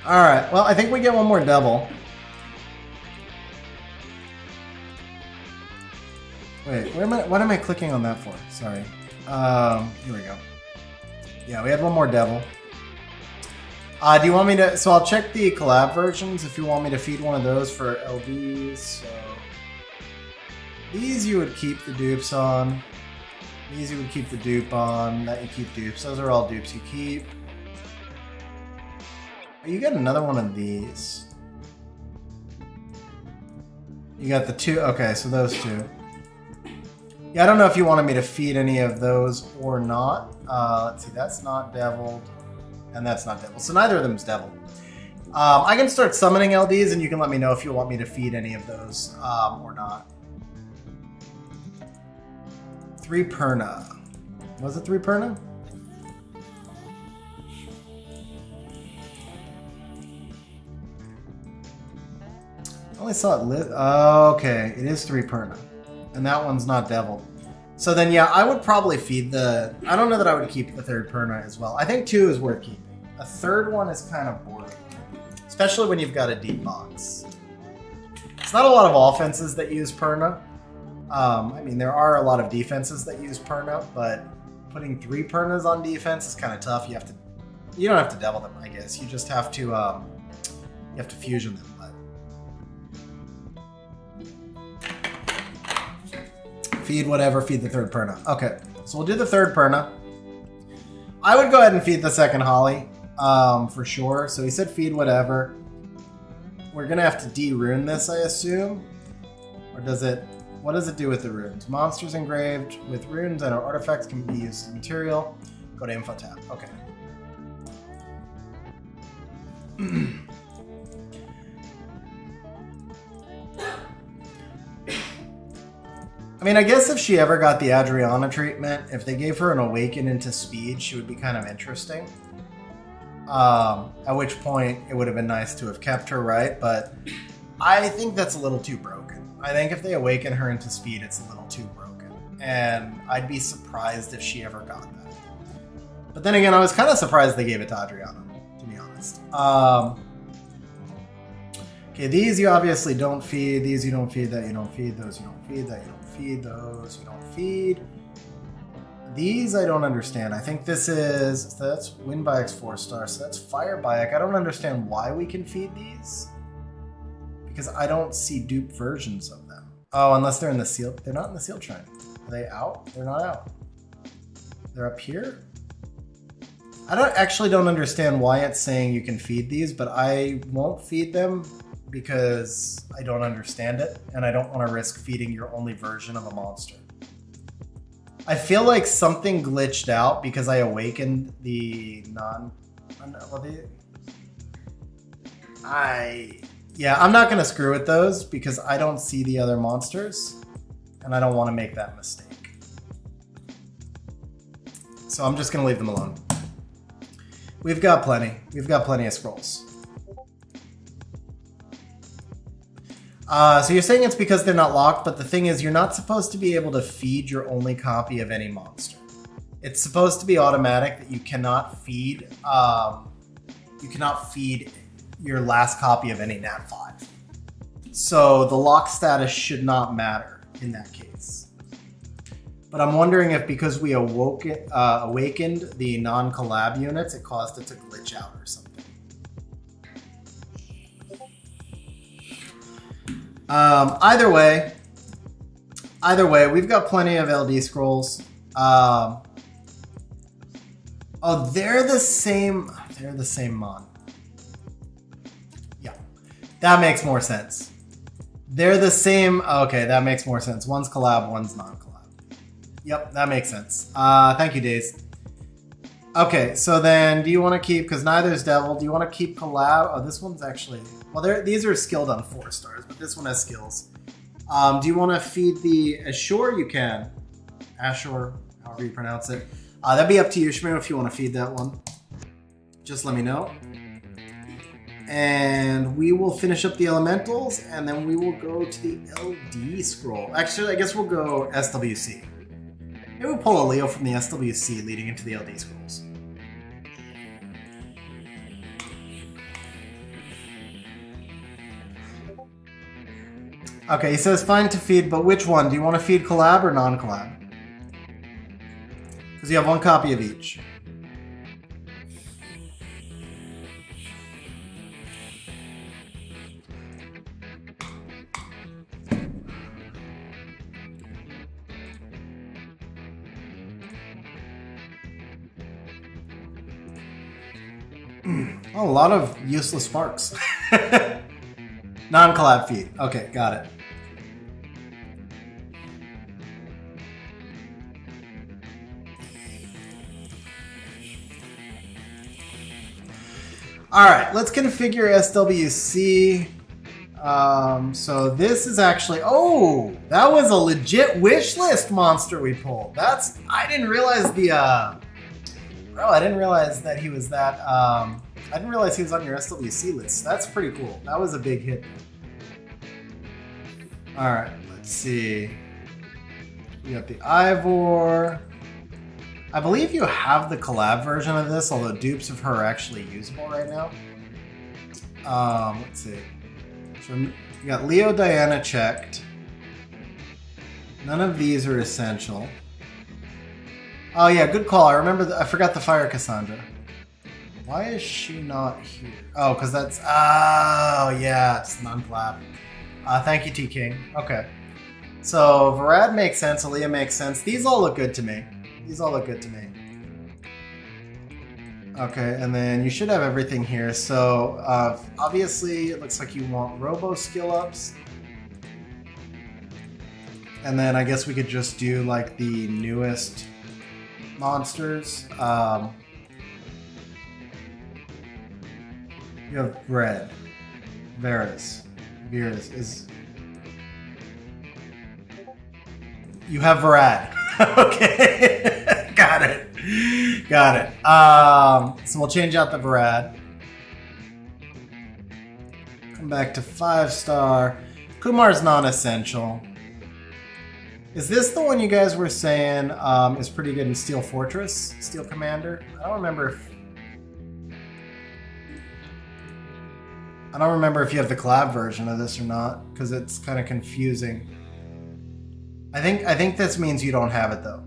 Alright, well, I think we get one more devil. Wait, what am I clicking on that for? Sorry. Here we go. Yeah, we had one more devil. Do you want me to... So I'll check the collab versions if you want me to feed one of those for LVs. So these you would keep the dupes on. These you would keep the dupe on. That you keep dupes. Those are all dupes you keep. Oh, you got another one of these. You got the 2... Okay, so those 2. Yeah, I don't know if you wanted me to feed any of those or not. Let's see, that's not deviled. And that's not devil. So neither of them is devil. I can start summoning LDs and you can let me know if you want me to feed any of those or not. 3 Perna. Was it 3 Perna? I only saw it lit. Oh, okay. It is 3 Perna. And that one's not devil. So then, yeah, I would probably feed the... I don't know that I would keep the 3rd Perna as well. I think 2 is worth keeping. A 3rd one is kind of boring. Especially when you've got a deep box. It's not a lot of offenses that use Perna. I mean, there are a lot of defenses that use Perna, but putting 3 Pernas on defense is kind of tough. You don't have to devil them, I guess. You just have to, you have to fusion them. Feed whatever, feed the 3rd Perna. Okay, so we'll do the 3rd Perna. I would go ahead and feed the 2nd Holly, for sure. So he said feed whatever. We're gonna have to de-rune this, I assume. Or does it, what does it do with the runes? Monsters engraved with runes and our artifacts can be used as material. Go to info tab, okay. I mean, I guess if she ever got the Adriana treatment, if they gave her an awaken into speed, she would be kind of interesting. At which point, it would have been nice to have kept her, right? But I think that's a little too broken. I think if they awaken her into speed, it's a little too broken. And I'd be surprised if she ever got that. But then again, I was kind of surprised they gave it to Adriana, to be honest. Okay, these you obviously don't feed. These you don't feed. That you don't feed. Those you don't feed. That you don't feed. Those you don't feed. These I don't understand. I think this is... So that's Wind Bayek's 4-star. So that's Fire Bayek. I don't understand why we can feed these. Because I don't see dupe versions of them. Oh, unless they're in the seal... They're not in the seal shrine. Are they out? They're not out. They're up here? I don't understand why it's saying you can feed these, but I won't feed them because I don't understand it, and I don't want to risk feeding your only version of a monster. I feel like something glitched out because I awakened the yeah, I'm not going to screw with those because I don't see the other monsters, and I don't want to make that mistake. So I'm just going to leave them alone. We've got plenty. We've got plenty of scrolls. So you're saying it's because they're not locked, but the thing is you're not supposed to be able to feed your only copy of any monster. It's supposed to be automatic that you cannot feed your last copy of any Nat 5. So the lock status should not matter in that case. But I'm wondering if because we awakened the non-collab units, it caused it to glitch out or something. Either way, we've got plenty of LD scrolls. Oh, they're the same. They're the same mon. Yeah, that makes more sense. They're the same. Okay, that makes more sense. One's collab, one's non-collab. Yep, that makes sense. Thank you, Days. Okay, so then do you want to keep, because neither is Devil, do you want to keep collab? Oh, this one's actually, well, these are skilled on 4 stars, but this one has skills. Do you want to feed the Ashore? You can. Ashore, however you pronounce it. That'd be up to you, Shmo, if you want to feed that one. Just let me know. And we will finish up the elementals, and then we will go to the LD scroll. Actually, I guess we'll go SWC. Maybe we'll pull a Leo from the SWC leading into the LD scrolls. Okay, he says fine to feed, but which one? Do you want to feed collab or non-collab? Because you have 1 copy of each. Oh, a lot of useless sparks. Non-collab feed. Okay, got it. All right, let's configure SWC. So this is actually, oh, that was a legit wish list monster we pulled. I didn't realize I didn't realize that he was that, I didn't realize he was on your SWC list. That's pretty cool. That was a big hit. All right, let's see. We got the Ivor. I believe you have the collab version of this, although dupes of her are actually usable right now. Let's see. So we got Leo Diana checked. None of these are essential. Oh yeah, good call. I forgot the Fire Cassandra. Why is she not here? Oh, because that's... Oh, yeah, it's non-collab. Thank you, T-King. Okay. So, Varad makes sense. Aaliyah makes sense. These all look good to me. Okay, and then you should have everything here. So, obviously, it looks like you want Robo skill ups. And then I guess we could just do, like, the newest monsters. You have Red. Varus. is... You have Varad. Okay. Got it. So we'll change out the Varad. Come back to 5-star. Kumar's non-essential. Is this the one you guys were saying is pretty good in Steel Fortress? Steel Commander? I don't remember if you have the collab version of this or not, because it's kind of confusing. I think this means you don't have it though.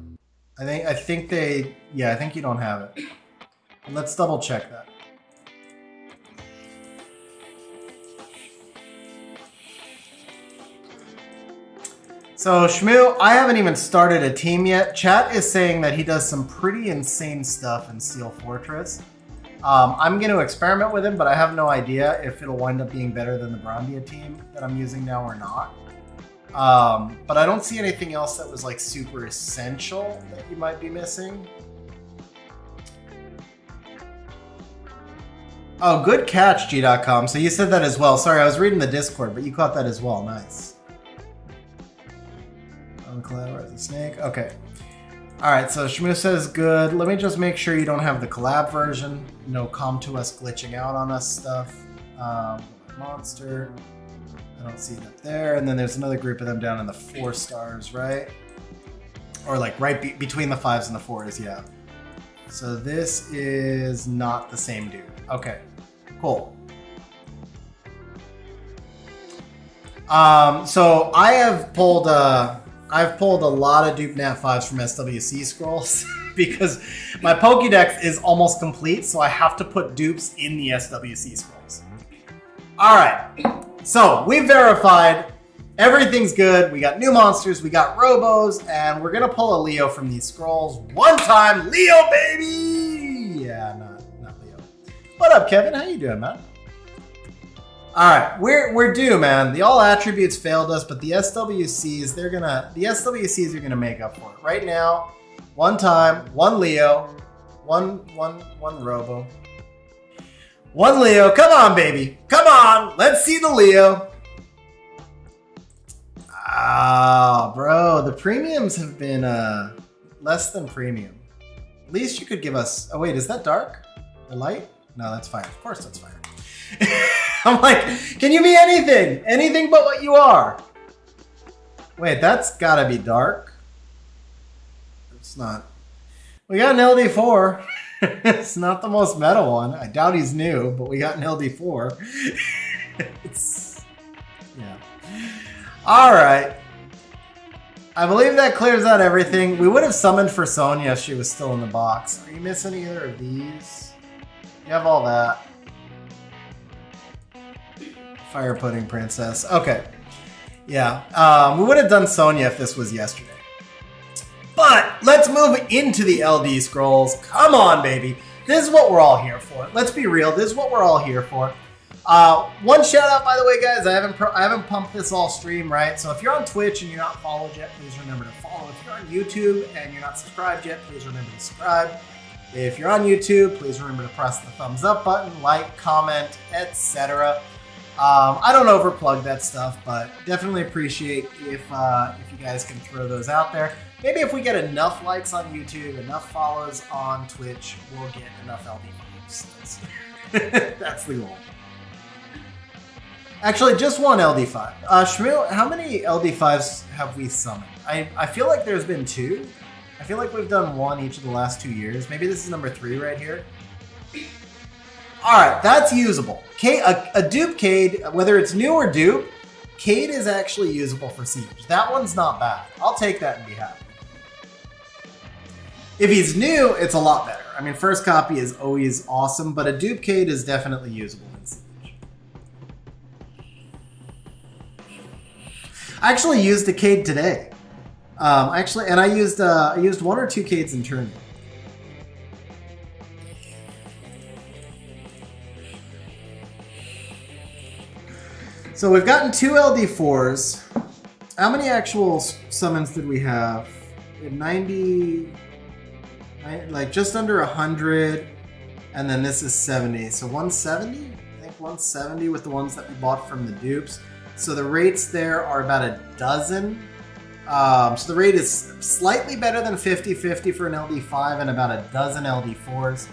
I think you don't have it. Let's double check that. So Shmo, I haven't even started a team yet. Chat is saying that he does some pretty insane stuff in Steel Fortress. I'm going to experiment with him, but I have no idea if it'll wind up being better than the Brandia team that I'm using now or not. But I don't see anything else that was like super essential that you might be missing. Oh, good catch, G.com. So you said that as well. Sorry, I was reading the Discord, but you caught that as well. Nice. Uncollateralized snake. Okay. All right, so Shmo says good. Let me just make sure you don't have the collab version. No come to us glitching out on us stuff. Monster. I don't see that there. And then there's another group of them down in the 4 stars, right? Or like right between the 5s and the 4s, yeah. So this is not the same dude. Okay, cool. So I have pulled I've pulled a lot of dupe nat 5s from SWC scrolls because my Pokédex is almost complete, so I have to put dupes in the SWC scrolls. All right, so we verified everything's good. We got new monsters, we got robos, and we're gonna pull a Leo from these scrolls. One time, Leo, baby! Yeah, not Leo. What up, Kevin? How you doing, man? All right, we're due, man. The all attributes failed us, but the SWCs, the SWCs are gonna make up for it. Right now, one time, one Leo, one Robo, one Leo. Come on, baby, come on. Let's see the Leo. Ah, bro, the premiums have been less than premium. At least you could give us. Oh wait, is that dark or light? No, that's fire. Of course, that's fire. I'm like, can you be anything? Anything but what you are. Wait, that's gotta be dark. It's not. We got an LD4. It's not the most meta one. I doubt he's new, but we got an LD4. Yeah. All right. I believe that clears out everything. We would have summoned for Sonya if she was still in the box. Are you missing either of these? You have all that. Fire Pudding Princess. Okay. Yeah. We would have done Sonya if this was yesterday. But let's move into the LD scrolls. Come on, baby. This is what we're all here for. Let's be real. This is what we're all here for. One shout out, by the way, guys. I haven't pumped this all stream, right? So if you're on Twitch and you're not followed yet, please remember to follow. If you're on YouTube and you're not subscribed yet, please remember to subscribe. If you're on YouTube, please remember to press the thumbs up button, like, comment, etc. I don't overplug that stuff, but definitely appreciate if you guys can throw those out there. Maybe if we get enough likes on YouTube, enough follows on Twitch, we'll get enough LD vibes. That's the goal. Actually, just one LD5. Shmo, how many LD5s have we summoned? I feel like there's been 2. I feel like we've done 1 each of the last 2 years. Maybe this is number 3 right here. All right, that's usable. A dupe Cade, whether it's new or dupe, Cade is actually usable for Siege. That one's not bad. I'll take that and be happy. If he's new, it's a lot better. I mean, first copy is always awesome, but a dupe Cade is definitely usable in Siege. I actually used a Cade today. And I used 1 or 2 Cades in tournament. So we've gotten 2 LD4s. How many actual summons did we have? We had 90, like just under 100, and then this is 70. So 170? I think 170 with the ones that we bought from the dupes. So the rates there are about a dozen. So the rate is slightly better than 50-50 for an LD5 and about a dozen LD4s.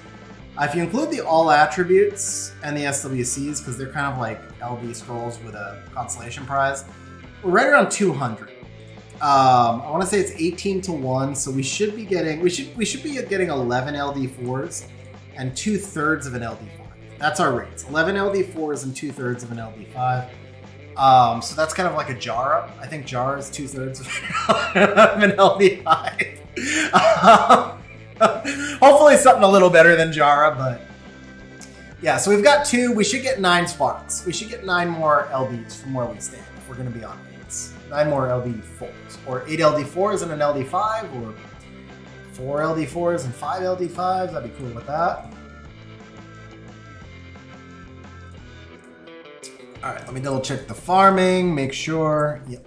If you include the all attributes and the SWCs, because they're kind of like LD scrolls with a consolation prize, we're right around 200. I want to say it's 18-1, so we should be getting 11 LD4s and 2/3 of an LD5. That's our rates: 11 LD4s and 2/3 of an LD5. So that's kind of like a Jara. I think Jara is 2/3 of an LD5. Hopefully something a little better than Jara, but yeah, so we've got 2. We should get 9 sparks. We should get 9 more LDs from where we stand if we're going to be on 8s. 9 more LD4s, or 8 LD4s and an LD5, or 4 LD4s and 5 LD5s. I'd be cool with that. All right, let me double check the farming, make sure. Yep.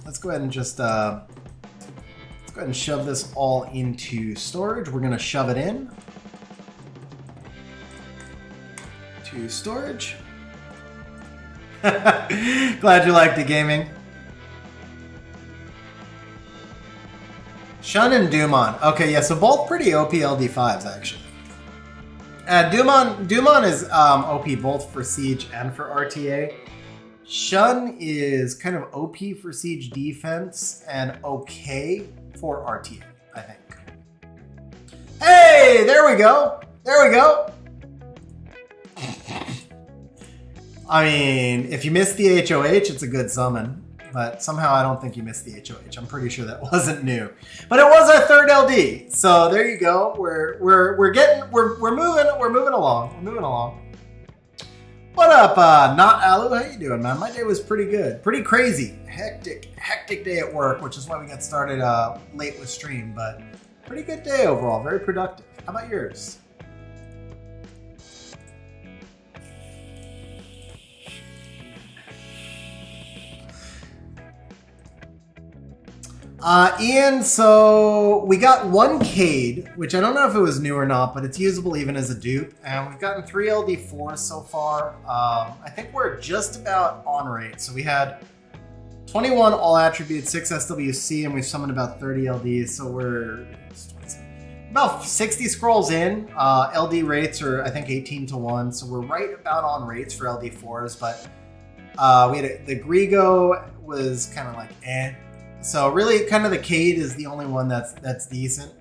Let's go ahead and just let's go ahead and shove this all into storage. We're gonna shove it in to storage. Glad you liked it, gaming. Shun and Dumon. Okay, yeah, so both pretty OP LD5s actually. Dumon is OP both for Siege and for RTA. Shun is kind of OP for Siege defense and okay for RTA, I think. Hey, there we go. There we go. I mean, if you missed the HOH, it's a good summon. but somehow I don't think you missed the HOH. I'm pretty sure that wasn't new, but it was our third LD. So there you go. We're moving along. What up, Not Alu? How you doing, man? My day was pretty good, pretty crazy, hectic day at work, which is why we got started late with stream, but pretty good day overall, very productive. How about yours? Ian, so we got one Cade, which I don't know if it was new or not, but it's usable even as a dupe. And we've gotten 3 LD4s so far. I think we're just about on rate. So we had 21 all attributes, 6 SWC, and we've summoned about 30 LDs. So we're about 60 scrolls in. LD rates are, I think, 18 to 1. So we're right about on rates for LD4s. But we had the Grigo was kind of like eh. So really, kind of the Cade is the only one that's decent.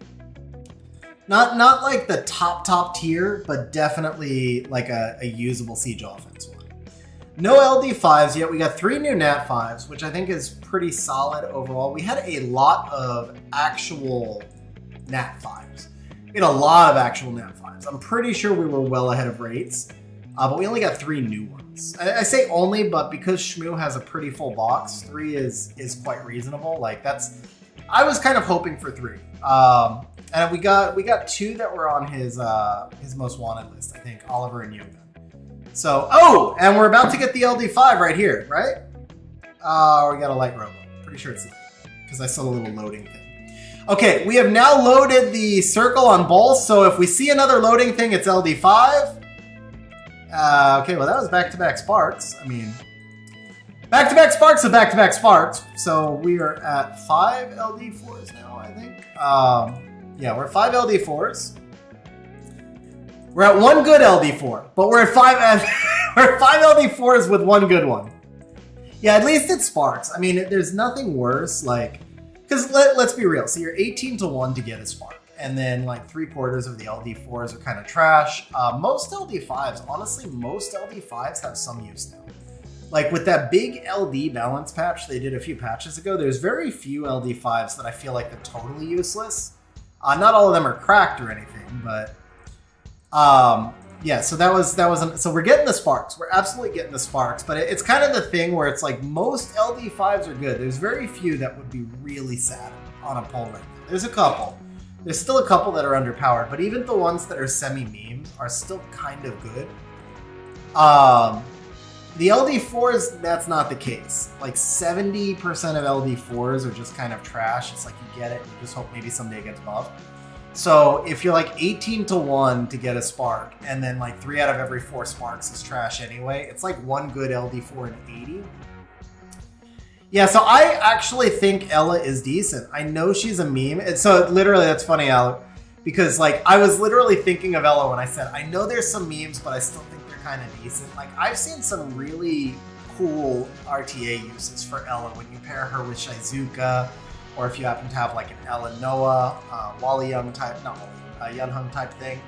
Not like the top tier, but definitely like a usable siege offense one. No LD5s yet. We got 3 new Nat 5s, which I think is pretty solid overall. We had a lot of actual Nat 5s. We had a lot of actual Nat 5s. I'm pretty sure we were well ahead of rates, but we only got 3 new ones. I say only, but because Shmo has a pretty full box, 3 is quite reasonable. Like I was kind of hoping for 3. And we got 2 that were on his most wanted list, I think, Oliver and Yoga. So, and we're about to get the LD5 right here, right? We got a light robo. Pretty sure it's light, because I saw the little loading thing. Okay, we have now loaded the circle on both, so if we see another loading thing, it's LD5. Okay, well that was back-to-back sparks. I mean, back-to-back sparks of back-to-back sparks. So we are at 5 LD4s now, I think. Yeah, we're at 5 LD4s. We're at 1 good LD4, but we're at 5 we're at 5 LD4s with 1 good one. Yeah, at least it sparks. I mean, there's nothing worse, like, because let's be real. So you're 18 to 1 to get a spark. And then like 3/4 of the LD4s are kind of trash. Most LD5s, honestly, most LD5s have some use now. Like with that big LD balance patch they did a few patches ago, there's very few LD5s that I feel like they're totally useless. Not all of them are cracked or anything, but yeah. So so we're getting the sparks. We're absolutely getting the sparks, but it's kind of the thing where it's like most LD5s are good. There's very few that would be really sad on a pull right now. There's a couple. There's still a couple that are underpowered, but even the ones that are semi-memes are still kind of good. The LD4s, that's not the case. Like 70% of LD4s are just kind of trash. It's like you get it, you just hope maybe someday it gets buffed. So if you're like 18 to 1 to get a spark, and then like 3 out of every 4 sparks is trash anyway, it's like 1 good LD4 in 80. Yeah, so I actually think Ella is decent. I know she's a meme. And so literally, that's funny, Ella, because like I was literally thinking of Ella when I said, I know there's some memes, but I still think they're kind of decent. Like I've seen some really cool RTA uses for Ella when you pair her with Shizuka, or if you happen to have like an Ella Noah, Wally Young type, not Wally, Yunhung type thing.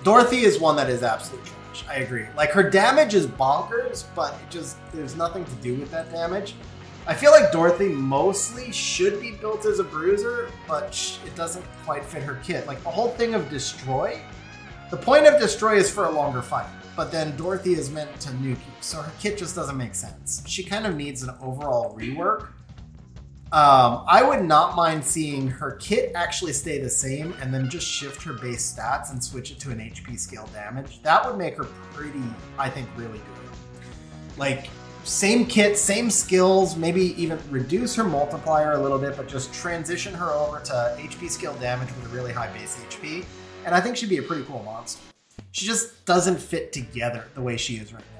Dorothy is one that is absolutely trash. I agree. Like her damage is bonkers, but there's nothing to do with that damage. I feel like Dorothy mostly should be built as a bruiser, but it doesn't quite fit her kit. Like the whole thing of Destroy, the point of Destroy is for a longer fight, but then Dorothy is meant to nuke you, so her kit just doesn't make sense. She kind of needs an overall rework. I would not mind seeing her kit actually stay the same and then just shift her base stats and switch it to an HP scale damage. That would make her pretty, I think, really good. Like, same kit, same skills, maybe even reduce her multiplier a little bit, but just transition her over to HP scale damage with a really high base HP. And I think she'd be a pretty cool monster. She just doesn't fit together the way she is right now.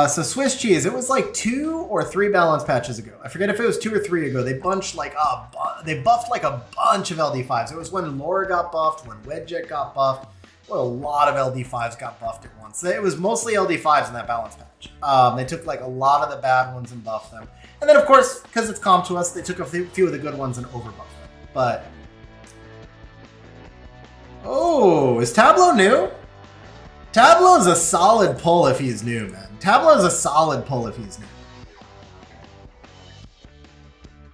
So Swiss cheese, it was like 2 or 3 balance patches ago. I forget if it was 2 or 3 ago. They buffed like a bunch of LD5s. It was when Laura got buffed, when Wedjet got buffed. Well, a lot of LD5s got buffed at once. It was mostly LD5s in that balance patch. They took like a lot of the bad ones and buffed them. And then of course, because it's comp to us, they took a few of the good ones and overbuffed them. But, oh, is Tableau new? Tableau's a solid pull if he's new, man. Tableau's a solid pull if he's new.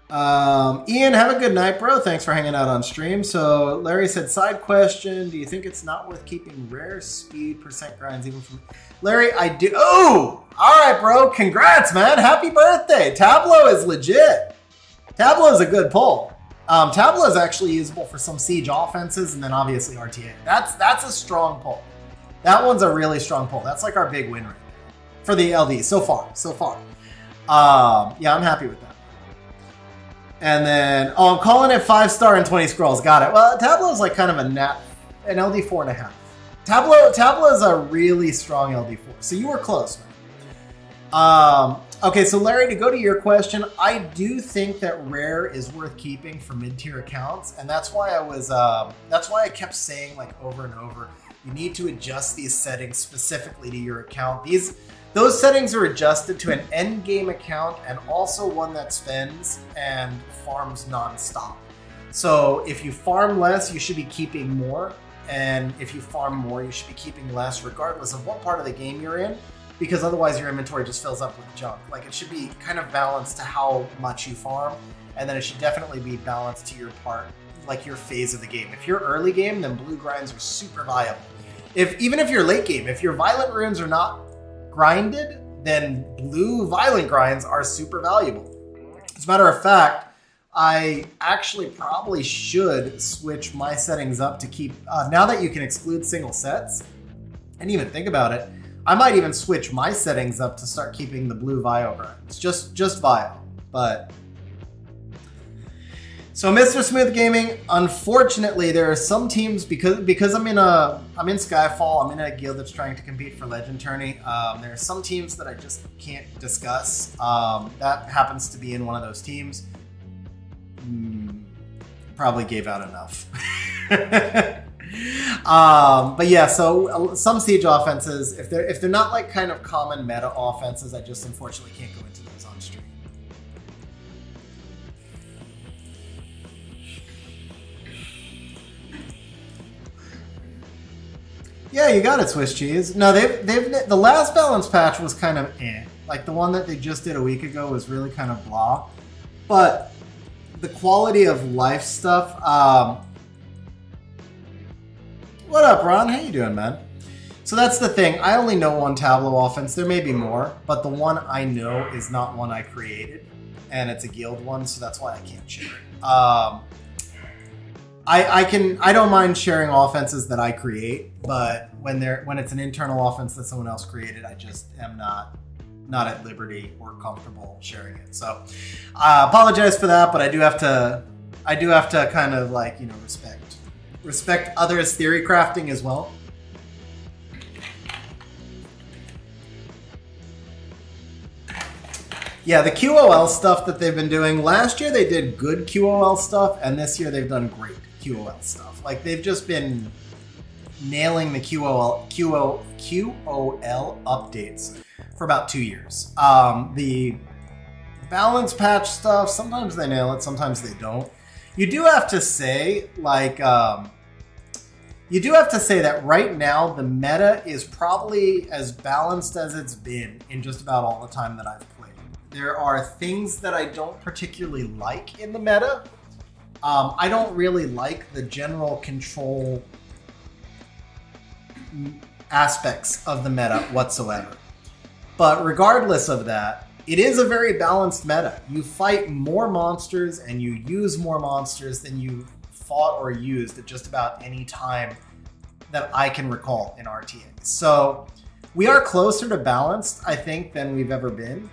Ian, have a good night, bro. Thanks for hanging out on stream. So Larry said, side question, do you think it's not worth keeping rare speed % grinds even from... Larry, I do... Oh! Alright, bro. Congrats, man. Happy birthday. Tableau is legit. Tableau is a good pull. Tableau is actually usable for some siege offenses and then obviously RTA. That's a strong pull. That one's a really strong pull. That's like our big win rate for the LD so far. Yeah, I'm happy with that. And then, I'm calling it 5-star and 20 scrolls. Got it. Well, Tableau is like kind of an LD 4.5. Tableau is a really strong LD 4. So you were close, man. Okay, so Larry, to go to your question, I do think that rare is worth keeping for mid-tier accounts, and that's why I kept saying like over and over, you need to adjust these settings specifically to your account. Those settings are adjusted to an end game account and also one that spends and farms nonstop. So if you farm less, you should be keeping more. And if you farm more, you should be keeping less, regardless of what part of the game you're in, because otherwise your inventory just fills up with junk. Like, it should be kind of balanced to how much you farm, and then it should definitely be balanced to your part, like your phase of the game. If you're early game, then blue grinds are super viable. Even if you're late game, if your violent runes are not grinded, then blue violent grinds are super valuable. As a matter of fact, I actually probably should switch my settings up to keep, now that you can exclude single sets, and even think about it, I might even switch my settings up to start keeping the blue Vio grinds, just Vio, but... So Mr. Smooth Gaming, unfortunately, there are some teams, because I'm in Skyfall, I'm in a guild that's trying to compete for Legend Tourney. There are some teams that I just can't discuss. That happens to be in one of those teams. Probably gave out enough. But yeah, so some siege offenses, if they're not like kind of common meta offenses, I just unfortunately can't go into those on stream. Yeah, you got it, Swiss cheese. No, the last balance patch was kind of like the one that they just did a week ago was really kind of blah, but the quality of life stuff. What up, Ron? How you doing, man? So that's the thing. I only know one Tableau offense. There may be more, but the one I know is not one I created, and it's a guild one, so that's why I can't share it. I don't mind sharing offenses that I create, but when it's an internal offense that someone else created, I just am not at liberty or comfortable sharing it. So I apologize for that, but I do have to kind of like, you know, respect others' theory crafting as well. Yeah, the QOL stuff that they've been doing, last year they did good QOL stuff, and this year they've done great QOL stuff. Like, they've just been nailing the QOL updates for about 2 years. The balance patch stuff, sometimes they nail it, sometimes they don't. You do have to say, like, that right now the meta is probably as balanced as it's been in just about all the time that I've played. There are things that I don't particularly like in the meta. I don't really like the general control aspects of the meta whatsoever. But regardless of that, it is a very balanced meta. You fight more monsters and you use more monsters than you fought or used at just about any time that I can recall in RTA. So we are closer to balanced, I think, than we've ever been.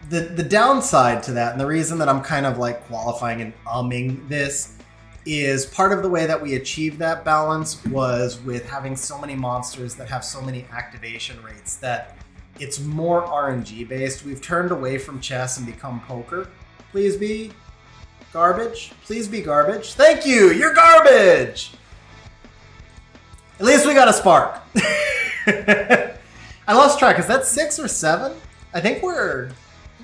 The downside to that, and the reason that I'm kind of like qualifying and umming this, is part of the way that we achieved that balance was with having so many monsters that have so many activation rates that it's more RNG based. We've turned away from chess and become poker. Please be garbage. Please be garbage. Thank you. You're garbage. At least we got a spark. I lost track. Is that 6 or 7? I think we're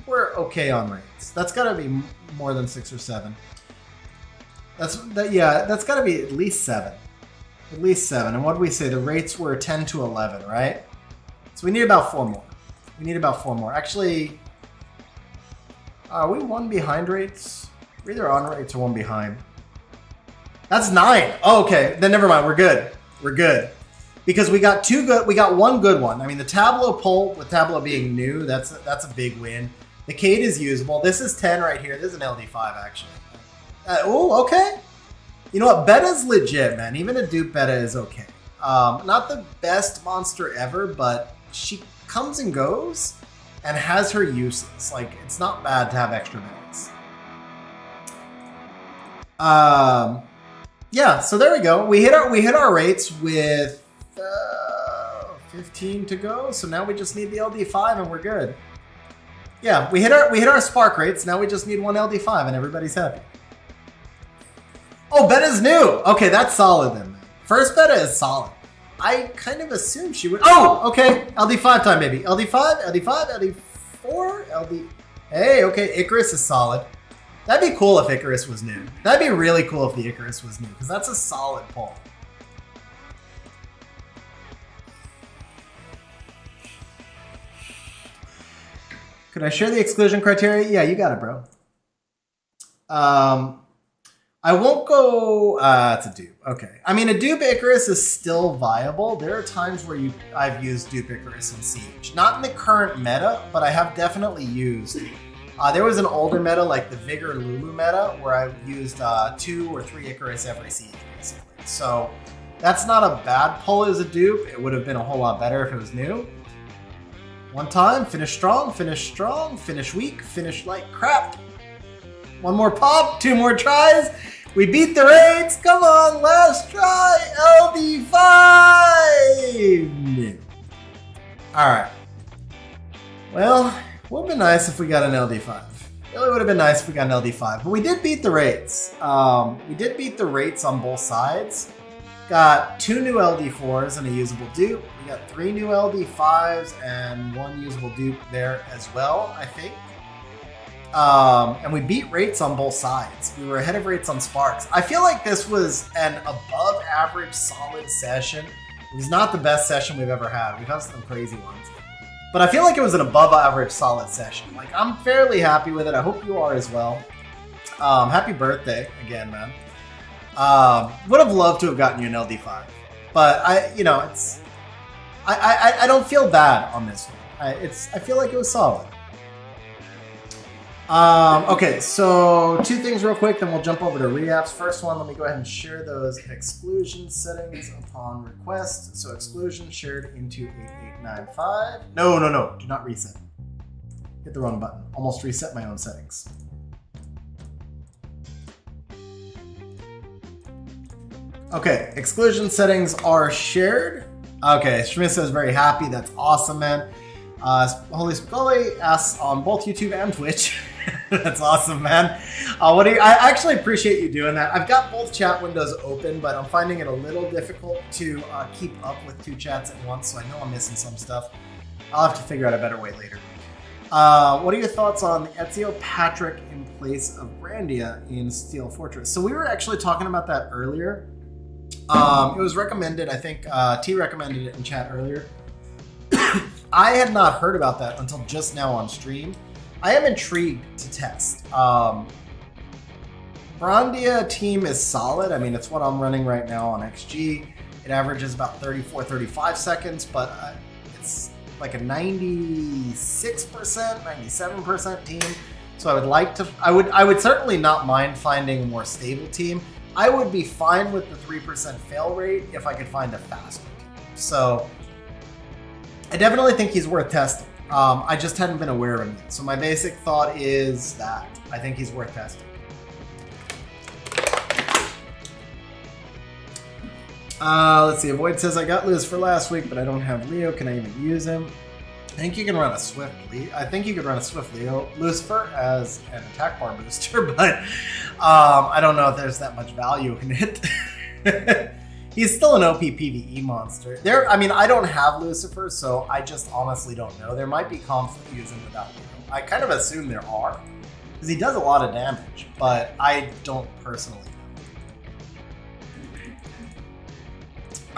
okay on rates. That's got to be more than 6 or 7. Yeah, that's got to be at least 7. At least 7. And what did we say? The rates were 10 to 11, right? So we need about 4 more. We need about 4 more. Actually, are we 1 behind rates? We're either on rates or 1 behind. That's 9. Oh, okay. Then never mind. We're good. We're good. Because we got 2 good. We got 1 good one. I mean, the Tableau poll, with Tableau being new, that's a big win. The Cade is usable. This is 10 right here. This is an LD5 actually. Oh, okay. You know what? Beta's legit, man. Even a dupe beta is okay. Not the best monster ever, but she comes and goes and has her uses. Like, it's not bad to have extra betas. Yeah, so there we go. We hit our rates with 15 to go. So now we just need the LD5 and we're good. Yeah, we hit our spark rates. Now we just need 1 LD5 and everybody's happy. Oh, beta's new. Okay, that's solid then. First beta is solid. I kind of assumed she would. Oh, okay. LD5 time, baby. LD5, LD5, LD4, LD. Hey, okay. Icarus is solid. That'd be cool if Icarus was new. That'd be really cool if the Icarus was new, because that's a solid pull. Could I share the exclusion criteria? Yeah, you got it, bro. I won't go. It's a dupe. Okay. I mean, a dupe Icarus is still viable. There are times where I've used dupe Icarus in Siege. Not in the current meta, but I have definitely used. There was an older meta, like the Vigor Lulu meta, where I used 2 or 3 Icarus every Siege, basically. So that's not a bad pull as a dupe. It would have been a whole lot better if it was new. One time, finish strong, finish weak, finish like crap. 1 more pop, 2 more tries. We beat the rates. Come on, last try. LD5. All right. Well, it would have been nice if we got an LD5. Really would have been nice if we got an LD5. But we did beat the rates. We did beat the rates on both sides. Got 2 new LD4s and a usable dupe. We got 3 new LD5s and 1 usable dupe there as well, I think. And we beat rates on both sides. We were ahead of rates on sparks. I feel like this was an above average solid session. It was not the best session we've ever had. We've had some crazy ones. But I feel like it was an above average solid session. Like, I'm fairly happy with it. I hope you are as well. Happy birthday again, man. Would have loved to have gotten you an LD5. But I don't feel bad on this one. I feel like it was solid. Okay, so 2 things real quick, then we'll jump over to reapps. First one, let me go ahead and share those exclusion settings upon request. So exclusion shared into 8895. No, do not reset. Hit the wrong button. Almost reset my own settings. Okay, exclusion settings are shared. Okay, Shmo says very happy. That's awesome, man. Holy Spicoli asks on both YouTube and Twitch. That's awesome, man. I actually appreciate you doing that. I've got both chat windows open, but I'm finding it a little difficult to keep up with 2 chats at once, so I know I'm missing some stuff. I'll have to figure out a better way later. What are your thoughts on Ezio Patrick in place of Brandia in Steel Fortress? So we were actually talking about that earlier. It was recommended, I think T recommended it in chat earlier. I had not heard about that until just now on stream. I am intrigued to test. Brandia team is solid. I mean, it's what I'm running right now on XG. It averages about 34, 35 seconds, but it's like a 96%, 97% team. So I would like to, I would certainly not mind finding a more stable team. I would be fine with the 3% fail rate if I could find a faster team. So I definitely think he's worth testing. I just hadn't been aware of him yet. So my basic thought is that I think he's worth testing. Let's see. Avoid says, I got Luz for last week, but I don't have Leo. Can I even use him? I think you can run a Swift Leo. I think you could run a Swift Leo Lucifer as an attack bar booster, but I don't know if there's that much value in it. He's still an OP PvE monster. I mean, I don't have Lucifer, so I just honestly don't know. There might be comps that use him without Leo. I kind of assume there are, because he does a lot of damage, but I don't personally know.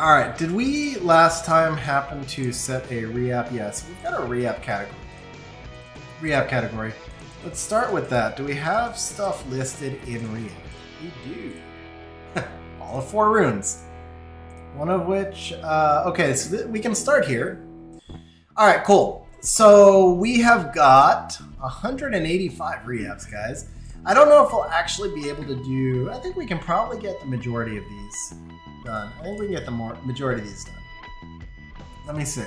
All right, did we last time happen to set a Reapp? Yes, we've got a Reapp category. Reapp category. Let's start with that. Do we have stuff listed in Reapp? We do. All of 4 runes. One of which, okay, so we can start here. All right, cool. So we have got 185 Reapps, guys. I don't know if we'll actually be able to do, I think we can probably get the majority of these done. I think we can get the majority of these done. Let me see.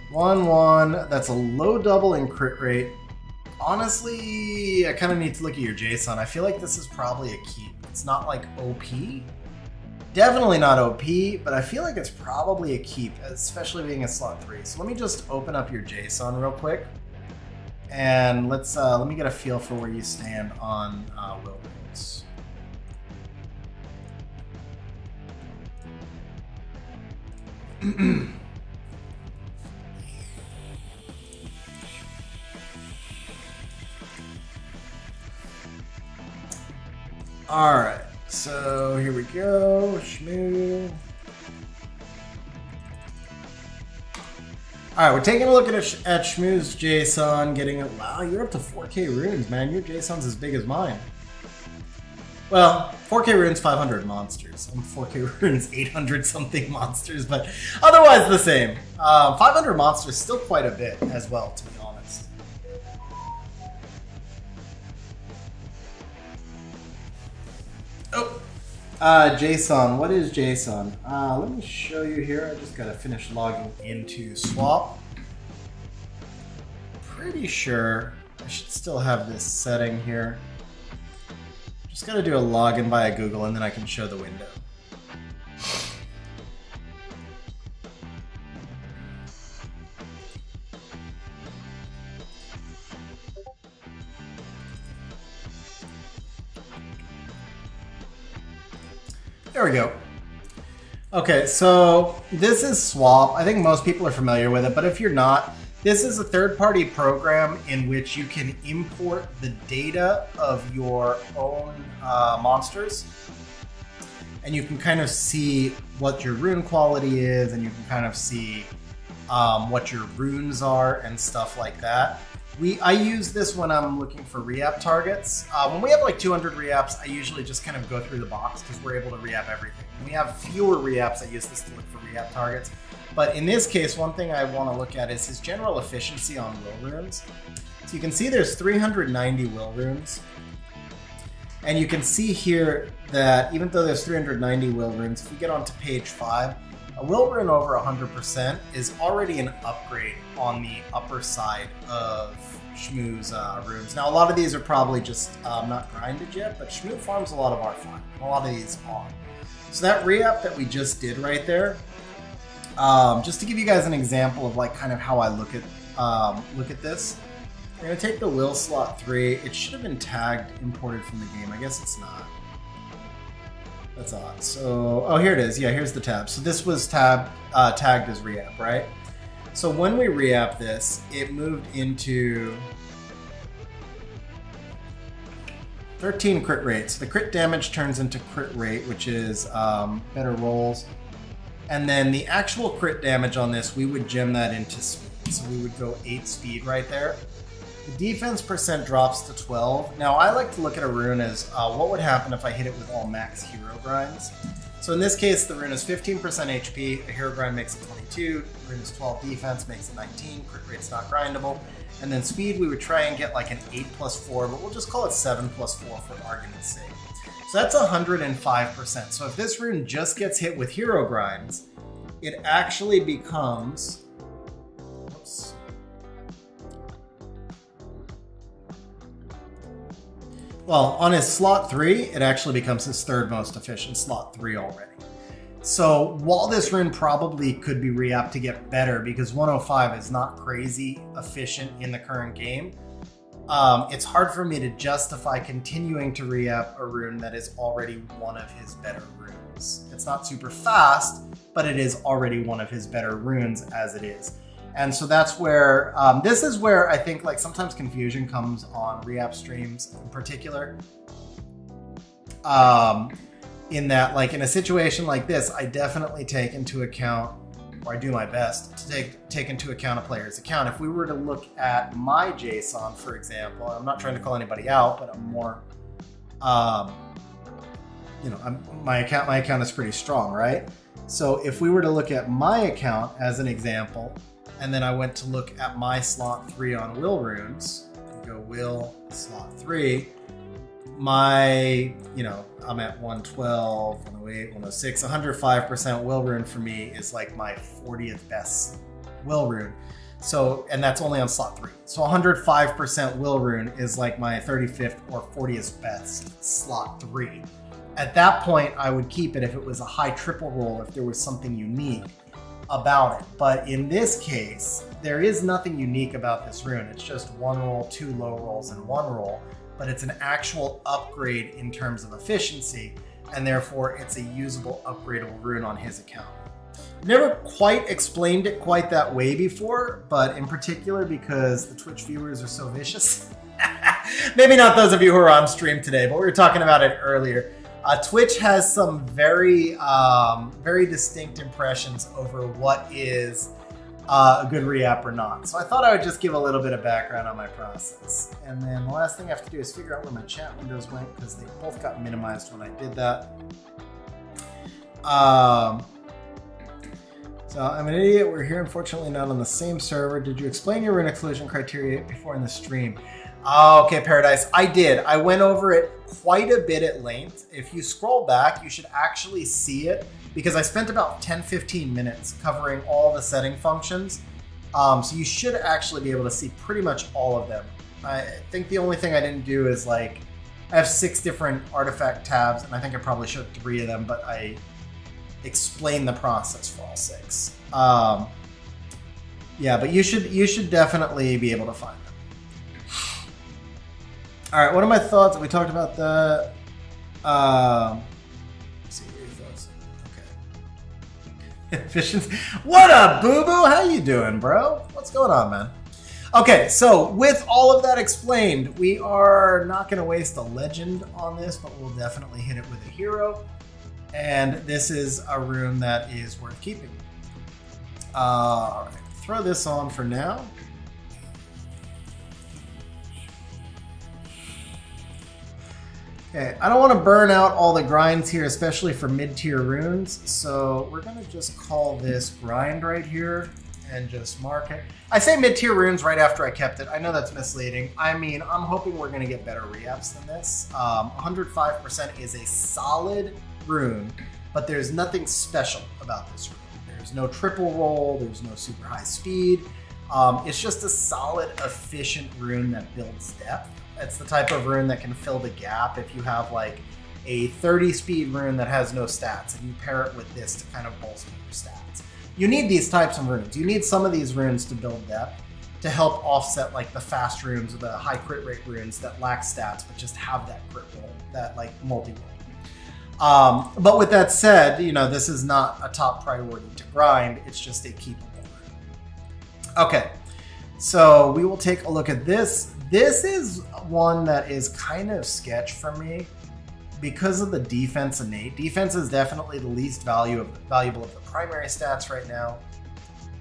1-1, that's a low double in crit rate. Honestly, I kind of need to look at your JSON. I feel like this is probably a keep. It's not like OP. Definitely not OP, but I feel like it's probably a keep, especially being a slot 3. So let me just open up your JSON real quick. And let me get a feel for where you stand on will runes. All right, so here we go. Shmo. All right, we're taking a look at Shmo's JSON, getting it. Wow, you're up to 4K runes, man. Your JSON's as big as mine. Well, 4K runes, 500 monsters. I'm 4K runes, 800 something monsters, but otherwise the same. 500 monsters, still quite a bit as well, to be honest. Oh, JSON. What is JSON? Let me show you here. I just gotta finish logging into Swap. Pretty sure I should still have this setting here. Just gotta do a login via Google and then I can show the window. There we go. Okay, so this is Swap. I think most people are familiar with it, but if you're not, this is a third-party program in which you can import the data of your own monsters. And you can kind of see what your rune quality is, and you can kind of see what your runes are and stuff like that. I use this when I'm looking for Reapp targets. When we have like 200 Reapps, I usually just kind of go through the box because we're able to Reapp everything. When we have fewer Reapps, I use this to look for Reapp targets. But in this case, one thing I want to look at is his general efficiency on will runes. So you can see there's 390 will runes. And you can see here that even though there's 390 will runes, if we get onto page 5, a will rune over 100% is already an upgrade on the upper side of Shmo's runes. Now, a lot of these are probably just not grinded yet, but Shmo farms a lot of our farm. A lot of these are. So that Reapp that we just did right there, just to give you guys an example of like kind of how I look at this, we're gonna take the will slot 3. It should have been tagged imported from the game. I guess it's not. That's odd. So, oh, here it is. Yeah, here's the tab. So this was tagged as Reapp, right? So when we Reapp this, it moved into 13 crit rate. So the crit damage turns into crit rate, which is better rolls. And then the actual crit damage on this, we would gem that into speed. So we would go 8 speed right there. The defense percent drops to 12. Now, I like to look at a rune as what would happen if I hit it with all max hero grinds. So in this case, the rune is 15% HP, a hero grind makes it 22, rune is 12 defense, makes it 19, crit rate's not grindable. And then speed, we would try and get like an 8 plus 4, but we'll just call it 7 plus 4 for argument's sake. So that's 105%. So if this rune just gets hit with hero grinds, it actually becomes... Oops. Well, on his slot 3, it actually becomes his third most efficient slot 3 already. So while this rune probably could be Reapped to get better because 105 is not crazy efficient in the current game, it's hard for me to justify continuing to Reapp a rune that is already one of his better runes. It's not super fast, but it is already one of his better runes as it is. And so that's where, this is where I think like sometimes confusion comes on Reapp streams in particular. in that, like in a situation like this, I definitely take into account, or I do my best to take into account a player's account. If we were to look at my JSON, for example, I'm not trying to call anybody out, but I'm more, my account is pretty strong, right? So if we were to look at my account as an example, and then I went to look at my slot 3 on will runes, go will slot 3, my, I'm at 112, 108, 106, 105% will rune for me is like my 40th best will rune. So, and that's only on slot 3. So 105% will rune is like my 35th or 40th best slot 3. At that point, I would keep it if it was a high triple roll, if there was something unique about it. But in this case, there is nothing unique about this rune. It's just 1 roll, 2 low rolls, and 1 roll. But it's an actual upgrade in terms of efficiency, and therefore it's a usable, upgradable rune on his account. Never quite explained it quite that way before, but in particular because the Twitch viewers are so vicious. Maybe not those of you who are on stream today, but we were talking about it earlier. Twitch has some very distinct impressions over what is a good reapp or not. So I thought I would just give a little bit of background on my process. And then the last thing I have to do is figure out where my chat windows went, because they both got minimized when I did that. So I'm an idiot. We're here, unfortunately, not on the same server. Did you explain your rune exclusion criteria before in the stream? Okay, Paradise, I did. I went over it quite a bit at length. If you scroll back, you should actually see it, because I spent about 10-15 minutes covering all the setting functions. So you should actually be able to see pretty much all of them. I think the only thing I didn't do is I have 6 different artifact tabs, and I think I probably showed 3 of them, but I explained the process for all 6. Yeah, but you should definitely be able to find them. All right, what are my thoughts? We talked about that. Let's see, what are your thoughts? Okay. Efficiency. What up, Boo Boo? How you doing, bro? What's going on, man? Okay, so with all of that explained, we are not going to waste a legend on this, but we'll definitely hit it with a hero. And this is a rune that is worth keeping. All right, throw this on for now. Okay, I don't want to burn out all the grinds here, especially for mid-tier runes, so we're going to just call this grind right here and just mark it. I say mid-tier runes right after I kept it. I know that's misleading. I mean, I'm hoping we're going to get better reapps than this. 105% is a solid rune, but there's nothing special about this rune. There's no triple roll, there's no super high speed. It's just a solid, efficient rune that builds depth. It's the type of rune that can fill the gap if you have like a 30 speed rune that has no stats, and you pair it with this to kind of bolster your stats. You need these types of runes. You need some of these runes to build depth, to help offset like the fast runes or the high crit rate runes that lack stats but just have that crit roll, that like multi-roll. But with that said, this is not a top priority to grind. It's just a keepable rune. Okay, so we will take a look at this. This is one that is kind of sketch for me because of the defense innate. Defense is definitely the least valuable of the primary stats right now.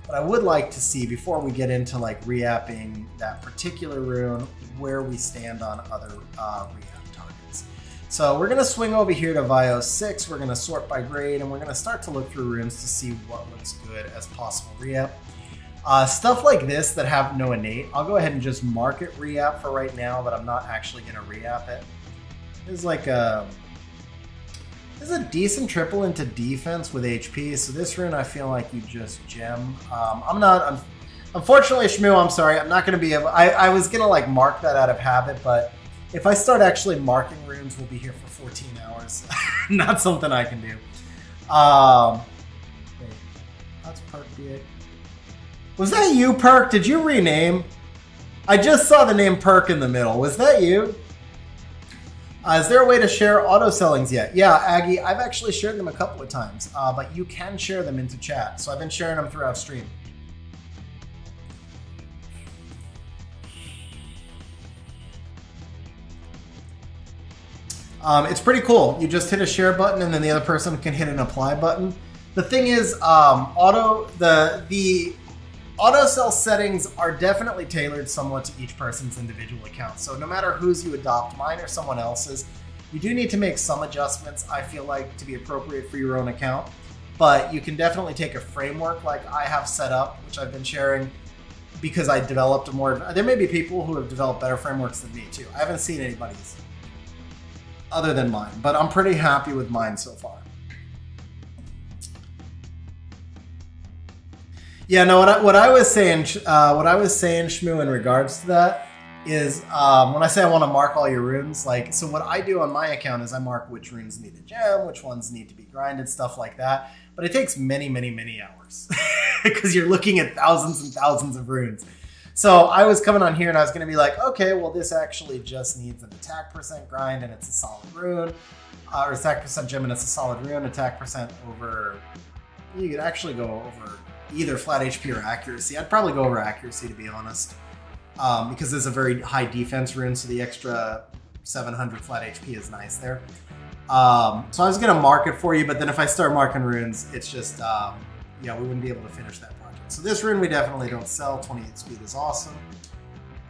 But I would like to see, before we get into like reapping that particular rune, where we stand on other reapp targets. So we're going to swing over here to Vio 6. We're going to sort by grade, and we're going to start to look through runes to see what looks good as possible reapp. Stuff like this that have no innate, I'll go ahead and just mark it reapp for right now, but I'm not actually going to reapp it. There's a decent triple into defense with HP, so this rune I feel like you just gem. Unfortunately, Shmo, I'm sorry, I'm not going to be able, I was going to like mark that out of habit, but if I start actually marking runes, we'll be here for 14 hours. Not something I can do. Wait, that's Perk B8. Was that you, Perk? Did you rename? I just saw the name Perk in the middle. Was that you? Is there a way to share auto sellings yet? Yeah, Aggie, I've actually shared them a couple of times, but you can share them into chat. So I've been sharing them throughout stream. It's pretty cool. You just hit a share button and then the other person can hit an apply button. The thing is, the auto sell settings are definitely tailored somewhat to each person's individual account. So no matter whose you adopt, mine or someone else's, you do need to make some adjustments, I feel like, to be appropriate for your own account. But you can definitely take a framework like I have set up, which I've been sharing, because I developed a more... There may be people who have developed better frameworks than me too. I haven't seen anybody's other than mine, but I'm pretty happy with mine so far. Yeah, no. What I was saying, Shmo, in regards to that is when I say I want to mark all your runes, like, so what I do on my account is I mark which runes need a gem, which ones need to be grinded, stuff like that. But it takes many, many, many hours because you're looking at thousands and thousands of runes. So I was coming on here and I was going to be like, okay, well, this actually just needs an attack percent grind and it's a solid rune, or attack percent gem and it's a solid rune, attack percent over. You could actually go over either flat HP or accuracy. I'd probably go over accuracy, to be honest, because there's a very high defense rune, so the extra 700 flat HP is nice there. So I was going to mark it for you, but then if I start marking runes, it's just, yeah, we wouldn't be able to finish that project. So this rune we definitely don't sell. 28 speed is awesome.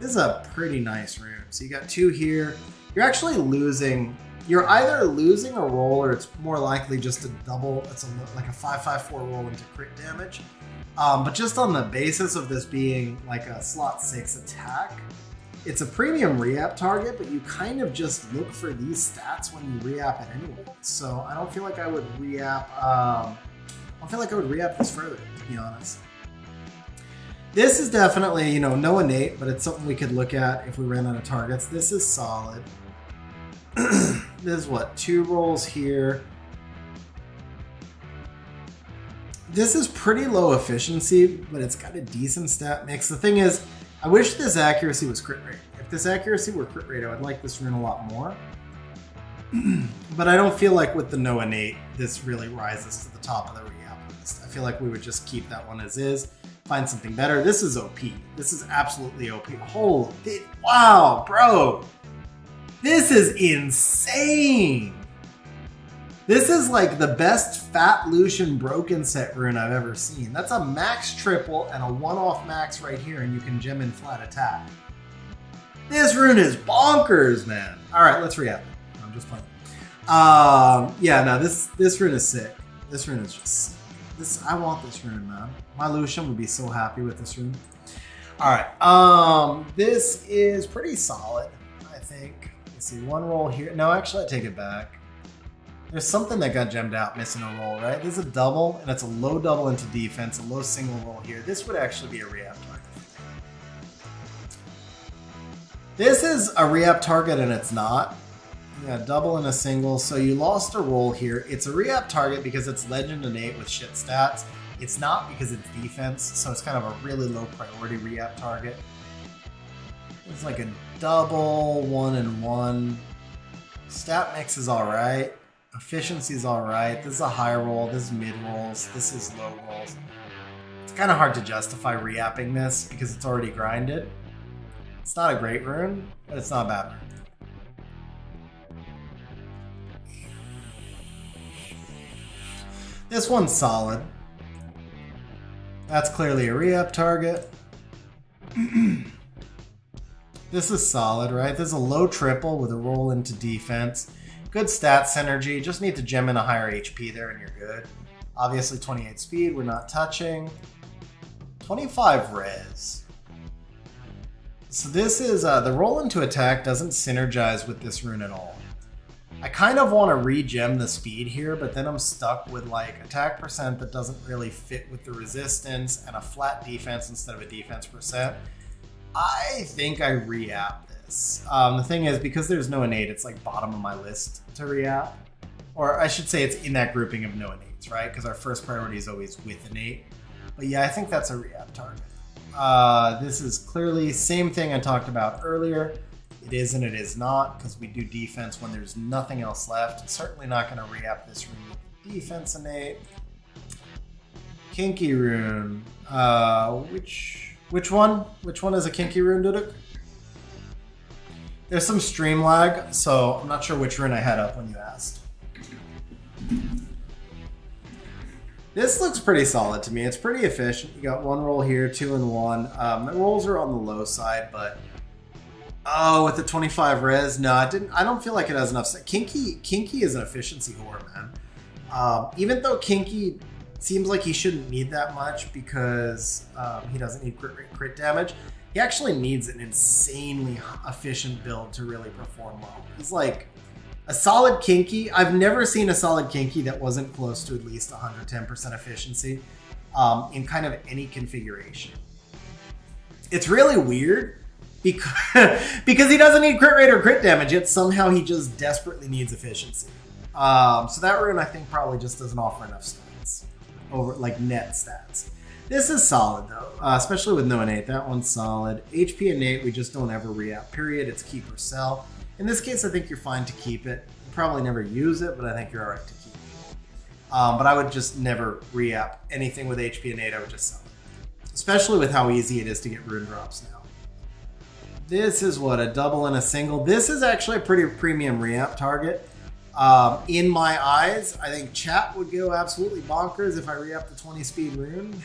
This is a pretty nice rune. So you got 2 here. You're actually losing... You're either losing a roll or it's more likely just a double. It's like a 5/5/4 roll into crit damage. But just on the basis of this being like a slot 6 attack, it's a premium re-app target, but you kind of just look for these stats when you re-app it anyway. So I don't feel like I would re-app. I don't feel like I would re-app this further, to be honest. This is definitely, no innate, but it's something we could look at if we ran out of targets. This is solid. This is what, 2 rolls here. This is pretty low efficiency, but it's got a decent stat mix. The thing is, I wish this accuracy was crit rate. If this accuracy were crit rate, I would like this rune a lot more. But I don't feel like with the no innate, this really rises to the top of the re-app list. I feel like we would just keep that one as is, find something better. This is OP. This is absolutely OP. Wow, bro. This is insane. This is like the best Fat Lucian broken set rune I've ever seen. That's a max triple and a one-off max right here, and you can gem in flat attack. This rune is bonkers, man. All right, let's re-app it. I'm just playing. Yeah, no, this rune is sick. This rune is just sick. I want this rune, man. My Lucian would be so happy with this rune. All right, this is pretty solid, I think. Let's see, 1 roll here. No, actually, I take it back. There's something that got gemmed out, missing a roll, right? This is a double, and it's a low double into defense, a low single roll here. This would actually be a re-app target. This is a re-app target, and it's not. You got a double and a single, so you lost a roll here. It's a re-app target because it's legend innate with shit stats. It's not because it's defense, so it's kind of a really low priority re-app target. It's like a double, 1 and 1. Stat mix is all right. Efficiency is all right. This is a high roll. This is mid rolls. This is low rolls. It's kind of hard to justify re-apping this because it's already grinded. It's not a great rune, but it's not a bad rune. This one's solid. That's clearly a re-up target. This is solid, right? This is a low triple with a roll into defense. Good stat synergy. Just need to gem in a higher HP there and you're good. Obviously 28 speed, we're not touching. 25 res. So this is, the roll into attack doesn't synergize with this rune at all. I kind of want to re-gem the speed here, but then I'm stuck with like attack percent that doesn't really fit with the resistance and a flat defense instead of a defense percent. I think I re-app this. The thing is, because there's no innate, it's like bottom of my list to re-app. Or I should say it's in that grouping of no innates, right? Because our first priority is always with innate. But yeah, I think that's a re-app target. This is clearly same thing I talked about earlier. It is and it is not, because we do defense when there's nothing else left. Certainly not going to re-app this rune with defense innate. Kinky rune. Which one? Which one is a kinky rune, Duduk? There's some stream lag, so I'm not sure which rune I had up when you asked. This looks pretty solid to me. It's pretty efficient. You got one roll here, 2 and 1. The rolls are on the low side, but oh, with the 25 res, no, I don't feel like it has enough. Kinky is an efficiency whore, man. Even though Kinky seems like he shouldn't need that much because he doesn't need crit damage, he actually needs an insanely efficient build to really perform well. He's like a solid Kinky. I've never seen a solid Kinky that wasn't close to at least 110% efficiency in kind of any configuration. It's really weird because he doesn't need crit rate or crit damage, yet somehow he just desperately needs efficiency. So that rune I think probably just doesn't offer enough stats, over like net stats. This is solid though, especially with no innate. That one's solid. HP innate we just don't ever re-up, period. It's keep or sell. In this case, I think you're fine to keep it. You probably never use it, but I think you're all right to keep it. But I would just never re-up anything with HP innate. I would just sell it, especially with how easy it is to get rune drops now. This is what, a double and a single. This is actually a pretty premium re-up target. In my eyes, I think chat would go absolutely bonkers if I re-up the 20 speed rune.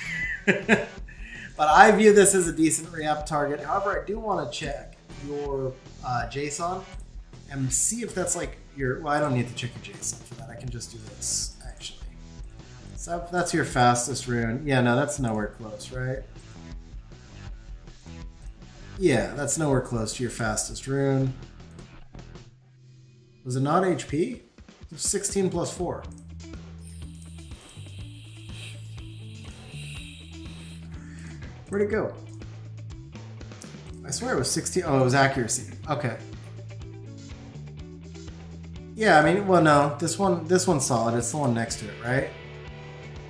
But I view this as a decent re-up target. However, I do want to check your JSON and see if that's like your, well, I don't need to check your JSON for that. I can just do this actually. So if that's your fastest rune. Yeah, no, that's nowhere close, right? Yeah, that's nowhere close to your fastest rune. Was it not HP? It was 16 plus 4. Where'd it go? I swear it was 16. Oh, it was accuracy. Okay. Yeah, I mean, well, no. This one's solid. It's the one next to it, right?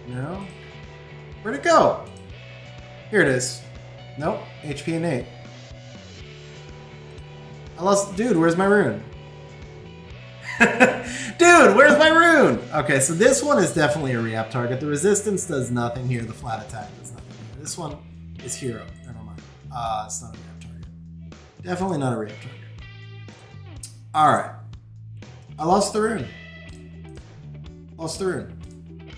No? Where'd it go? Here it is. Nope. HP innate. I lost. Dude, where's my rune? Dude, where's my rune? Okay, so this one is definitely a re-up target. The resistance does nothing here. The flat attack does nothing here. This one is hero. Never mind. It's not a re-up target. Definitely not a re-up target. All right. I lost the rune. Lost the rune.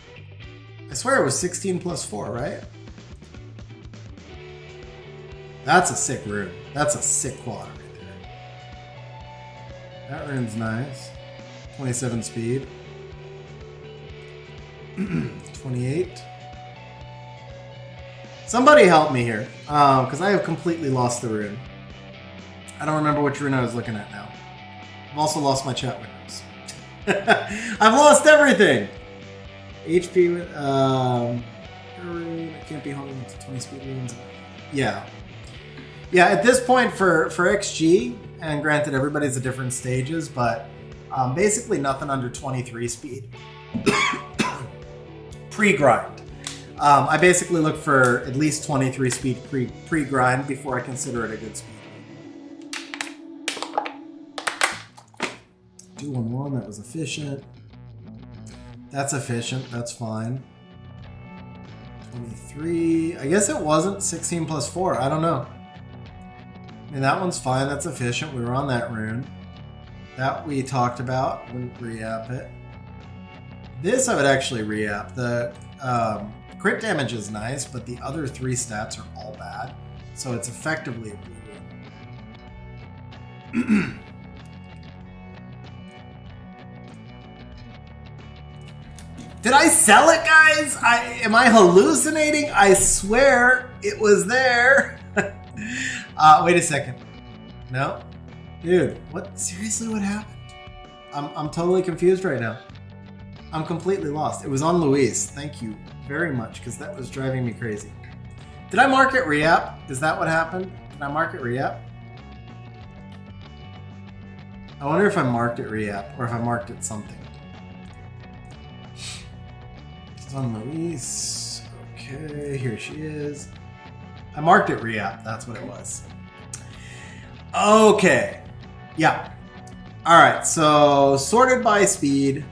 I swear it was 16 plus 4, right? That's a sick rune. That's a sick quad right there. That rune's nice. 27 speed. 28. Somebody help me here, because I have completely lost the rune. I don't remember which rune I was looking at now. I've also lost my chat windows. I've lost everything. HP with rune. I can't be holding to 20 speed runes. Yeah. Yeah, at this point for XG, and granted everybody's at different stages, but basically nothing under 23 speed. Pre-grind. I basically look for at least 23 speed pre-grind before I consider it a good speed. 2-1-1, that was efficient. That's efficient, that's fine. 23, I guess it wasn't 16 plus 4, I don't know. I mean, that one's fine, that's efficient, we were on that rune. That we talked about, wouldn't re-up it. This I would actually re-up. The crit damage is nice, but the other 3 stats are all bad. So it's effectively a blue rune. Did I sell it, guys? Am I hallucinating? I swear it was there. Wait a second. No? Dude, what? Seriously, what happened? I'm totally confused right now. I'm completely lost. It was on Luis. Thank you very much, because that was driving me crazy. Did I mark it re-up? Is that what happened? Did I mark it re-up? I wonder if I marked it re-up, or if I marked it something. It's on Luis. Okay, here she is. I marked it re-up. That's what it was. Okay. Yeah. All right. So sorted by speed.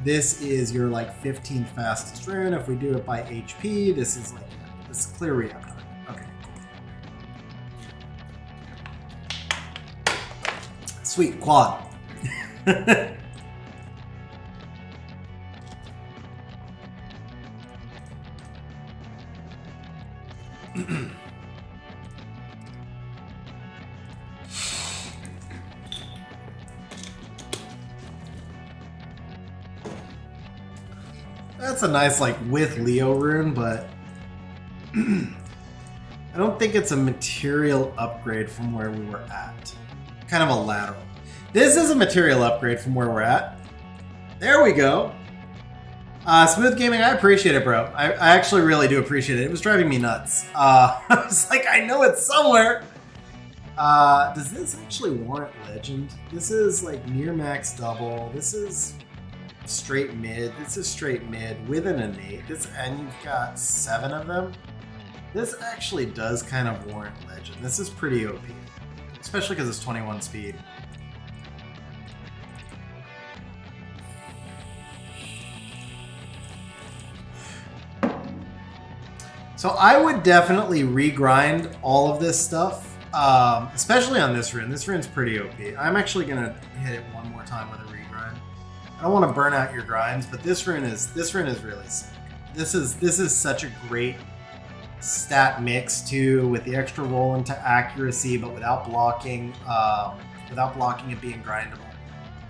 This is your like 15th fastest rune. If we do it by HP, this is like this is clear re-up. Okay. Sweet, quad. That's a nice, like, with Leo rune, but I don't think it's a material upgrade from where we were at. Kind of a lateral. This is a material upgrade from where we're at. There we go. Smooth Gaming, I appreciate it, bro. I actually really do appreciate it. It was driving me nuts. I was like, I know it's somewhere. Does this actually warrant legend? This is like near max double. This is straight mid. This is straight mid with an innate. And you've got 7 of them. This actually does kind of warrant legend. This is pretty OP, especially because it's 21 speed. So I would definitely regrind all of this stuff, especially on this rune. This rune's pretty OP. I'm actually gonna hit it one more time with a regrind. I don't want to burn out your grinds, but this rune is really sick. This is such a great stat mix too, with the extra roll into accuracy, but without blocking it being grindable.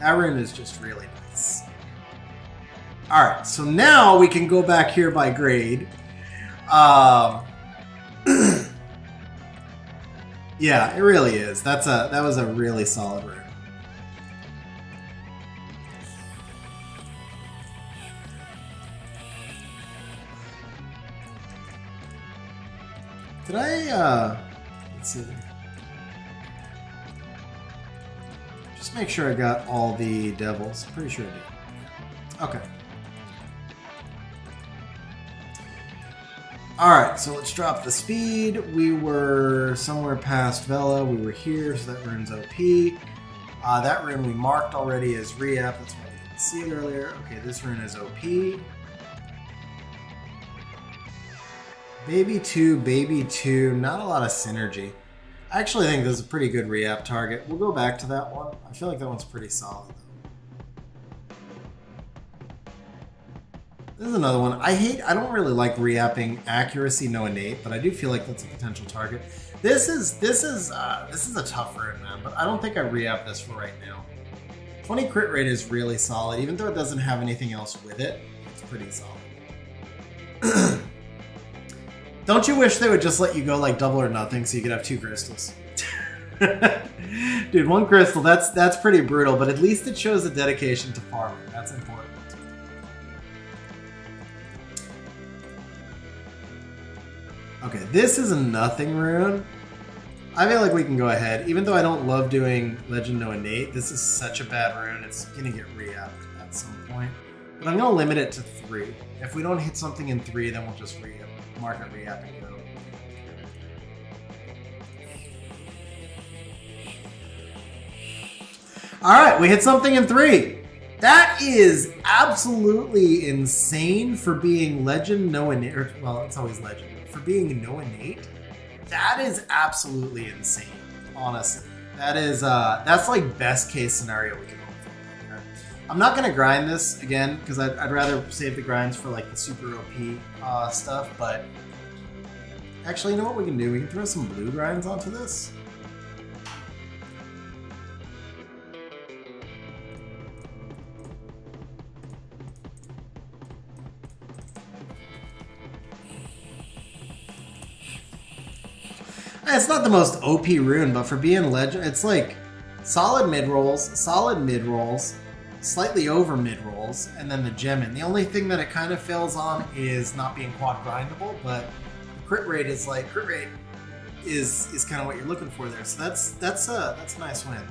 That rune is just really nice. All right, so now we can go back here by grade. Yeah, it really is. That was a really solid rune. Did I, let's see. Just make sure I got all the devils. Pretty sure I did. Okay. Alright, so let's drop the speed. We were somewhere past Vela. We were here, so that rune's OP. That rune we marked already as Reap. That's why we didn't see it earlier. Okay, this rune is OP. Baby 2, not a lot of synergy. I actually think this is a pretty good Reap target. We'll go back to that one. I feel like that one's pretty solid, though. This is another one. I don't really like reapping accuracy, no innate, but I do feel like that's a potential target. This is a tough rune, man, but I don't think I reapp this for right now. 20 crit rate is really solid, even though it doesn't have anything else with it. It's pretty solid. Don't you wish they would just let you go like double or nothing so you could have 2 crystals? Dude, 1 crystal, that's pretty brutal, but at least it shows a dedication to farming. That's important. Okay, this is a nothing rune. I feel like we can go ahead. Even though I don't love doing Legend No Innate, this is such a bad rune, it's gonna get re-upped at some point. But I'm gonna limit it to 3. If we don't hit something in 3, then we'll just mark it re-up and go. Alright, we hit something in 3. That is absolutely insane for being Legend No Innate. Well, it's always Legend. For being no innate, that is absolutely insane. Honestly, that's like best case scenario we can hope for. Right? I'm not gonna grind this again because I'd rather save the grinds for like the super OP stuff. But actually, you know what we can do? We can throw some blue grinds onto this. It's not the most OP rune, but for being legend, it's like solid mid rolls, slightly over mid rolls, and then the gemin. The only thing that it kind of fails on is not being quad grindable, but the crit rate is kind of what you're looking for there. So that's a nice win.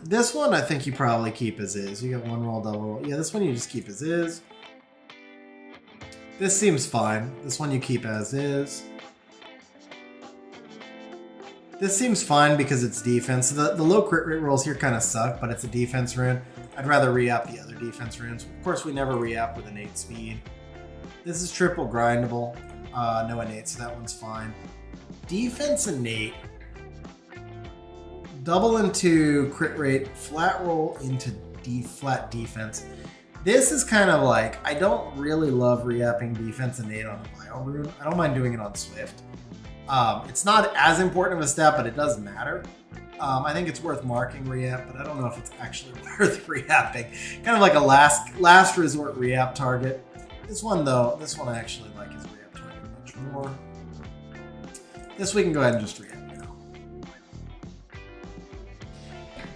This one I think you probably keep as is. You got 1 roll, double roll. Yeah, this one you just keep as is. This seems fine. This one you keep as is. This seems fine because it's defense. The low crit rate rolls here kind of suck, but it's a defense rune. I'd rather re-app the other defense runes. Of course, we never re-app with innate speed. This is triple grindable. No innate, so that one's fine. Defense innate. double into crit rate, flat roll into flat defense. This is kind of like, I don't really love reapping defense innate on a Bio Rune. I don't mind doing it on Swift. It's not as important of a stat, but it does matter. I think it's worth marking Reapp, but I don't know if it's actually worth reapping. Kind of like a last resort reapp target. This one though, I actually like his reapp target much more. This we can go ahead and just reapp now.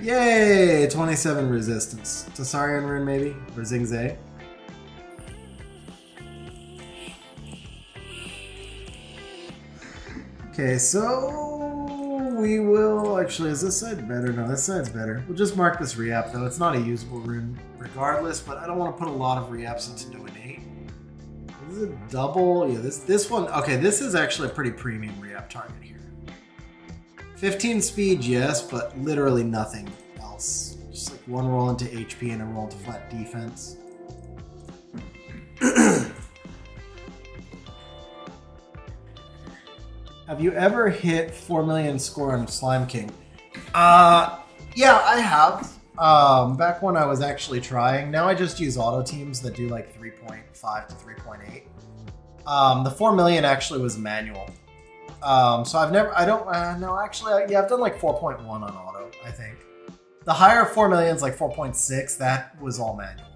Yay! 27 resistance. Tasarian Rune maybe? Or Zingzay? Okay, so we will actually, is this side better? No, this side's better. We'll just mark this reapp though. It's not a usable rune regardless, but I don't want to put a lot of reapps into no innate. This is a double. Yeah, this one. Okay, this is actually a pretty premium reapp target here. 15 speed, yes, but literally nothing else. Just like one roll into HP and a roll into flat defense. Have you ever hit 4 million score on Slime King? Yeah, I have. Back when I was actually trying. Now I just use auto teams that do like 3.5 to 3.8. The 4 million actually was manual. So I've never, no, actually, yeah, I've done like 4.1 on auto, I think. The higher 4 million is like 4.6. That was all manual.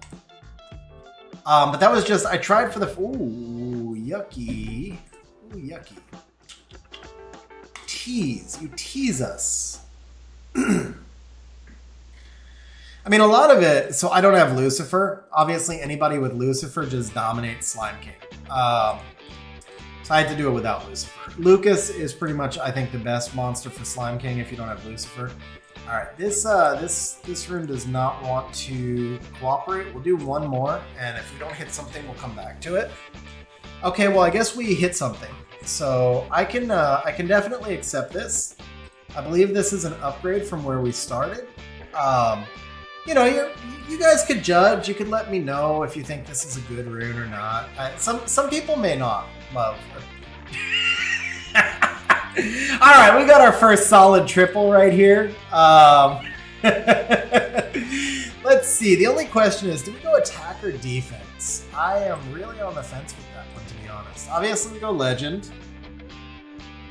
But that was just, I tried for the, ooh, yucky. Ooh, yucky. Tease. You tease us. I mean, a lot of it, so I don't have Lucifer. Obviously, anybody with Lucifer just dominates Slime King. So I had to do it without Lucifer. Lucas is pretty much, I think, the best monster for Slime King if you don't have Lucifer. All right, this rune does not want to cooperate. We'll do one more, and if we don't hit something, we'll come back to it. Okay, well, I guess we hit something. So I can definitely accept this. I believe this is an upgrade from where we started. You know, you guys could judge. You could let me know if you think this is a good rune or not. Some people may not love it. All right, we got our first solid triple right here. Let's see. The only question is, do we go attack or defense? I am really on the fence with that one, to be honest. Obviously, we go legend,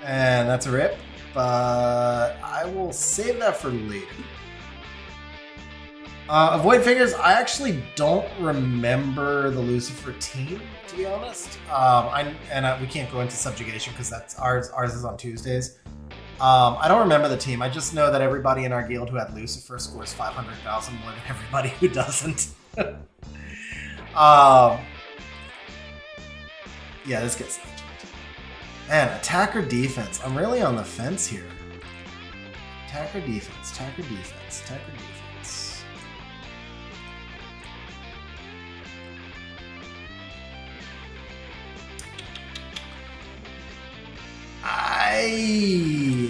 and that's a rip. But I will save that for later. Avoid Fingers, I actually don't remember the Lucifer team, to be honest. We can't go into subjugation because that's ours is on Tuesdays. I don't remember the team. I just know that everybody in our guild who had Lucifer scores 500,000 more than everybody who doesn't. Yeah, this gets legend. Man, attack or defense? I'm really on the fence here. Attack or defense? Attack or defense? Attack or defense? I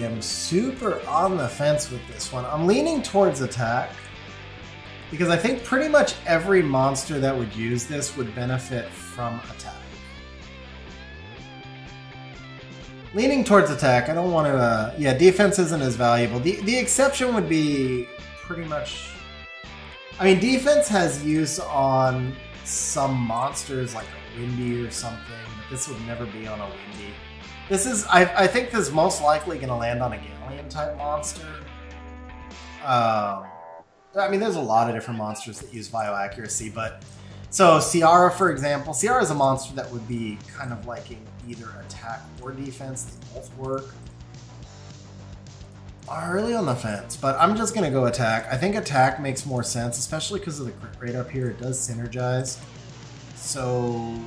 am super on the fence with this one. I'm leaning towards attack because I think pretty much every monster that would use this would benefit from attack. Leaning towards attack. I don't want to... yeah, defense isn't as valuable. The exception would be pretty much... I mean, defense has use on some monsters like a Windy or something, but this would never be on a Windy. This is, I think this is most likely going to land on a Galleon type monster. I mean, there's a lot of different monsters that use Bio Accuracy, but... So, Ciara, for example. Ciara is a monster that would be kind of liking either attack or defense. They both work. I'm really on the fence, but I'm just going to go attack. I think attack makes more sense, especially because of the crit rate up here. It does synergize. So,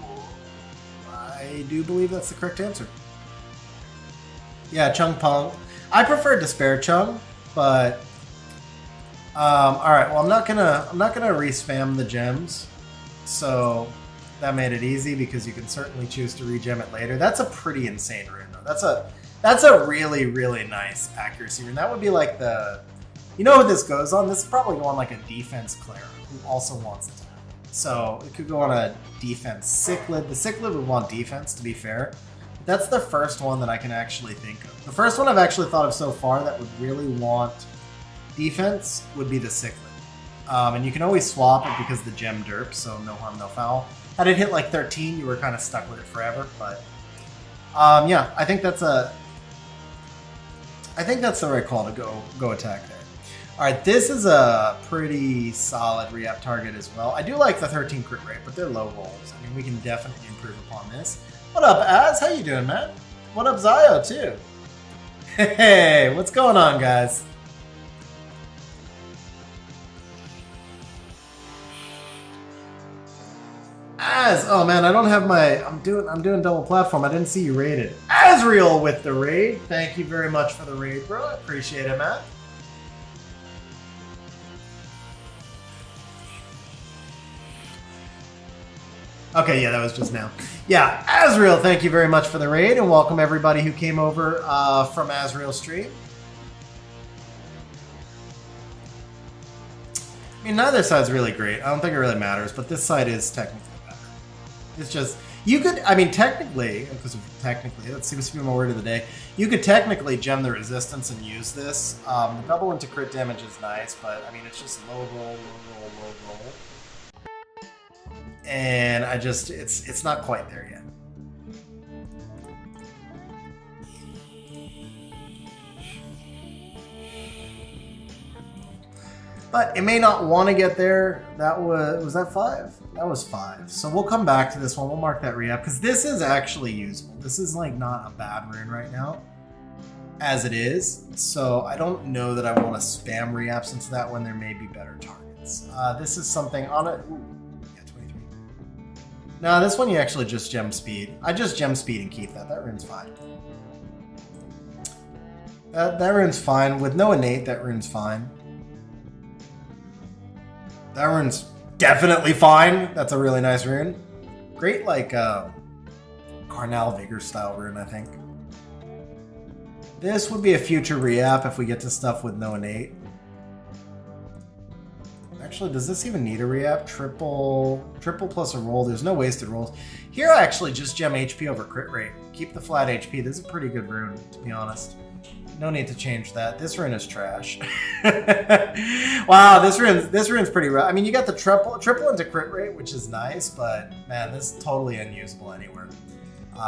I do believe that's the correct answer. Yeah, Chung Pong. I prefer Despair Chung, but all right. Well, I'm not gonna respam the gems, so that made it easy because you can certainly choose to regem it later. That's a pretty insane rune, though. That's a really, really nice accuracy rune. That would be like the, you know, what this goes on. This is probably go on like a defense Cleric who also wants attack. So it could go on a defense Cichlid. The Cichlid would want defense, to be fair. That's the first one that I can actually think of. The first one I've actually thought of so far that would really want defense would be the Cyclid. And you can always swap it because the gem derp, so no harm, no foul. Had it hit like 13, you were kind of stuck with it forever, but yeah, I think that's the right call to go attack there. All right, this is a pretty solid re-up target as well. I do like the 13 crit rate, but they're low rolls. I mean, we can definitely improve upon this. What up, Az? How you doing, man? What up, Zio, too? Hey, what's going on, guys? Az, oh man, I don't have my. I'm doing double platform. I didn't see you raided. Azriel with the raid. Thank you very much for the raid, bro. I appreciate it, man. Okay, yeah, that was just now. Yeah, Azriel, thank you very much for the raid, and welcome everybody who came over from Azriel's stream. I mean, neither side's really great. I don't think it really matters, but this side is technically better. It's just, you could, I mean, technically, because technically, that seems to be my word of the day, you could technically gem the resistance and use this. The double into crit damage is nice, but I mean, it's just low roll. And I just, it's not quite there yet. But it may not want to get there. That was that 5? That was 5. So we'll come back to this one. We'll mark that re-up because this is actually usable. This is like not a bad rune right now as it is. So I don't know that I want to spam re-ups into that when there may be better targets. This is something on it. No, this one you actually just gem speed. I just gem speed and keep that. That rune's fine. That rune's fine. With no innate, that rune's fine. That rune's definitely fine. That's a really nice rune. Great, like, Carnal Vigor style rune, I think. This would be a future re-app if we get to stuff with no innate. Actually, does this even need a re-app? Triple plus a roll. There's no wasted rolls. Here I actually just gem HP over crit rate. Keep the flat HP. This is a pretty good rune, to be honest. No need to change that. This rune is trash. Wow, this rune's pretty rough. I mean, you got the triple into crit rate, which is nice, but man, this is totally unusable anywhere.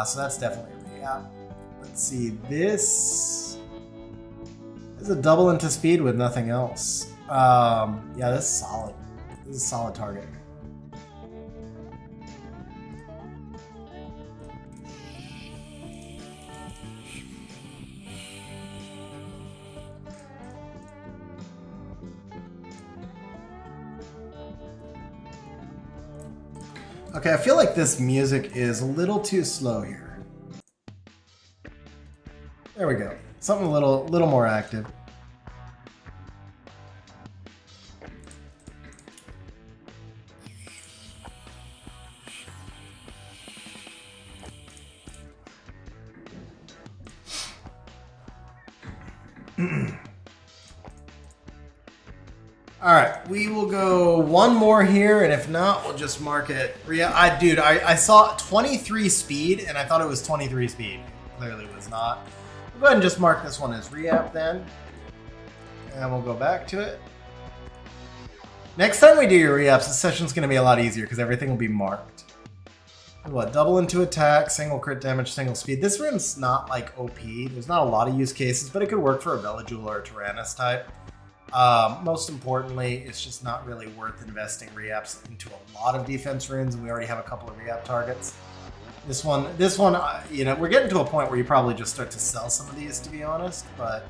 So that's definitely a re-app. Let's see, this is a double into speed with nothing else. Yeah, this is solid. This is a solid target. Okay, I feel like this music is a little too slow here. There we go. Something a little more active. All right, we will go one more here, and if not, we'll just mark it. Dude, I saw 23 speed, and I thought it was 23 speed. It clearly was not. We'll go ahead and just mark this one as re-app then, and we'll go back to it. Next time we do your re-apps, the session's going to be a lot easier because everything will be marked. What, double into attack, single crit damage, single speed. This rune's not like OP. There's not a lot of use cases, but it could work for a Velajul or a Tyrannus type. Most importantly, it's just not really worth investing re-apps into a lot of defense runes, and we already have a couple of re-app targets. This one, you know, we're getting to a point where you probably just start to sell some of these, to be honest, but...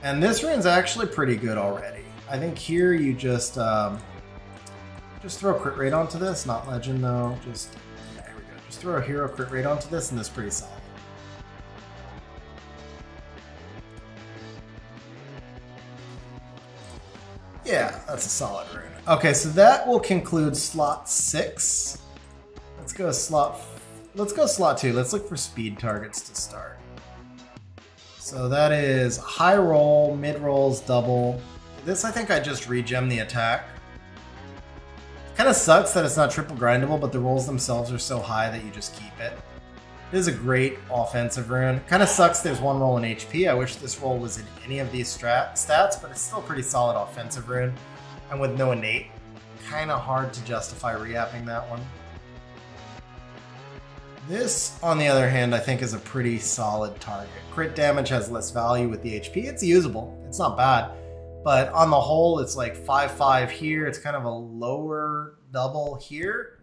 And this rune's actually pretty good already. I think here you just throw crit rate onto this, not legend though, yeah, here we go. Just throw a hero crit rate onto this, and this is pretty solid. Yeah, that's a solid rune. Okay, so that will conclude slot 6. Let's go slot 2. Let's look for speed targets to start. So that is high roll, mid rolls, double. This I think I just regem the attack. Kind of sucks that it's not triple grindable, but the rolls themselves are so high that you just keep it. This is a great offensive rune. Kind of sucks there's one roll in HP. I wish this roll was in any of these stats, but it's still a pretty solid offensive rune. And with no innate, kind of hard to justify reapping that one. This, on the other hand, I think is a pretty solid target. Crit damage has less value with the HP. It's usable. It's not bad. But on the whole, it's like 5/5 here. It's kind of a lower double here.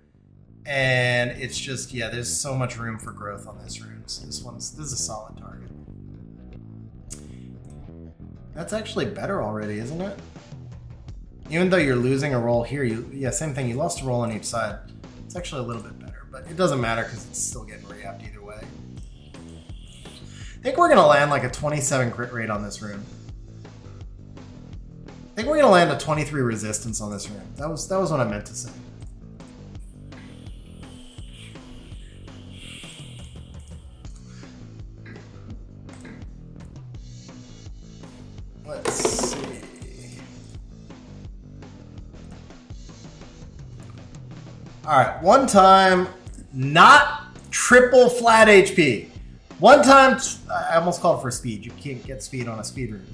And it's just, yeah, there's so much room for growth on this rune. So this is a solid target. That's actually better already, isn't it? Even though you're losing a roll here, yeah, same thing. You lost a roll on each side. It's actually a little bit better, but it doesn't matter because it's still getting reapped either way. I think we're going to land like a 27 crit rate on this rune. I think we're going to land a 23 resistance on this rune. That was what I meant to say. Let's see. All right, one time, not triple flat HP. One time, I almost called for speed. You can't get speed on a speed rune.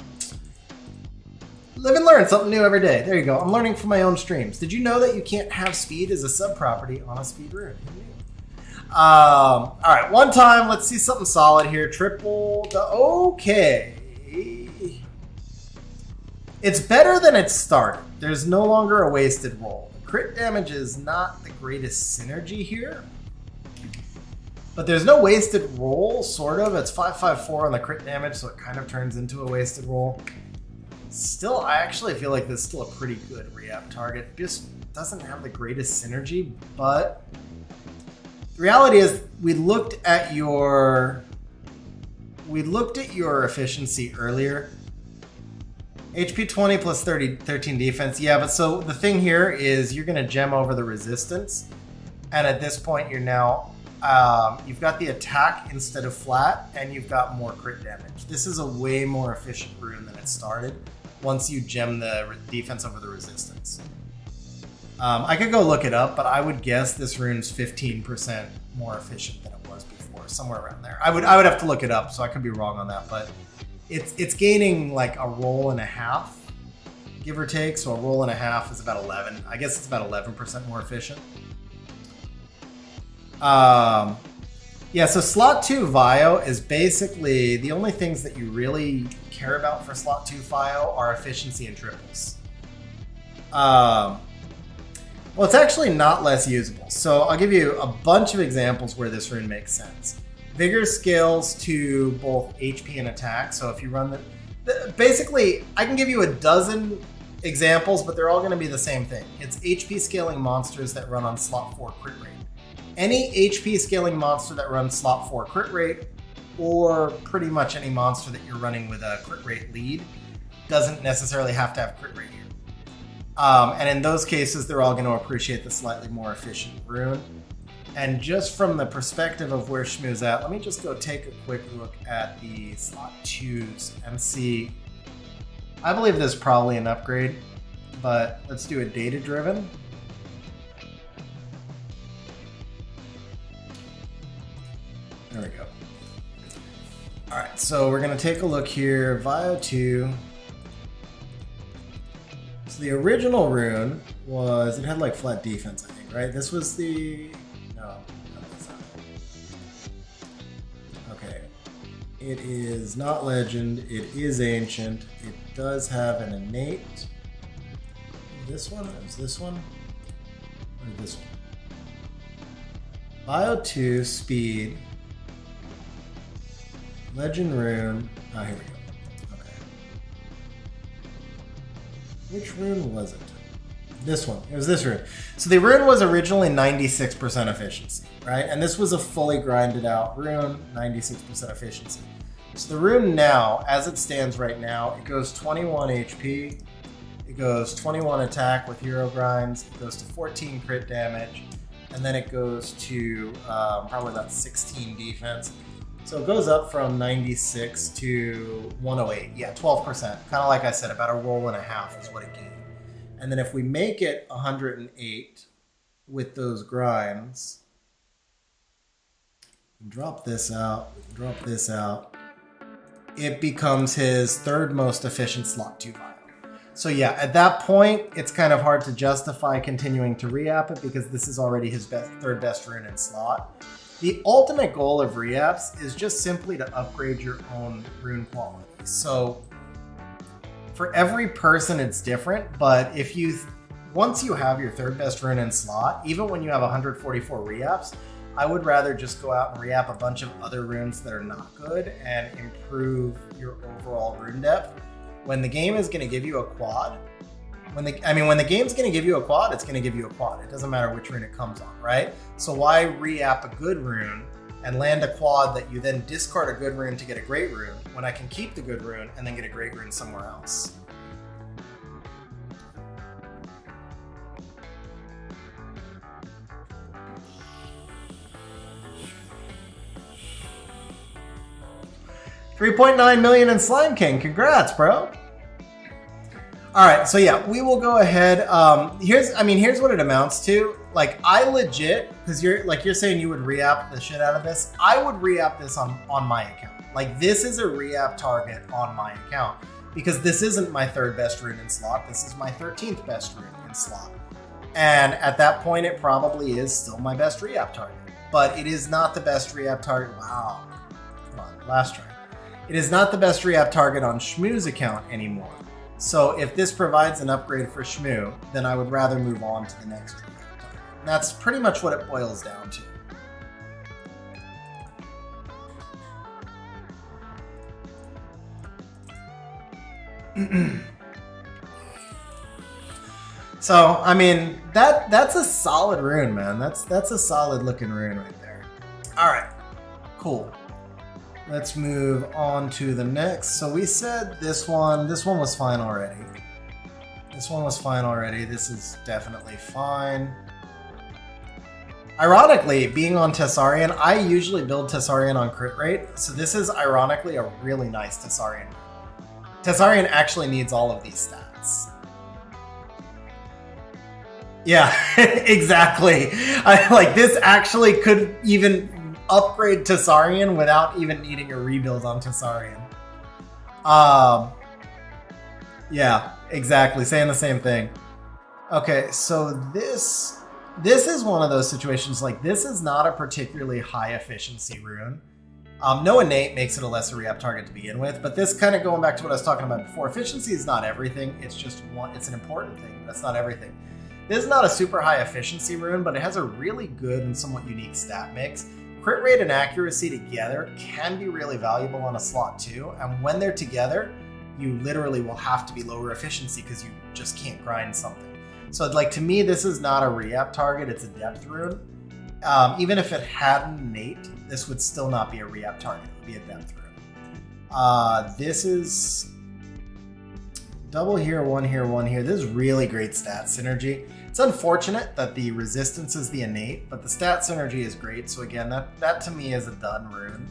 Live and learn something new every day. There you go. I'm learning from my own streams. Did you know that you can't have speed as a sub-property on a speed rune? All right, one time. Let's see something solid here. Triple. Okay. It's better than it started. There's no longer a wasted roll. Crit damage is not the greatest synergy here. But there's no wasted roll, sort of. It's 5/5/4 on the crit damage, so it kind of turns into a wasted roll. Still, I actually feel like this is still a pretty good re-up target. Just doesn't have the greatest synergy, but the reality is we looked at your efficiency earlier. HP 20 plus 13 defense. Yeah, but so the thing here is you're going to gem over the resistance. And at this point, you're now, you've got the attack instead of flat, and you've got more crit damage. This is a way more efficient rune than it started once you gem the defense over the resistance. I could go look it up, but I would guess this rune's 15% more efficient than it was before, somewhere around there. I would have to look it up, so I could be wrong on that, but it's gaining like a roll and a half, give or take. So a roll and a half is about 11. I guess it's about 11% more efficient. Yeah, so slot 2 Vio is basically the only things that you really care about for slot 2 Vio are efficiency and triples. Well, it's actually not less usable. So I'll give you a bunch of examples where this rune makes sense. Vigor scales to both HP and attack. So if you run basically, I can give you a dozen examples, but they're all going to be the same thing. It's HP scaling monsters that run on slot 4 crit rate. Any HP scaling monster that runs slot 4 crit rate, or pretty much any monster that you're running with a crit rate lead, doesn't necessarily have to have crit rate here. And in those cases, they're all going to appreciate the slightly more efficient rune. And just from the perspective of where Shmo's at, let me just go take a quick look at the slot 2s and see. I believe there's probably an upgrade, but let's do a data-driven. There we go. All right, so we're going to take a look here. Vio 2. So the original rune was, it had like flat defense, I think, right? This was the... No, that's not it. Okay. It is not legend. It is ancient. It does have an innate. This one? Is this one? Or this one? Bio 2, speed. Legend rune. Ah, here we go. Okay. Which rune was it? This one. It was this rune. So the rune was originally 96% efficiency, right? And this was a fully grinded out rune, 96% efficiency. So the rune now, as it stands right now, it goes 21 HP, it goes 21 attack with hero grinds, it goes to 14 crit damage, and then it goes to probably about 16 defense. So it goes up from 96 to 108. Yeah, 12%. Kind of like I said, about a roll and a half is what it gained. And then if we make it 108 with those grinds, Drop this out, drop this out. It becomes his third most efficient slot 2 vial. So yeah, at that point, it's kind of hard to justify continuing to re-app it because this is already his third best rune in slot. The ultimate goal of re-apps is just simply to upgrade your own rune quality. So for every person, it's different, but if once you have your third best rune in slot, even when you have 144 re-apps, I would rather just go out and re-app a bunch of other runes that are not good and improve your overall rune depth. When the game is going to give you a quad, when the game's going to give you a quad, it's going to give you a quad. It doesn't matter which rune it comes on, right? So why re-app a good rune and land a quad that you then discard a good rune to get a great rune when I can keep the good rune and then get a great rune somewhere else? $3.9 million in Slime King. Congrats, bro. All right, so yeah, we will go ahead. Here's what it amounts to. Like, I legit, because you're saying you would re-app the shit out of this. I would re-app this on my account. Like, this is a re-app target on my account because this isn't my third best rune in slot. This is my 13th best rune in slot. And at that point, it probably is still my best re-app target. But it is not the best re-app target. Wow. Come on, last try. It is not the best re-app target on Shmo's account anymore. So if this provides an upgrade for Shmo, then I would rather move on to the next re-app target. And that's pretty much what it boils down to. So, I mean, that's a solid rune, man. That's a solid looking rune right there. All right, cool. Let's move on to the next. So we said this one was fine already. This one was fine already. This is definitely fine. Ironically, being on Tessarian, I usually build Tessarian on crit rate. So this is ironically a really nice Tessarian. Tessarian actually needs all of these stats. Yeah, exactly. This actually could even upgrade Tessarian without even needing a rebuild on Tessarian. Yeah, exactly. Saying the same thing. Okay, so this is one of those situations, like, this is not a particularly high efficiency rune. No innate makes it a lesser re-app target to begin with, but this kind of going back to what I was talking about before, efficiency is not everything. It's just it's an important thing, but it's not everything. This is not a super high efficiency rune, but it has a really good and somewhat unique stat mix. Crit rate and accuracy together can be really valuable on a slot 2, and when they're together, you literally will have to be lower efficiency because you just can't grind something. So, like, to me, this is not a re-app target, it's a depth rune. Even if it had an innate, this would still not be a re-app target, it would be a depth rune. This is double here, one here, one here. This is really great stat synergy. It's unfortunate that the resistance is the innate, but the stat synergy is great. So again, that to me is a done rune.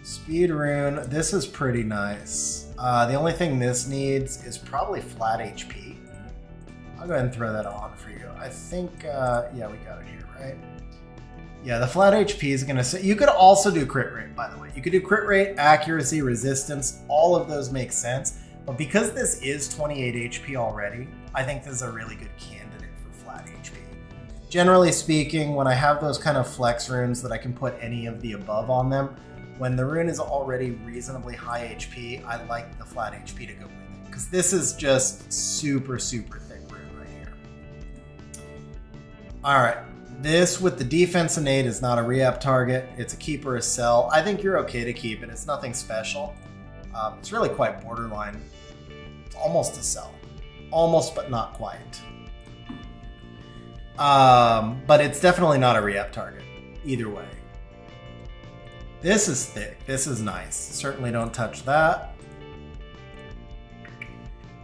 Speed rune, this is pretty nice. The only thing this needs is probably flat HP. I'll go ahead and throw that on for you. I think, yeah, we got it here, right? Yeah, the flat HP is gonna say, you could also do crit rate, by the way. You could do crit rate, accuracy, resistance, all of those make sense. But because this is 28 HP already, I think this is a really good candidate for flat HP. Generally speaking, when I have those kind of flex runes that I can put any of the above on them, when the rune is already reasonably high HP, I like the flat HP to go with it. Because this is just super, super thick rune right here. All right, this with the defense innate is not a re-app target. It's a keep or a sell. I think you're okay to keep it. It's nothing special. It's really quite borderline. It's almost a sell. Almost, but not quite. But it's definitely not a re-app target. Either way. This is thick. This is nice. Certainly don't touch that.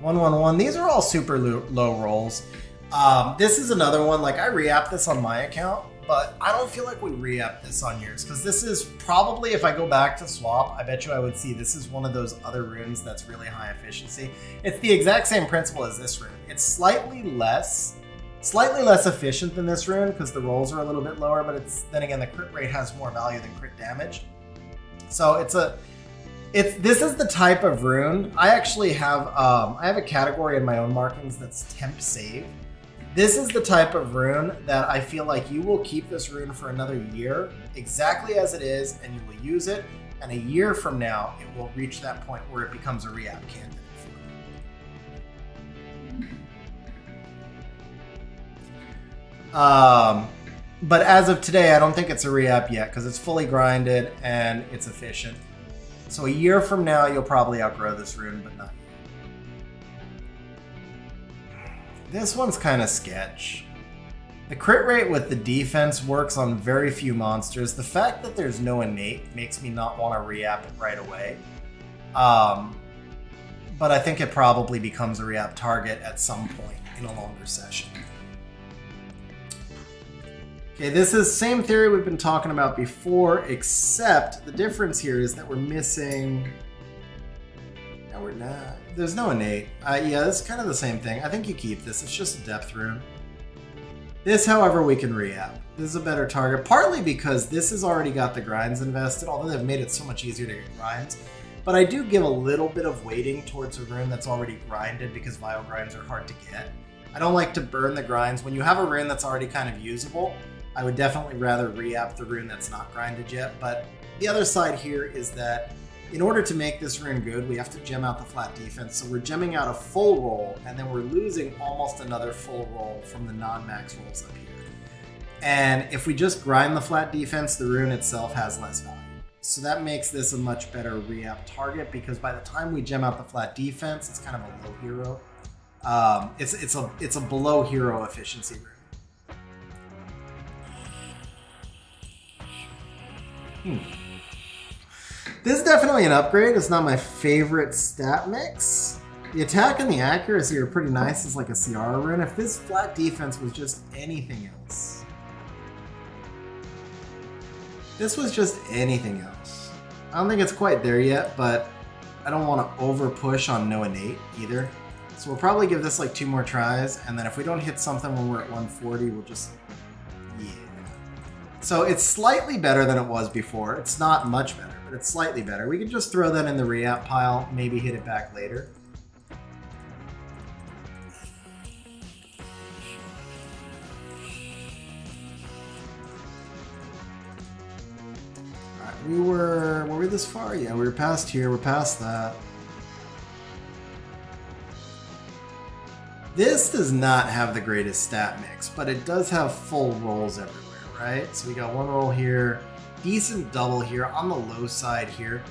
111. These are all super low rolls. This is another one. Like, I re-app this on my account, but I don't feel like we re-app this on yours, because this is probably, if I go back to swap, I bet you I would see this is one of those other runes that's really high efficiency. It's the exact same principle as this rune. It's slightly less Slightly less efficient than this rune because the rolls are a little bit lower, but then again, the crit rate has more value than crit damage. So this is the type of rune. I actually have a category in my own markings that's temp save. This is the type of rune that I feel like you will keep this rune for another year exactly as it is, and you will use it, and a year from now it will reach that point where it becomes a re-app candidate. But as of today, I don't think it's a re-app yet because it's fully grinded and it's efficient. So a year from now, you'll probably outgrow this rune, but not yet. This one's kind of sketch. The crit rate with the defense works on very few monsters. The fact that there's no innate makes me not want to re-app it right away. But I think it probably becomes a re-app target at some point in a longer session. Okay, this is same theory we've been talking about before, except the difference here is that we're missing... No, we're not. There's no innate. Yeah, it's kind of the same thing. I think you keep this. It's just a depth rune. This, however, we can re-app. This is a better target, partly because this has already got the grinds invested, although they've made it so much easier to get grinds. But I do give a little bit of weighting towards a rune that's already grinded because vial grinds are hard to get. I don't like to burn the grinds. When you have a rune that's already kind of usable, I would definitely rather re-app the rune that's not grinded yet, but the other side here is that in order to make this rune good, we have to gem out the flat defense. So we're gemming out a full roll, and then we're losing almost another full roll from the non-max rolls up here. And if we just grind the flat defense, the rune itself has less value. So that makes this a much better re-app target because by the time we gem out the flat defense, it's kind of a low hero. It's a below hero efficiency rune. This is definitely an upgrade. It's not my favorite stat mix. The attack and the accuracy are pretty nice as like a Ciara rune. If this flat defense was just anything else. This was just anything else. I don't think it's quite there yet, but I don't want to over push on no innate either. So we'll probably give this like 2 more tries, and then if we don't hit something when we're at 140, we'll just... yeah. So it's slightly better than it was before. It's not much better, but it's slightly better. We can just throw that in the re-app pile, maybe hit it back later. Alright, were we this far? Yeah, we were past here, we're past that. This does not have the greatest stat mix, but it does have full rolls everywhere. Right, so we got 1 roll here, decent double here, on the low side here.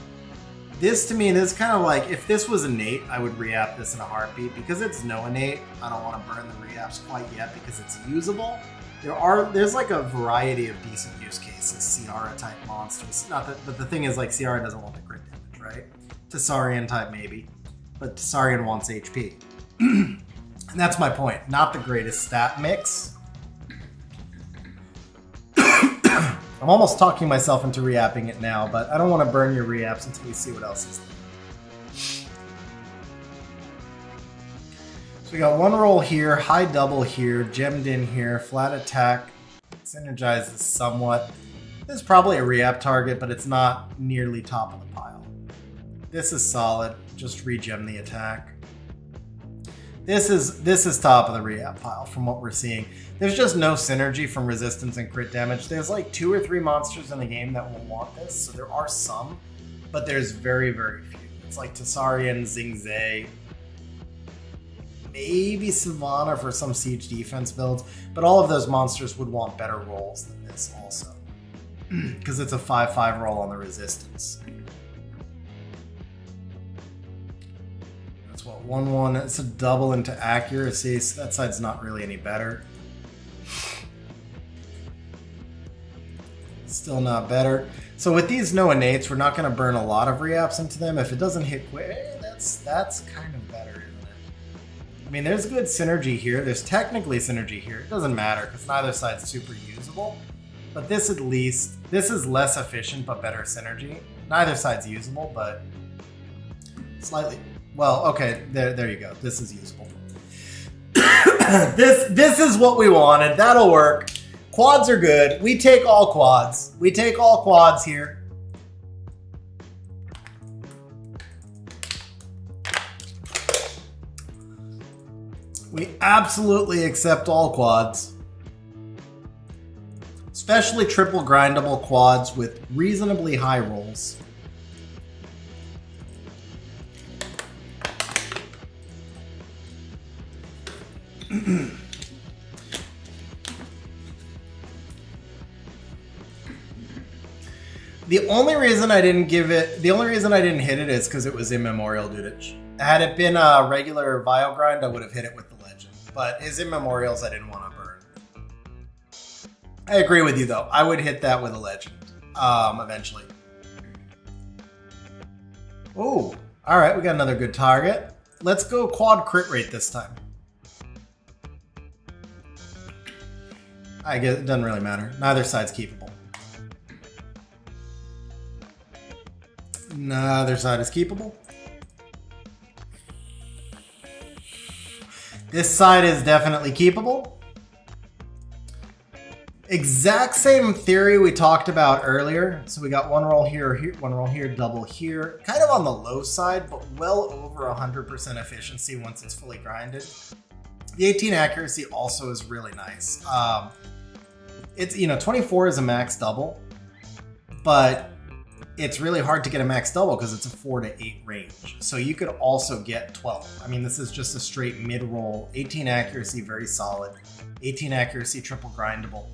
This to me, this is kind of like, if this was innate, I would re-app this in a heartbeat. Because it's no innate, I don't want to burn the re-apps quite yet because it's usable. There's like a variety of decent use cases, Ciara type monsters. Not that, but the thing is like Ciara doesn't want the crit damage, right? Tessarian type maybe, but Tessarian wants HP. And that's my point, not the greatest stat mix. I'm almost talking myself into re-apping it now, but I don't want to burn your re-apps until we see what else is there. So we got 1 roll here, high double here, gemmed in here, flat attack, synergizes somewhat. This is probably a re-app target, but it's not nearly top of the pile. This is solid, just re-gem the attack. This is top of the re-app pile from what we're seeing. There's just no synergy from resistance and crit damage. There's like 2 or 3 monsters in the game that will want this, so there are some, but there's very, very few. It's like Tessarian, Xingzhe, maybe Savannah for some siege defense builds, but all of those monsters would want better rolls than this also, because it's a 5/5 roll on the resistance. 1/1, it's a double into accuracy, so that side's not really any better. Still not better. So with these no innates, we're not going to burn a lot of re-apps into them. If it doesn't hit quick, that's kind of better, isn't it? I mean, there's good synergy here. There's technically synergy here. It doesn't matter because neither side's super usable. But this at least, this is less efficient but better synergy. Neither side's usable, but slightly. Well, okay, there you go. This is usable. This is what we wanted. That'll work. Quads are good. We take all quads. We take all quads here. We absolutely accept all quads. Especially triple grindable quads with reasonably high rolls. The only reason I didn't hit it is because it was immemorial dudage. Had it been a regular Vile grind, I would have hit it with the legend. But his immemorials I didn't want to burn. I agree with you though. I would hit that with a legend. Eventually. Oh, alright, we got another good target. Let's go quad crit rate this time. I guess it doesn't really matter. Neither side's keepable. Neither side is keepable. This side is definitely keepable. Exact same theory we talked about earlier. So we got one roll here, one roll here, double here. Kind of on the low side, but well over 100% efficiency once it's fully grinded. The 18 accuracy also is really nice. It's, 24 is a max double, but it's really hard to get a max double because it's a 4 to 8 range. So you could also get 12. I mean, this is just a straight mid-roll. 18 accuracy, very solid. 18 accuracy, triple grindable,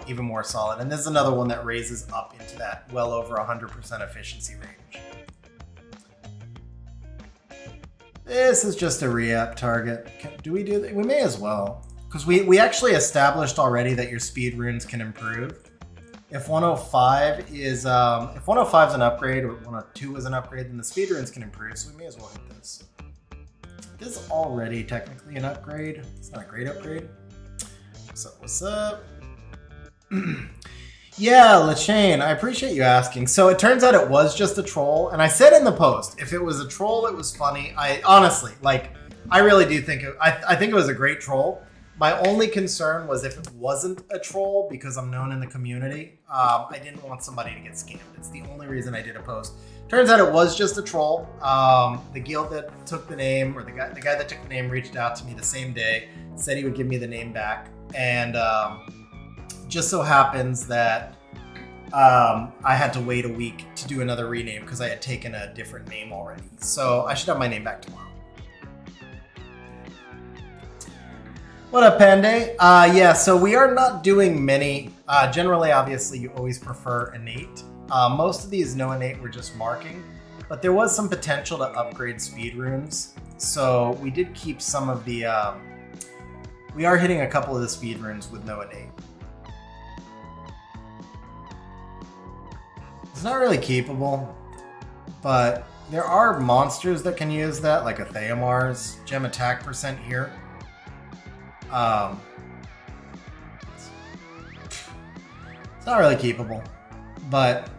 even more solid. And this is another one that raises up into that well over 100% efficiency range. This is just a re-app target. Do we do that? We may as well. Because we actually established already that your speed runes can improve. If 105 is an upgrade, or 102 is an upgrade, then the speed runes can improve, so we may as well hit this. This is already technically an upgrade. It's not a great upgrade. What's up? Yeah, LaChain, I appreciate you asking. So it turns out it was just a troll, and I said in the post, if it was a troll, it was funny. I honestly, I really do think I think it was a great troll. My only concern was if it wasn't a troll, because I'm known in the community, I didn't want somebody to get scammed. It's the only reason I did a post. Turns out it was just a troll. The guild that took the name, or the guy that took the name reached out to me the same day, said he would give me the name back. And just so happens that I had to wait a week to do another rename because I had taken a different name already. So I should have my name back tomorrow. What up, Panday? Yeah, so we are not doing many. Generally, obviously, you always prefer innate. Most of these no innate were just marking, but there was some potential to upgrade speed runes. So we did keep some of the... we are hitting a couple of the speed runes with no innate. It's not really keepable, but there are monsters that can use that, like a Theomar's gem attack percent here. It's not really keepable, but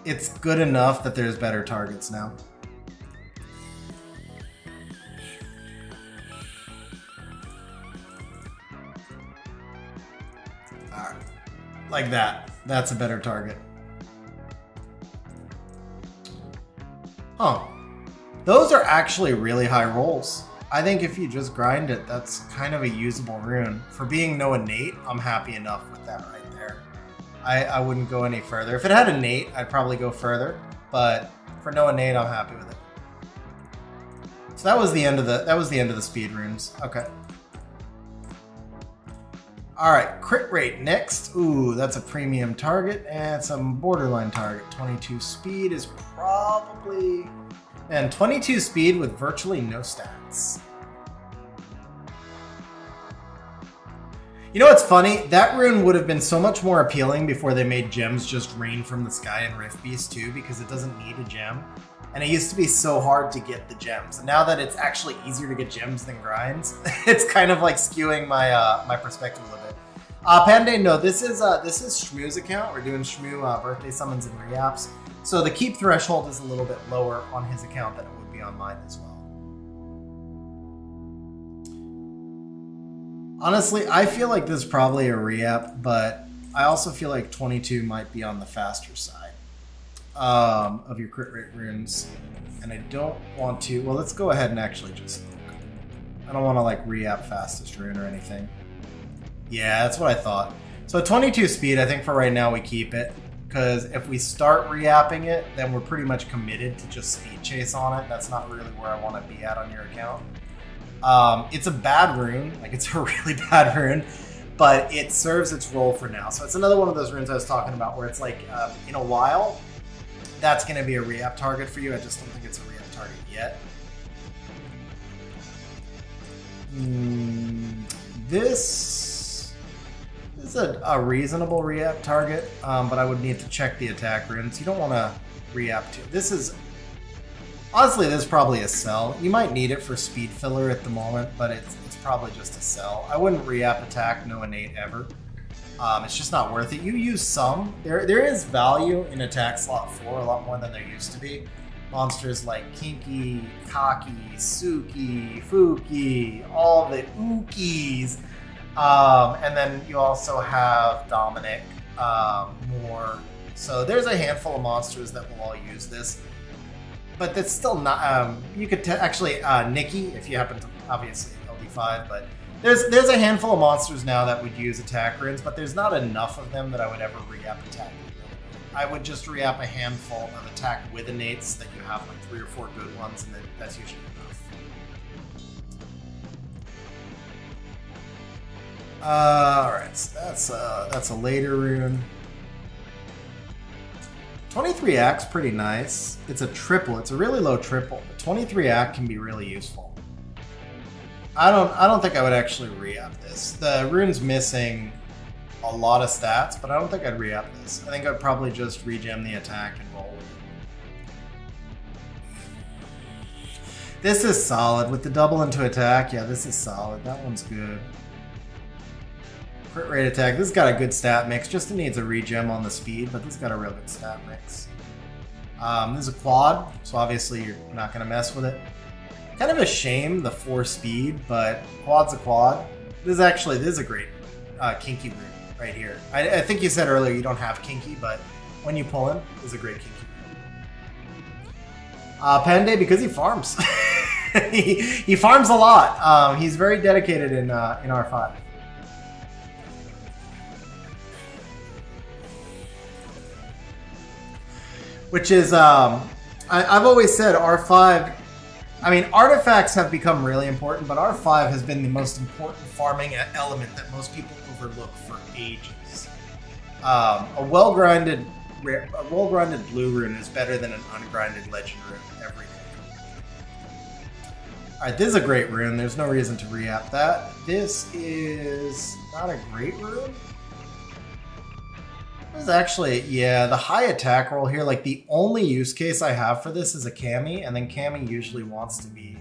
it's good enough that there's better targets now. Alright, like that. That's a better target. Huh. Those are actually really high rolls. I think if you just grind it, that's kind of a usable rune. For being no innate, I'm happy enough with that right there. I wouldn't go any further. If it had innate, I'd probably go further, but for no innate, I'm happy with it. So that was the end of the speed runes. Okay. All right, crit rate next. Ooh, that's a premium target and some borderline target. 22 speed is probably... And 22 speed with virtually no stats. You know what's funny? That rune would have been so much more appealing before they made gems just rain from the sky in Rift Beast too, because it doesn't need a gem. And it used to be so hard to get the gems. And now that it's actually easier to get gems than grinds, it's kind of like skewing my my perspective a little bit. Panday, no, this is Shmo's account. We're doing Shmo birthday summons and reapps. So the keep threshold is a little bit lower on his account than it would be on mine as well. Honestly, I feel like this is probably a re-up, but I also feel like 22 might be on the faster side of your crit rate runes. And I don't want to... Well, let's go ahead and actually just look. I don't want to like re-up fastest rune or anything. Yeah, that's what I thought. So 22 speed, I think for right now we keep it. Because if we start re-apping it, then we're pretty much committed to just speed chase on it. That's not really where I want to be at on your account. It's a bad rune, like it's a really bad rune, but it serves its role for now. So it's another one of those runes I was talking about where it's like, in a while, that's going to be a re-app target for you. I just don't think it's a re-app target yet. This is a reasonable re-app target, but I would need to check the attack runes. You don't want to re-app too. This is... Honestly, this is probably a sell. You might need it for speed filler at the moment, but it's probably just a sell. I wouldn't re-app attack, no innate ever. It's just not worth it. You use some. There is value in attack slot 4, a lot more than there used to be. Monsters like Kinky, Kaki, Suki, Fuki, all the Ookies. And then you also have Dominic more. So there's a handful of monsters that will all use this. But that's still not... you could actually... Nikki, if you happen to... Obviously, LD5, but... There's a handful of monsters now that would use attack runes, but there's not enough of them that I would ever re-app attack. I would just re-app a handful of attack with innates that you have like 3 or 4 good ones, and then that's usually enough. Alright, so that's a later rune. 23 Act's pretty nice. It's a triple. It's a really low triple, but 23 Act can be really useful. I don't think I would actually re-app this. The rune's missing a lot of stats, but I don't think I'd re-app this. I think I'd probably just regem the attack and roll with it. This is solid. With the double into attack, yeah, this is solid. That one's good. Crit rate attack. This has got a good stat mix. Just needs a regem on the speed, but this has got a real good stat mix. This is a quad, so obviously you're not going to mess with it. Kind of a shame, the 4 speed, but quad's a quad. This is a great Kinky rune right here. I think you said earlier you don't have Kinky, but when you pull him, this is a great Kinky rune. Pende, because he farms. he farms a lot. He's very dedicated in R5. Which is, I've always said R5, I mean, artifacts have become really important, but R5 has been the most important farming element that most people overlook for ages. A well-grinded blue rune is better than an ungrinded legend rune every day. Alright, this is a great rune. There's no reason to re-app that. This is not a great rune. This is actually, yeah, the high attack roll here, like the only use case I have for this is a Cami, and then Cami usually wants to be...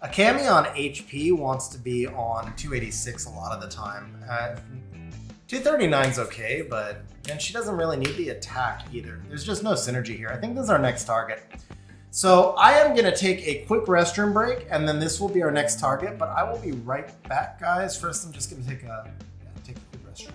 A Cami on HP wants to be on 286 a lot of the time. 239's okay, but and she doesn't really need the attack either. There's just no synergy here. I think this is our next target. So I am going to take a quick restroom break, and then this will be our next target, but I will be right back, guys. First, I'm just going to take a quick restroom break.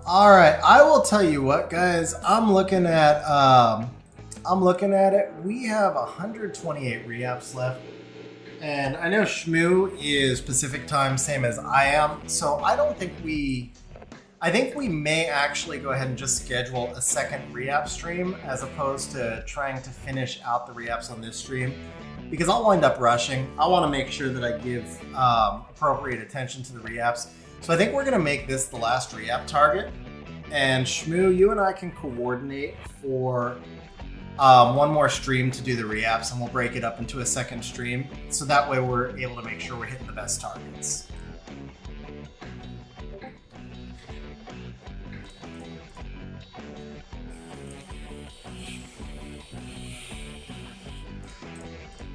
All right, I will tell you what, guys. I'm looking at it. We have 128 reapps left, and I know Shmo is Pacific time, same as I am. So I think we may actually go ahead and just schedule a second reapp stream as opposed to trying to finish out the reapps on this stream, because I'll wind up rushing. I want to make sure that I give appropriate attention to the reapps. So I think we're going to make this the last reapp target. And Shmo, you and I can coordinate for one more stream to do the reapps, and we'll break it up into a second stream. So that way we're able to make sure we're hitting the best targets.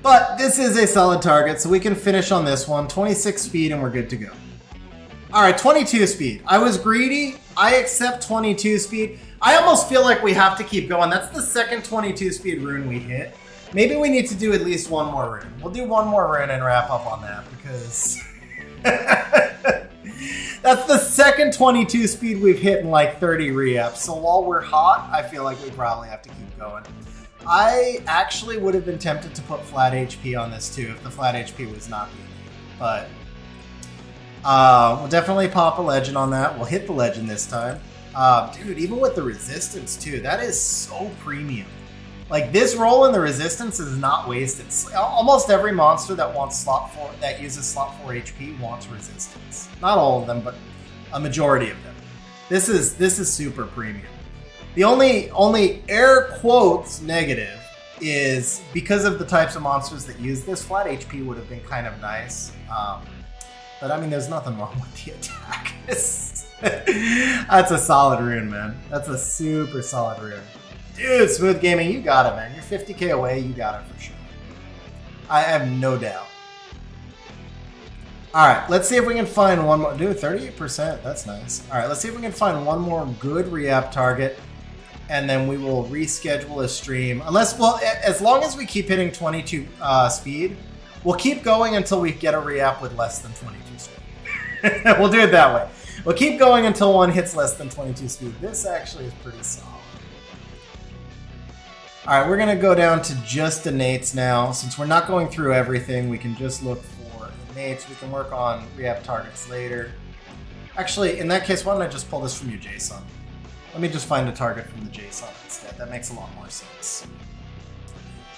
But this is a solid target, so we can finish on this one. 26 speed and we're good to go. All right, 22 speed. I was greedy. I accept 22 speed. I almost feel like we have to keep going. That's the second 22 speed rune we hit. Maybe we need to do at least one more rune. We'll do one more rune and wrap up on that, because that's the second 22 speed we've hit in like 30 re-ups. So while we're hot, I feel like we probably have to keep going. I actually would have been tempted to put flat HP on this too if the flat HP was not being hit. But we'll definitely pop a legend on that. We'll hit the legend this time. Dude, even with the resistance too, that is so premium. Like, this roll in the resistance is not wasted. Almost every monster that wants slot 4, that uses slot 4 HP wants resistance. Not all of them, but a majority of them. This is super premium. The only air quotes negative is because of the types of monsters that use this, flat HP would have been kind of nice. But I mean, there's nothing wrong with the attack. That's a solid rune, man. That's a super solid rune. Dude, Smooth Gaming, you got it, man. You're 50k away, you got it for sure. I have no doubt. Alright, let's see if we can find one more. Dude, 38%, that's nice. Alright, let's see if we can find one more good re-app target, and then we will reschedule a stream. Unless, well, as long as we keep hitting 22 speed, we'll keep going until we get a re-app with less than 22 speed. We'll do it that way. We'll keep going until one hits less than 22 speed. This actually is pretty solid. All right, we're going to go down to just innates now. Since we're not going through everything, we can just look for innates. We can work on re-app targets later. Actually, in that case, why don't I just pull this from your JSON? Let me just find a target from the JSON instead. That makes a lot more sense.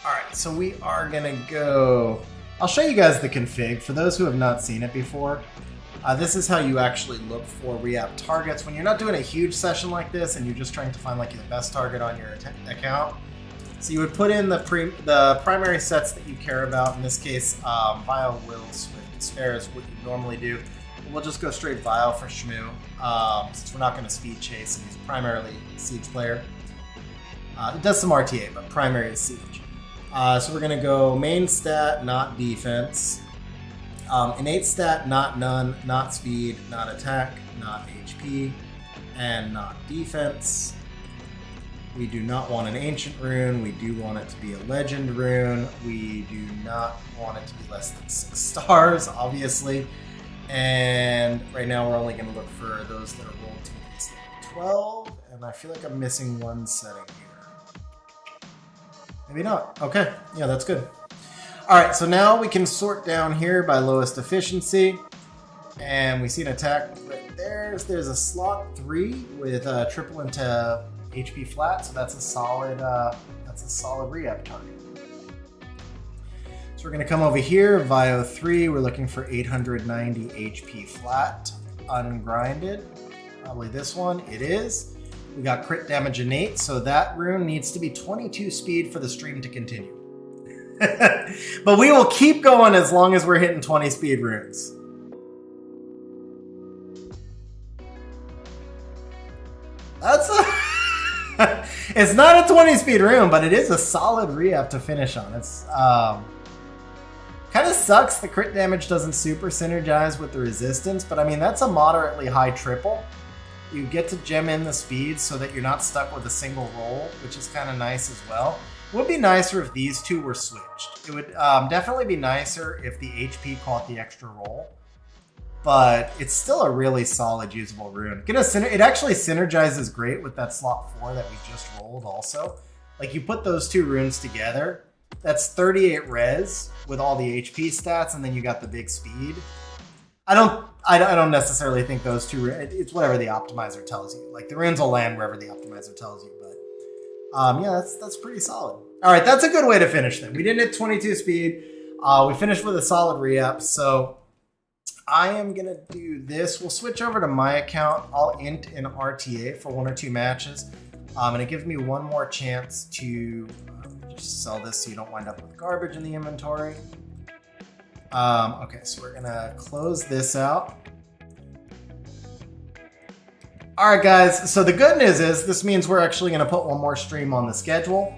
All right, so we are going to go... I'll show you guys the config. For those who have not seen it before, this is how you actually look for re-app targets. When you're not doing a huge session like this and you're just trying to find like the best target on your account, so you would put in the primary sets that you care about. In this case, Vile, Will, Swift, Spare is what you normally do. We'll just go straight Vile for Shmo, since we're not going to speed chase, and he's primarily a Siege player. It does some RTA, but primary is Siege. So we're going to go main stat, not defense. Innate stat, not none, not speed, not attack, not HP, and not defense. We do not want an ancient rune. We do want it to be a legend rune. We do not want it to be less than 6 stars, obviously. And right now we're only going to look for those that are rolled to at least 12. And I feel like I'm missing one setting here. Maybe not. Okay. Yeah, that's good. All right, so now we can sort down here by lowest efficiency. And we see an attack right there. There's a slot 3 with triple into HP flat, so that's a solid re-up target. So we're going to come over here, Vio 3, we're looking for 890 HP flat, ungrinded. Probably this one, it is. We got crit damage innate, so that rune needs to be 22 speed for the stream to continue. But we will keep going as long as we're hitting 20 speed runes. That's a... It's not a 20 speed rune, but it is a solid re-up to finish on. It's kind of sucks the crit damage doesn't super synergize with the resistance, but I mean, that's a moderately high triple. You get to gem in the speed so that you're not stuck with a single roll, which is kind of nice as well. Would be nicer if these two were switched. It would definitely be nicer if the HP caught the extra roll. But it's still a really solid usable rune. It actually synergizes great with that slot 4 that we just rolled also. Like you put those two runes together, that's 38 res with all the HP stats, and then you got the big speed. I don't necessarily think those two, it's whatever the optimizer tells you. Like the runes will land wherever the optimizer tells you, but yeah, that's pretty solid. All right, that's a good way to finish then. We didn't hit 22 speed. We finished with a solid re-up, so I am gonna do this. We'll switch over to my account. I'll int in RTA for 1 or 2 matches. And it gives me one more chance to just sell this so you don't wind up with garbage in the inventory. Okay, so we're gonna close this out. All right, guys. So the good news is this means we're actually gonna put one more stream on the schedule.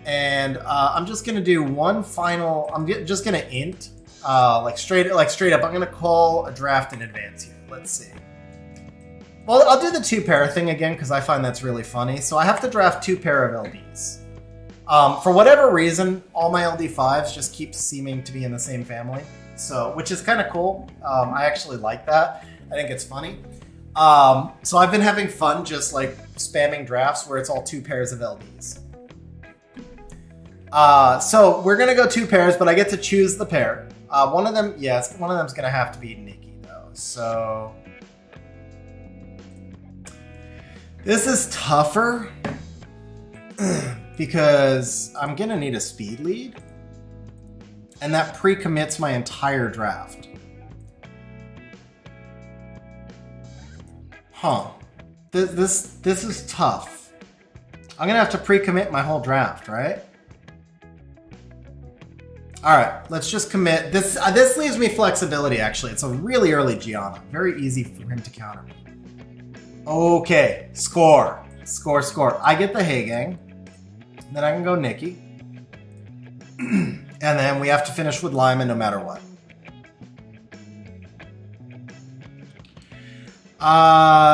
And I'm just gonna do one final, I'm just gonna int. Like straight up, I'm gonna call a draft in advance here. Let's see. Well, I'll do the 2 pair thing again because I find that's really funny. So I have to draft 2 pair of LDs. For whatever reason, all my LD5s just keep seeming to be in the same family. So, which is kind of cool. I actually like that. I think it's funny. So I've been having fun just like spamming drafts where it's all 2 pairs of LDs. So we're gonna go 2 pairs, but I get to choose the pair. One of them, yes, one of them's gonna have to be Nikki though. So this is tougher because I'm gonna need a speed lead, and that pre-commits my entire draft. Huh? This is tough. I'm gonna have to pre-commit my whole draft, right? All right, let's just commit. This leaves me flexibility, actually. It's a really early Gianna. Very easy for him to counter me. Okay, score. I get the Hey Gang. Then I can go Nikki. And then we have to finish with Lyman no matter what.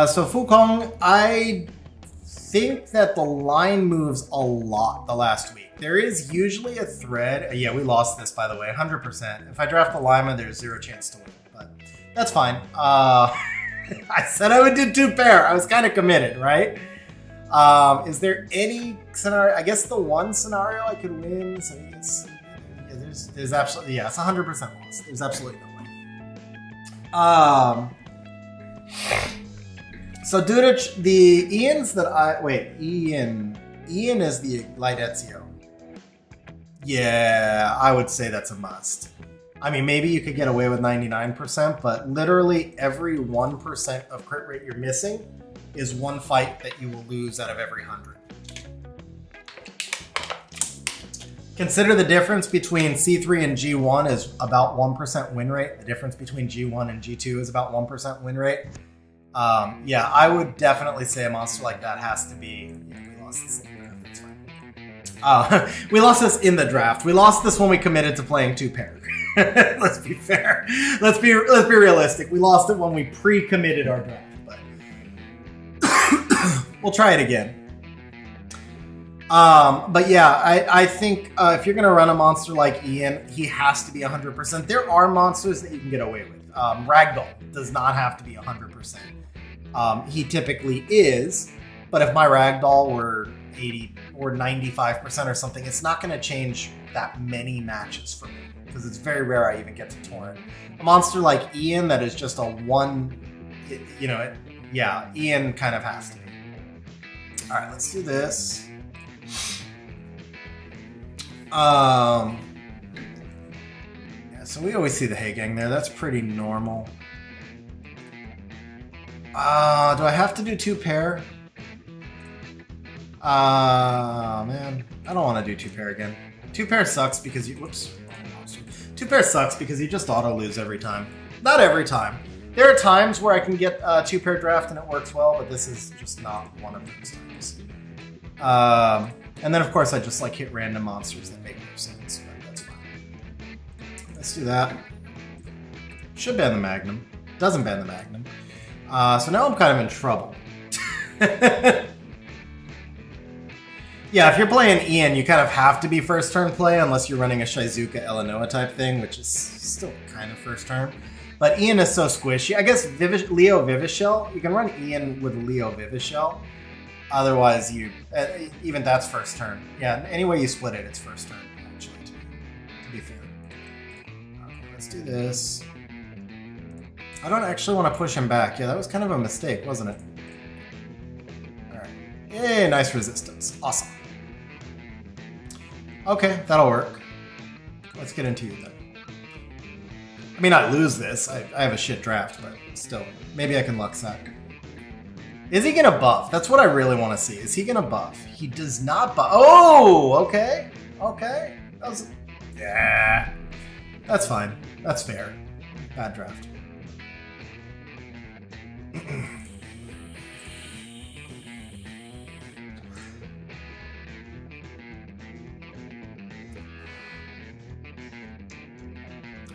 So Fukong, I think that the line moves a lot the last week. There is usually a thread. Yeah, we lost this, by the way, 100%. If I draft the Lima, there's 0 chance to win, but that's fine. I said I would do 2 pair. I was kind of committed, right? Is there any scenario? I guess the one scenario I could win. So it's, yeah, there's absolutely, yeah, it's 100% loss. There's absolutely no way. So Dudich, the Ian's that Ian is the Light Ezio. Yeah, I would say that's a must. I mean, maybe you could get away with 99%, but literally every 1% of crit rate you're missing is 1 fight that you will lose out of every 100. Consider the difference between C3 and G1 is about 1% win rate. The difference between G1 and G2 is about 1% win rate. Yeah, I would definitely say a monster like that has to be. Yeah, we lost this. That's fine. We lost this in the draft. We lost this when we committed to playing 2 pair. Let's be fair. Let's be realistic. We lost it when we pre-committed our draft, but we'll try it again. But yeah, I think if you're gonna run a monster like Ian, he has to be 100%. There are monsters that you can get away with. Ragdoll does not have to be 100%. He typically is, but if my Ragdoll were 80 or 95% or something, it's not going to change that many matches for me because it's very rare I even get to Torrent. A monster like Ian that is just a one, yeah, Ian kind of has to be. All right, let's do this. Yeah, so we always see the Hey Gang there. That's pretty normal. Do I have to do 2 pair? Man, I don't want to do 2 pair again. 2 pair sucks because you, whoops. 2 pair sucks because you just auto lose every time. Not every time. There are times where I can get a 2 pair draft and it works well, but this is just not one of those times. And then of course I just like hit random monsters that make no sense, but that's fine. Let's do that. Should ban the Magnum. Doesn't ban the Magnum. So now I'm kind of in trouble. Yeah, if you're playing Ian, you kind of have to be first turn play unless you're running a Shizuka Eleanoa type thing, which is still kind of first turn. But Ian is so squishy. I guess Leo Vivishell, you can run Ian with Leo Vivishell. Otherwise, even that's first turn. Yeah, any way you split it, it's first turn, actually, to be fair. Okay, let's do this. I don't actually want to push him back. Yeah, that was kind of a mistake, wasn't it? Alright. Yay, nice resistance. Awesome. Okay, that'll work. Let's get into you then. I mean, I lose this. I have a shit draft, but still. Maybe I can luck sack. Is he gonna buff? That's what I really want to see. Is he gonna buff? He does not buff. Oh, okay. Okay. Yeah. That's fine. That's fair. Bad draft.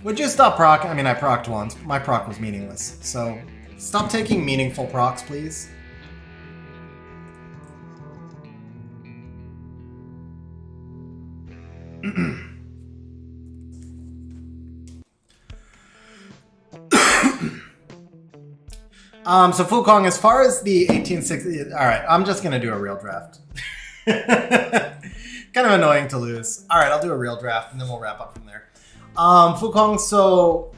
Would you stop proc? I mean, I procced once. My proc was meaningless. So, stop taking meaningful procs, please. So Fukong, as far as the 1860, all right, I'm just gonna do a real draft. Kind of annoying to lose. All right, I'll do a real draft and then we'll wrap up from there. Fukong, so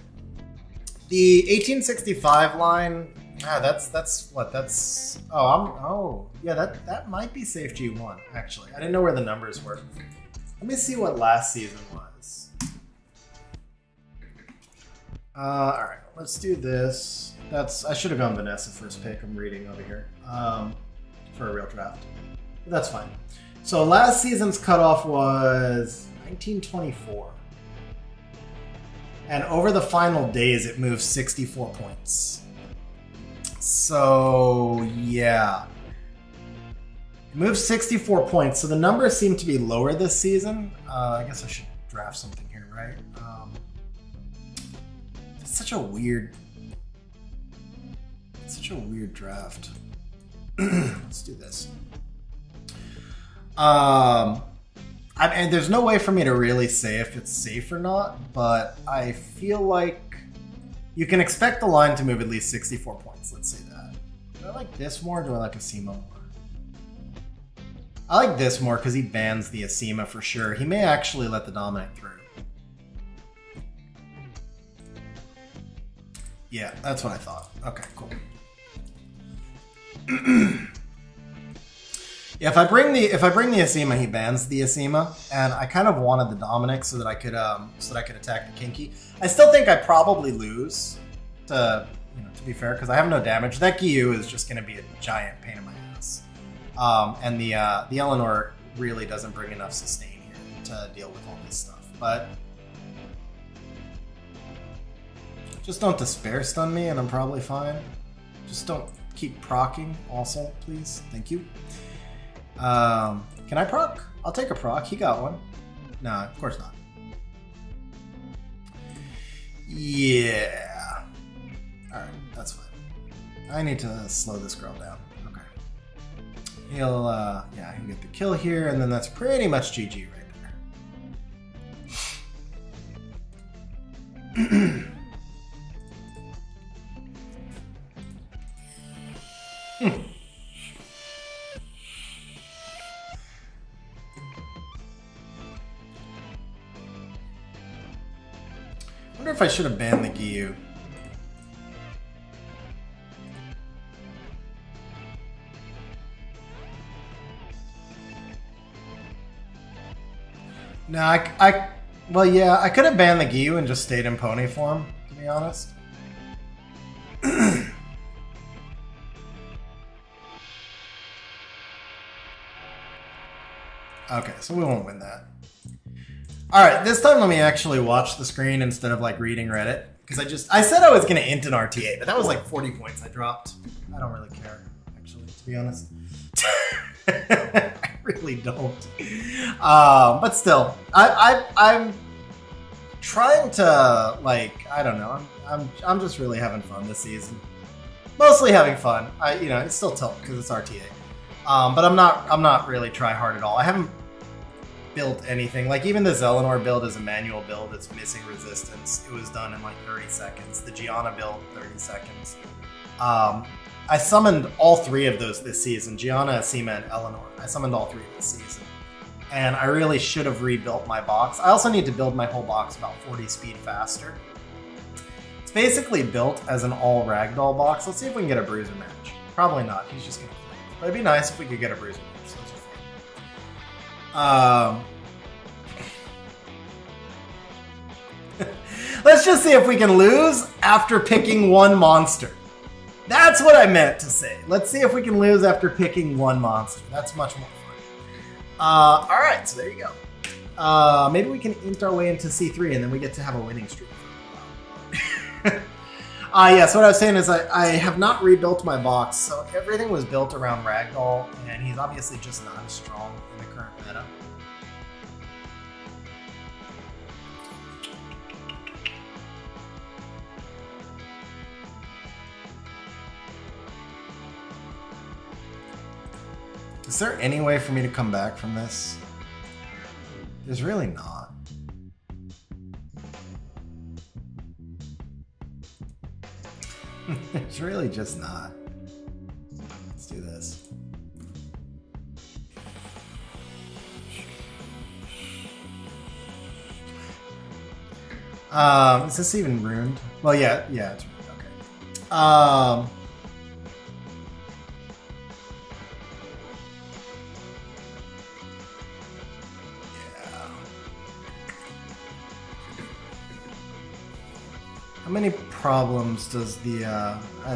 the 1865 line, that's what, that's, yeah, that might be safe G1, actually. I didn't know where the numbers were. Let me see what last season was. All right, let's do this. I should have gone Vanessa first pick. I'm reading over here for a real draft. But that's fine. So last season's cutoff was 1924. And over the final days, it moved 64 points. So, yeah. It moved 64 points. So the numbers seem to be lower this season. I guess I should draft something here, right? It's such a weird draft. Let's do this. And there's no way for me to really say if it's safe or not, but I feel like you can expect the line to move at least 64 points. Let's say that. Do I like this more or do I like Asima more? I like this more because he bans the Asima for sure. He may actually let the Dominic through. Yeah, that's what I thought. Okay, cool. Yeah, if I bring the Asima, he bans the Asima, and I kind of wanted the Dominic so that I could attack the Kinky. I still think I probably lose, to be fair, because I have no damage. That Gyu is just going to be a giant pain in my ass, and the Eleanor really doesn't bring enough sustain here to deal with all this stuff. But just don't despair stun me, and I'm probably fine. Just don't keep procking, also, please. Thank you. Can I proc? I'll take a proc. He got one. No, of course not. Yeah. Alright, that's fine. I need to slow this girl down. Okay. He'll get the kill here, and then that's pretty much GG right there. I wonder if I should have banned the Gyu. No, well, yeah, I could have banned the Gyu and just stayed in pony form, to be honest. Okay, so we won't win that. Alright, this time let me actually watch the screen instead of like reading Reddit. Because I said I was going to int an RTA, but that was like 40 points I dropped. I don't really care, actually, to be honest. I really don't. But still, I'm trying to, like, I don't know. I'm just really having fun this season. Mostly having fun. It's still tilt because it's RTA. But I'm not really try hard at all. I haven't built anything. Like even the Zelenor build is a manual build. It's missing resistance. It was done in like 30 seconds. The Gianna build, 30 seconds. I summoned all 3 of those this season. Gianna, Asima, and Eleanor. I summoned all 3 this season. And I really should have rebuilt my box. I also need to build my whole box about 40 speed faster. It's basically built as an all ragdoll box. Let's see if we can get a bruiser match. Probably not. He's just going to play. But it'd be nice if we could get a bruiser match. Those are fun. Let's just see if we can lose after picking 1 monster. That's what I meant to say. Let's see if we can lose after picking 1 monster. That's much more fun. Alright, so there you go. Maybe we can int our way into C3 and then we get to have a winning streak for a while. Yeah, so what I was saying is I have not rebuilt my box, so everything was built around Ragdoll, and he's obviously just not as strong in the current meta. Is there any way for me to come back from this? There's really not. There's really just not. Let's do this. Is this even ruined? Well, yeah, it's ruined. Okay. How many problems does the,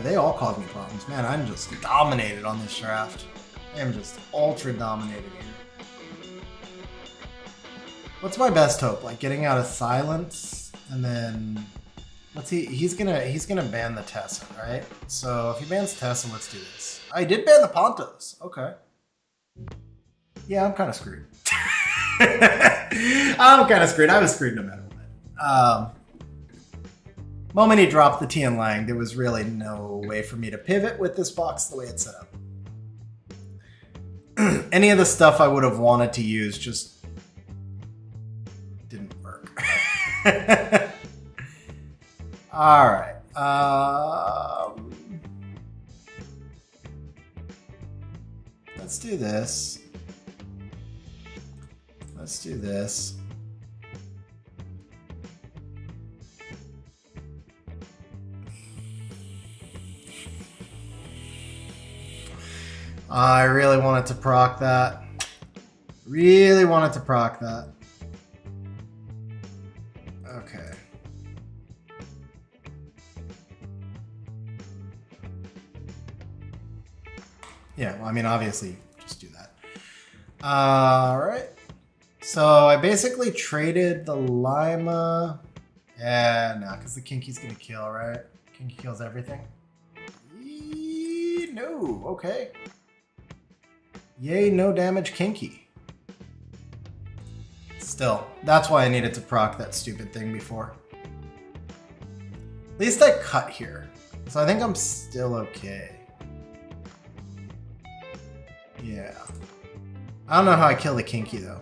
they all cause me problems. Man, I'm just dominated on this draft. I am just ultra dominated here. What's my best hope? Like getting out of silence and then, let's see, he's gonna ban the Tessa, right? So if he bans Tessa, let's do this. I did ban the Pontos, okay. Yeah, I'm kind of screwed. I'm kind of screwed. I was screwed no matter what. Moment he dropped the Tian Lang, there was really no way for me to pivot with this box the way it's set up. Any of the stuff I would have wanted to use just didn't work. Alright. Let's do this. Let's do this. I really wanted to proc that. Really wanted to proc that. Okay. Yeah, well, I mean, obviously, just do that. Alright. So I basically traded the Lima. Yeah, no, because the Kinky's gonna kill, right? Kinky kills everything. No, okay. Yay, no damage Kinky. Still, that's why I needed to proc that stupid thing before. At least I cut here. So I think I'm still okay. Yeah. I don't know how I kill the Kinky though.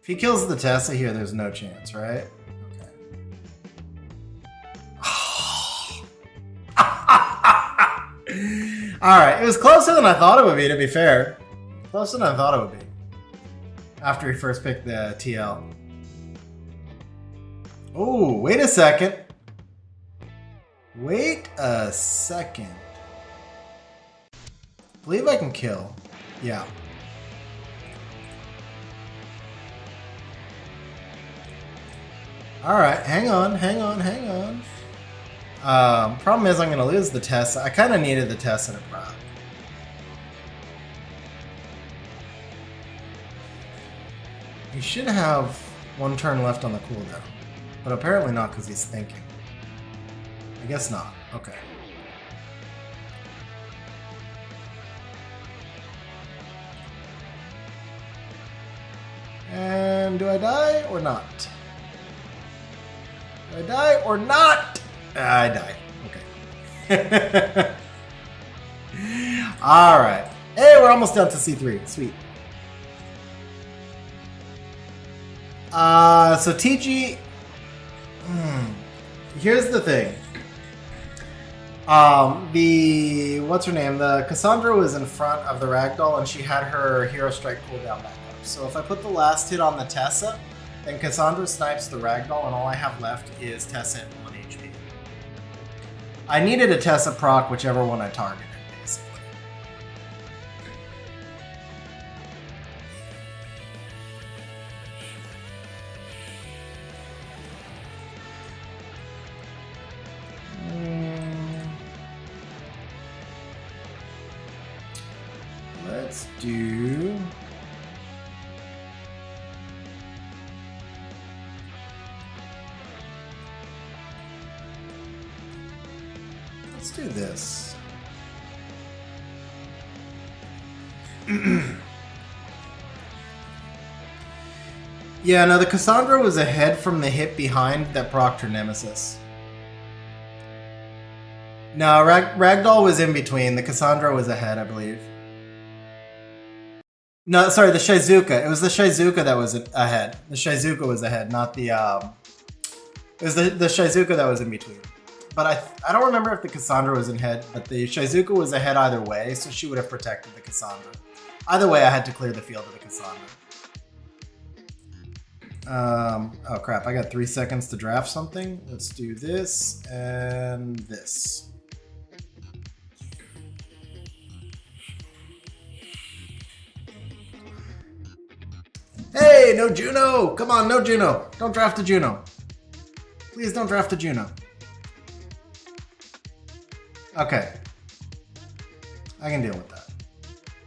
If he kills the Tessa here, there's no chance, right? Alright, it was closer than I thought it would be, to be fair. Closer than I thought it would be. After he first picked the TL. Oh, wait a second. Wait a second. I believe I can kill. Yeah. Alright, hang on. Problem is I'm going to lose the Tessa. I kind of needed the Tessa to proc. He should have 1 turn left on the cooldown. But apparently not because he's thinking. I guess not. Okay. And do I die or not? Do I die or not? I die. Okay. All right. Hey, we're almost down to C3. Sweet. So TG. Here's the thing. What's her name? The Cassandra was in front of the Ragdoll, and she had her Hero Strike cooldown back up. So if I put the last hit on the Tessa, then Cassandra snipes the Ragdoll, and all I have left is Tessa at 1 HP. I needed a Tessa proc, whichever one I targeted, basically. Let's do... Let's do this. Yeah, no, the Cassandra was ahead from the hit behind that procced her Nemesis. No, Ragdoll was in between. The Cassandra was ahead, I believe. No, sorry, the Shizuka. It was the Shizuka that was ahead. The Shizuka was ahead, not the... It was the Shizuka that was in between. But I don't remember if the Cassandra was ahead, but the Shizuka was ahead either way, so she would have protected the Cassandra. Either way, I had to clear the field of the Cassandra. Oh crap, I got 3 seconds to draft something. Let's do this and this. Hey, no Juno! Come on, no Juno! Don't draft a Juno. Please don't draft a Juno. Okay. I can deal with that.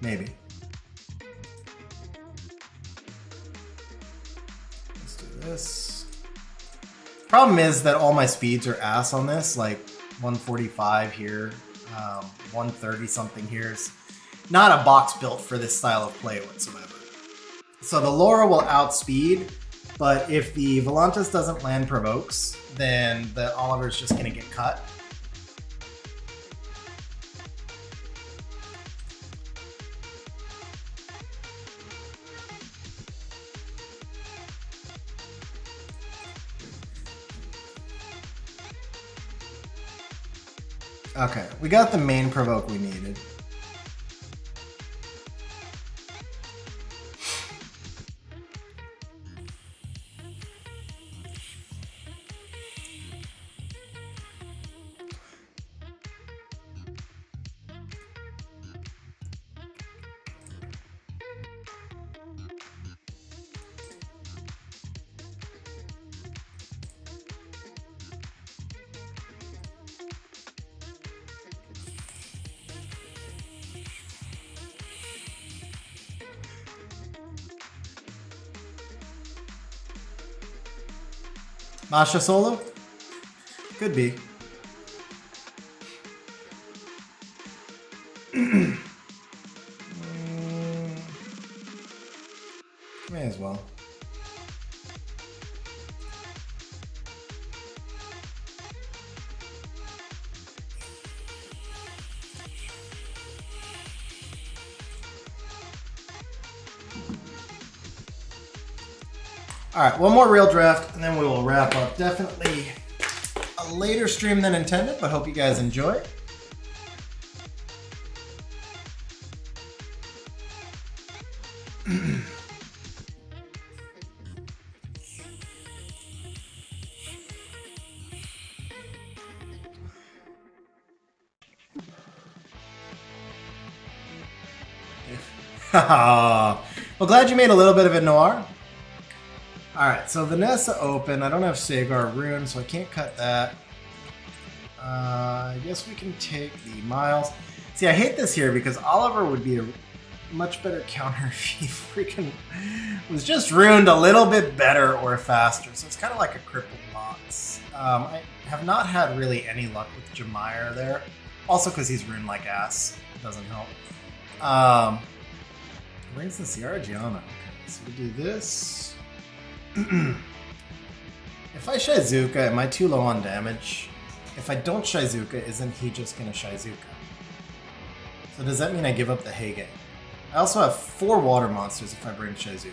Maybe. Let's do this. Problem is that all my speeds are ass on this, like 145 here, 130 something here. Is not a box built for this style of play whatsoever. So the Laura will outspeed, but if the Volantis doesn't land provokes, then the Oliver's just going to get cut. Okay, we got the main provoke we needed. Masha solo? Could be. May as well. All right, one more real draft, and then we will wrap up. Definitely a later stream than intended, but hope you guys enjoy. Well, glad you made a little bit of it, Noir. Alright, so Vanessa open. I don't have Sagar Rune, so I can't cut that. I guess we can take the Miles. See, I hate this here because Oliver would be a much better counter if he freaking was just ruined a little bit better or faster. So it's kind of like a crippled box. I have not had really any luck with Jameyer there. Also because he's ruined like ass. It doesn't help. Where's the Sierra Gianna? Okay, so we do this. If I Shizuka, am I too low on damage? If I don't Shizuka, isn't he just gonna Shizuka? So does that mean I give up the Heigang? I also have 4 water monsters if I bring Shizuka.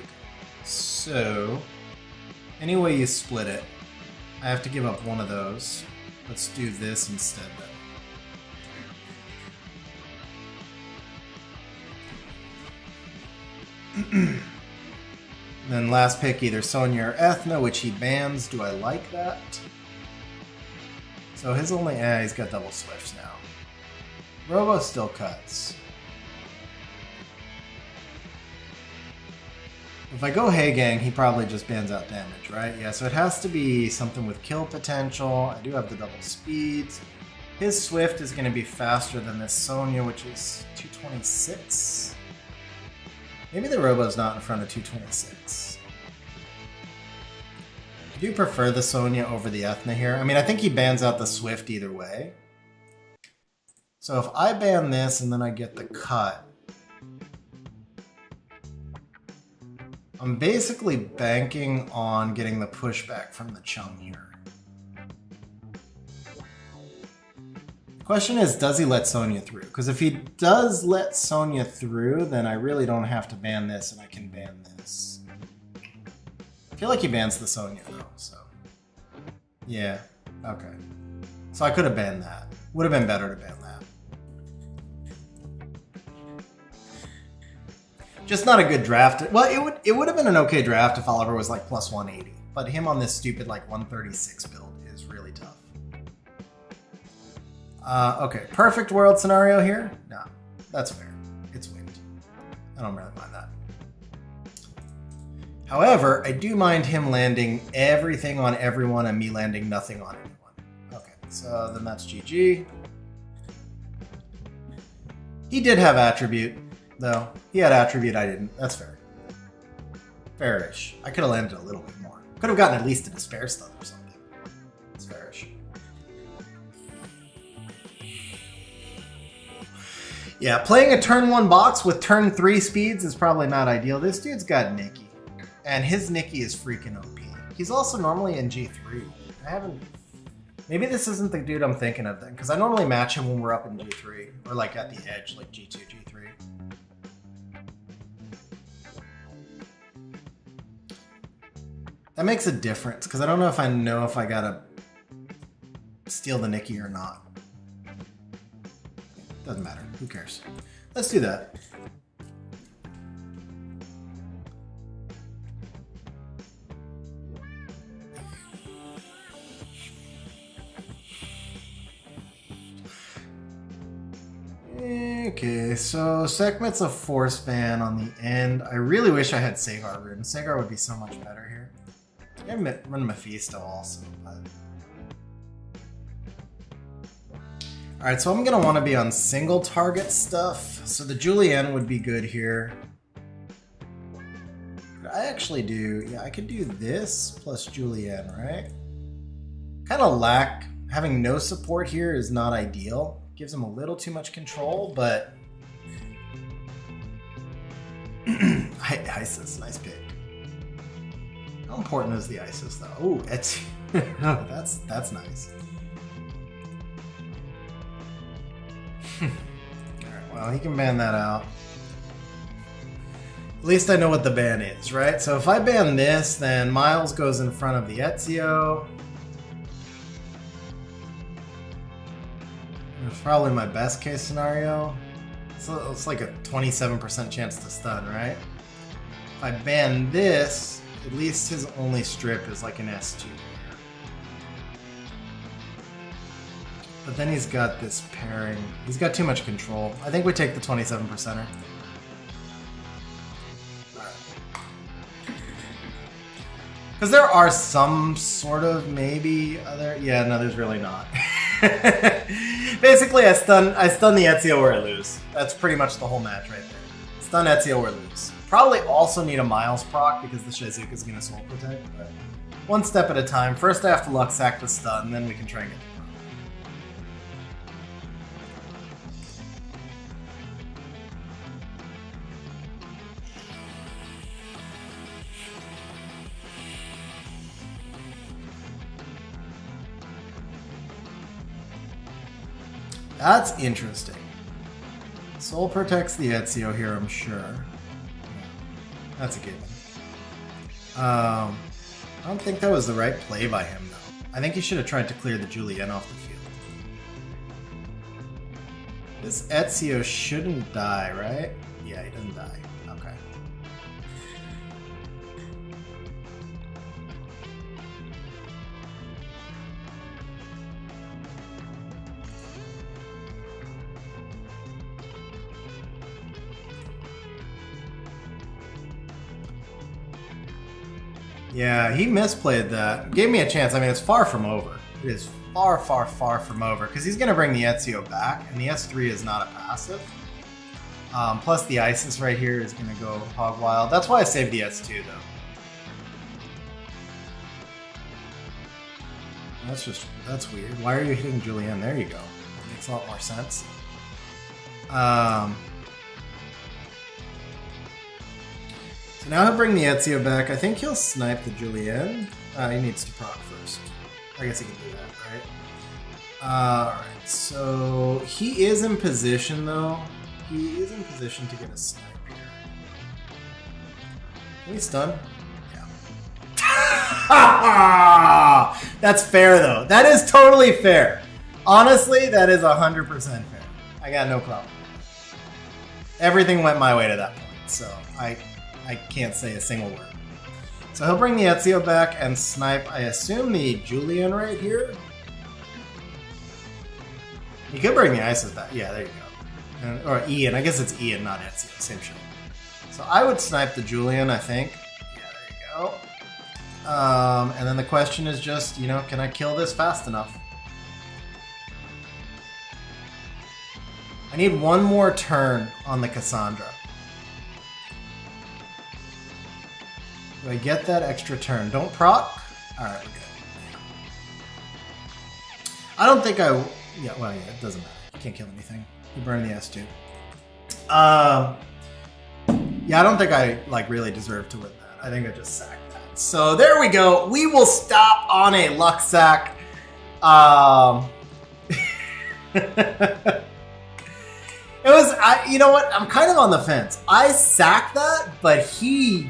So, any way you split it, I have to give up one of those. Let's do this instead then. Then last pick, either Sonya or Ethna, which he bans. Do I like that? So his only... he's got double Swifts now. Robo still cuts. If I go Heigang, he probably just bans out damage, right? Yeah, so it has to be something with kill potential. I do have the double speeds. His Swift is going to be faster than this Sonya, which is 226. Maybe the Robo's not in front of 226. I do prefer the Sonya over the Ethna here. I mean, I think he bans out the Swift either way. So if I ban this and then I get the cut, I'm basically banking on getting the pushback from the Chung here. The question is, does he let Sonya through? Because if he does let Sonya through, then I really don't have to ban this and I can ban this. I feel like he bans the Sonya though, so. Yeah, okay. So I could have banned that. Would have been better to ban that. Just not a good draft. Well, it would have been an okay draft if Oliver was like plus 180. But him on this stupid like 136 build is really tough. Okay, perfect world scenario here? No, that's fair. It's winged. I don't really mind that. However, I do mind him landing everything on everyone and me landing nothing on anyone. Okay, so then that's GG. He did have attribute, though. He had attribute, I didn't. That's fair. Fairish. I could have landed a little bit more. Could have gotten at least a despair stun or something. It's fairish. Yeah, playing a turn 1 box with turn 3 speeds is probably not ideal. This dude's got Nikki. And his Nikki is freaking OP. He's also normally in G3. I haven't... Maybe this isn't the dude I'm thinking of then, because I normally match him when we're up in G3. Or like at the edge, like G2, G3. That makes a difference, because I don't know if I gotta steal the Nikki or not. Doesn't matter. Who cares? Let's do that. Okay, so Sekhmet's a force ban on the end. I really wish I had Sagar Rune. Sagar would be so much better here. I run Mephisto also, but... Alright, so I'm going to want to be on single target stuff. So the Julienne would be good here. Could I actually do... Yeah, I could do this plus Julienne, right? Kind of lack... Having no support here is not ideal. Gives him a little too much control, but... Isis, nice pick. How important is the Isis, though? Oh, it's... that's nice. Alright, well, he can ban that out. At least I know what the ban is, right? So if I ban this, then Miles goes in front of the Ezio. It's probably my best case scenario. So it's like a 27% chance to stun, right? If I ban this, at least his only strip is like an S2 here. But then he's got this pairing. He's got too much control. I think we take the 27%er. Because there are some sort of maybe other... Yeah, no, there's really not. Basically, I stun the Ezio or I lose. That's pretty much the whole match right there. Stun Ezio or lose. Probably also need a Miles proc because the Shizuka is going to soul protect. But one step at a time. First I have to luck sack the stun, then we can try and get the proc. That's interesting. Soul protects the Ezio here, I'm sure. That's a given. I don't think that was the right play by him, though. I think he should have tried to clear the Julien off the field. This Ezio shouldn't die, right? Yeah, he doesn't die. Okay. Yeah, he misplayed that. Gave me a chance. I mean, it's far from over. It is far, far, far from over because he's going to bring the Ezio back, and the S3 is not a passive. Plus, the Isis right here is going to go hog wild. That's why I saved the S2, though. That's weird. Why are you hitting Julien? There you go. That makes a lot more sense. So now he'll bring the Ezio back. I think he'll snipe the Julien. He needs to proc first. I guess he can do that, right? Alright, so he is in position, though. He is in position to get a snipe here. Can we stun? Yeah. That's fair, though. That is totally fair. Honestly, that is 100% fair. I got no problem. Everything went my way to that point, so I can't say a single word. So he'll bring the Ezio back and snipe, I assume, the Julien right here. He could bring the Isis back. Yeah, there you go. Or Ian. I guess it's Ian, not Ezio. Same shit. So I would snipe the Julien, I think. Yeah, there you go. And then the question is just, can I kill this fast enough? I need one more turn on the Cassandra. Do I get that extra turn? Don't proc? Alright, we're good. I don't think I... Yeah, well, yeah, it doesn't matter. You can't kill anything. You burn the S2. Yeah, I don't think I, really deserve to win that. I think I just sacked that. So, there we go. We will stop on a luck sack. It was... you know what? I'm kind of on the fence. I sacked that, but he...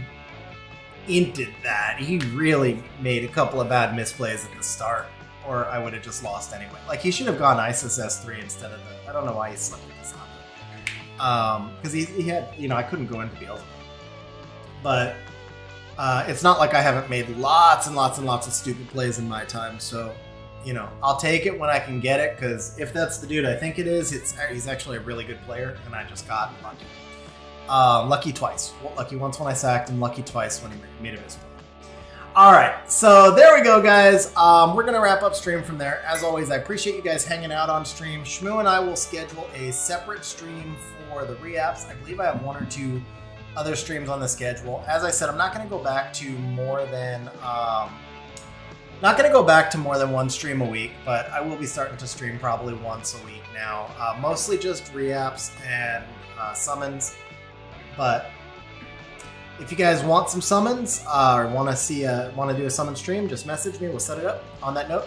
inted that. He really made a couple of bad misplays at the start, or I would have just lost anyway. Like, he should have gone Isis S3 instead of the... I don't know why he slept with this on. Because he had... I couldn't go into Beelzebub. But it's not like I haven't made lots and lots and lots of stupid plays in my time, so, I'll take it when I can get it, because if that's the dude I think it is, he's actually a really good player, and I just got lucky. Lucky twice. Lucky once when I sacked him, lucky twice when he made a misplay. Alright, so there we go, guys. We're going to wrap up stream from there. As always, I appreciate you guys hanging out on stream. Shmo and I will schedule a separate stream for the reapps. I believe I have one or two other streams on the schedule. As I said, I'm not going to go back to more than... one stream a week, but I will be starting to stream probably once a week now. Mostly just reapps and summons. But if you guys want some summons or want to do a summon stream, just message me. We'll set it up. On that note,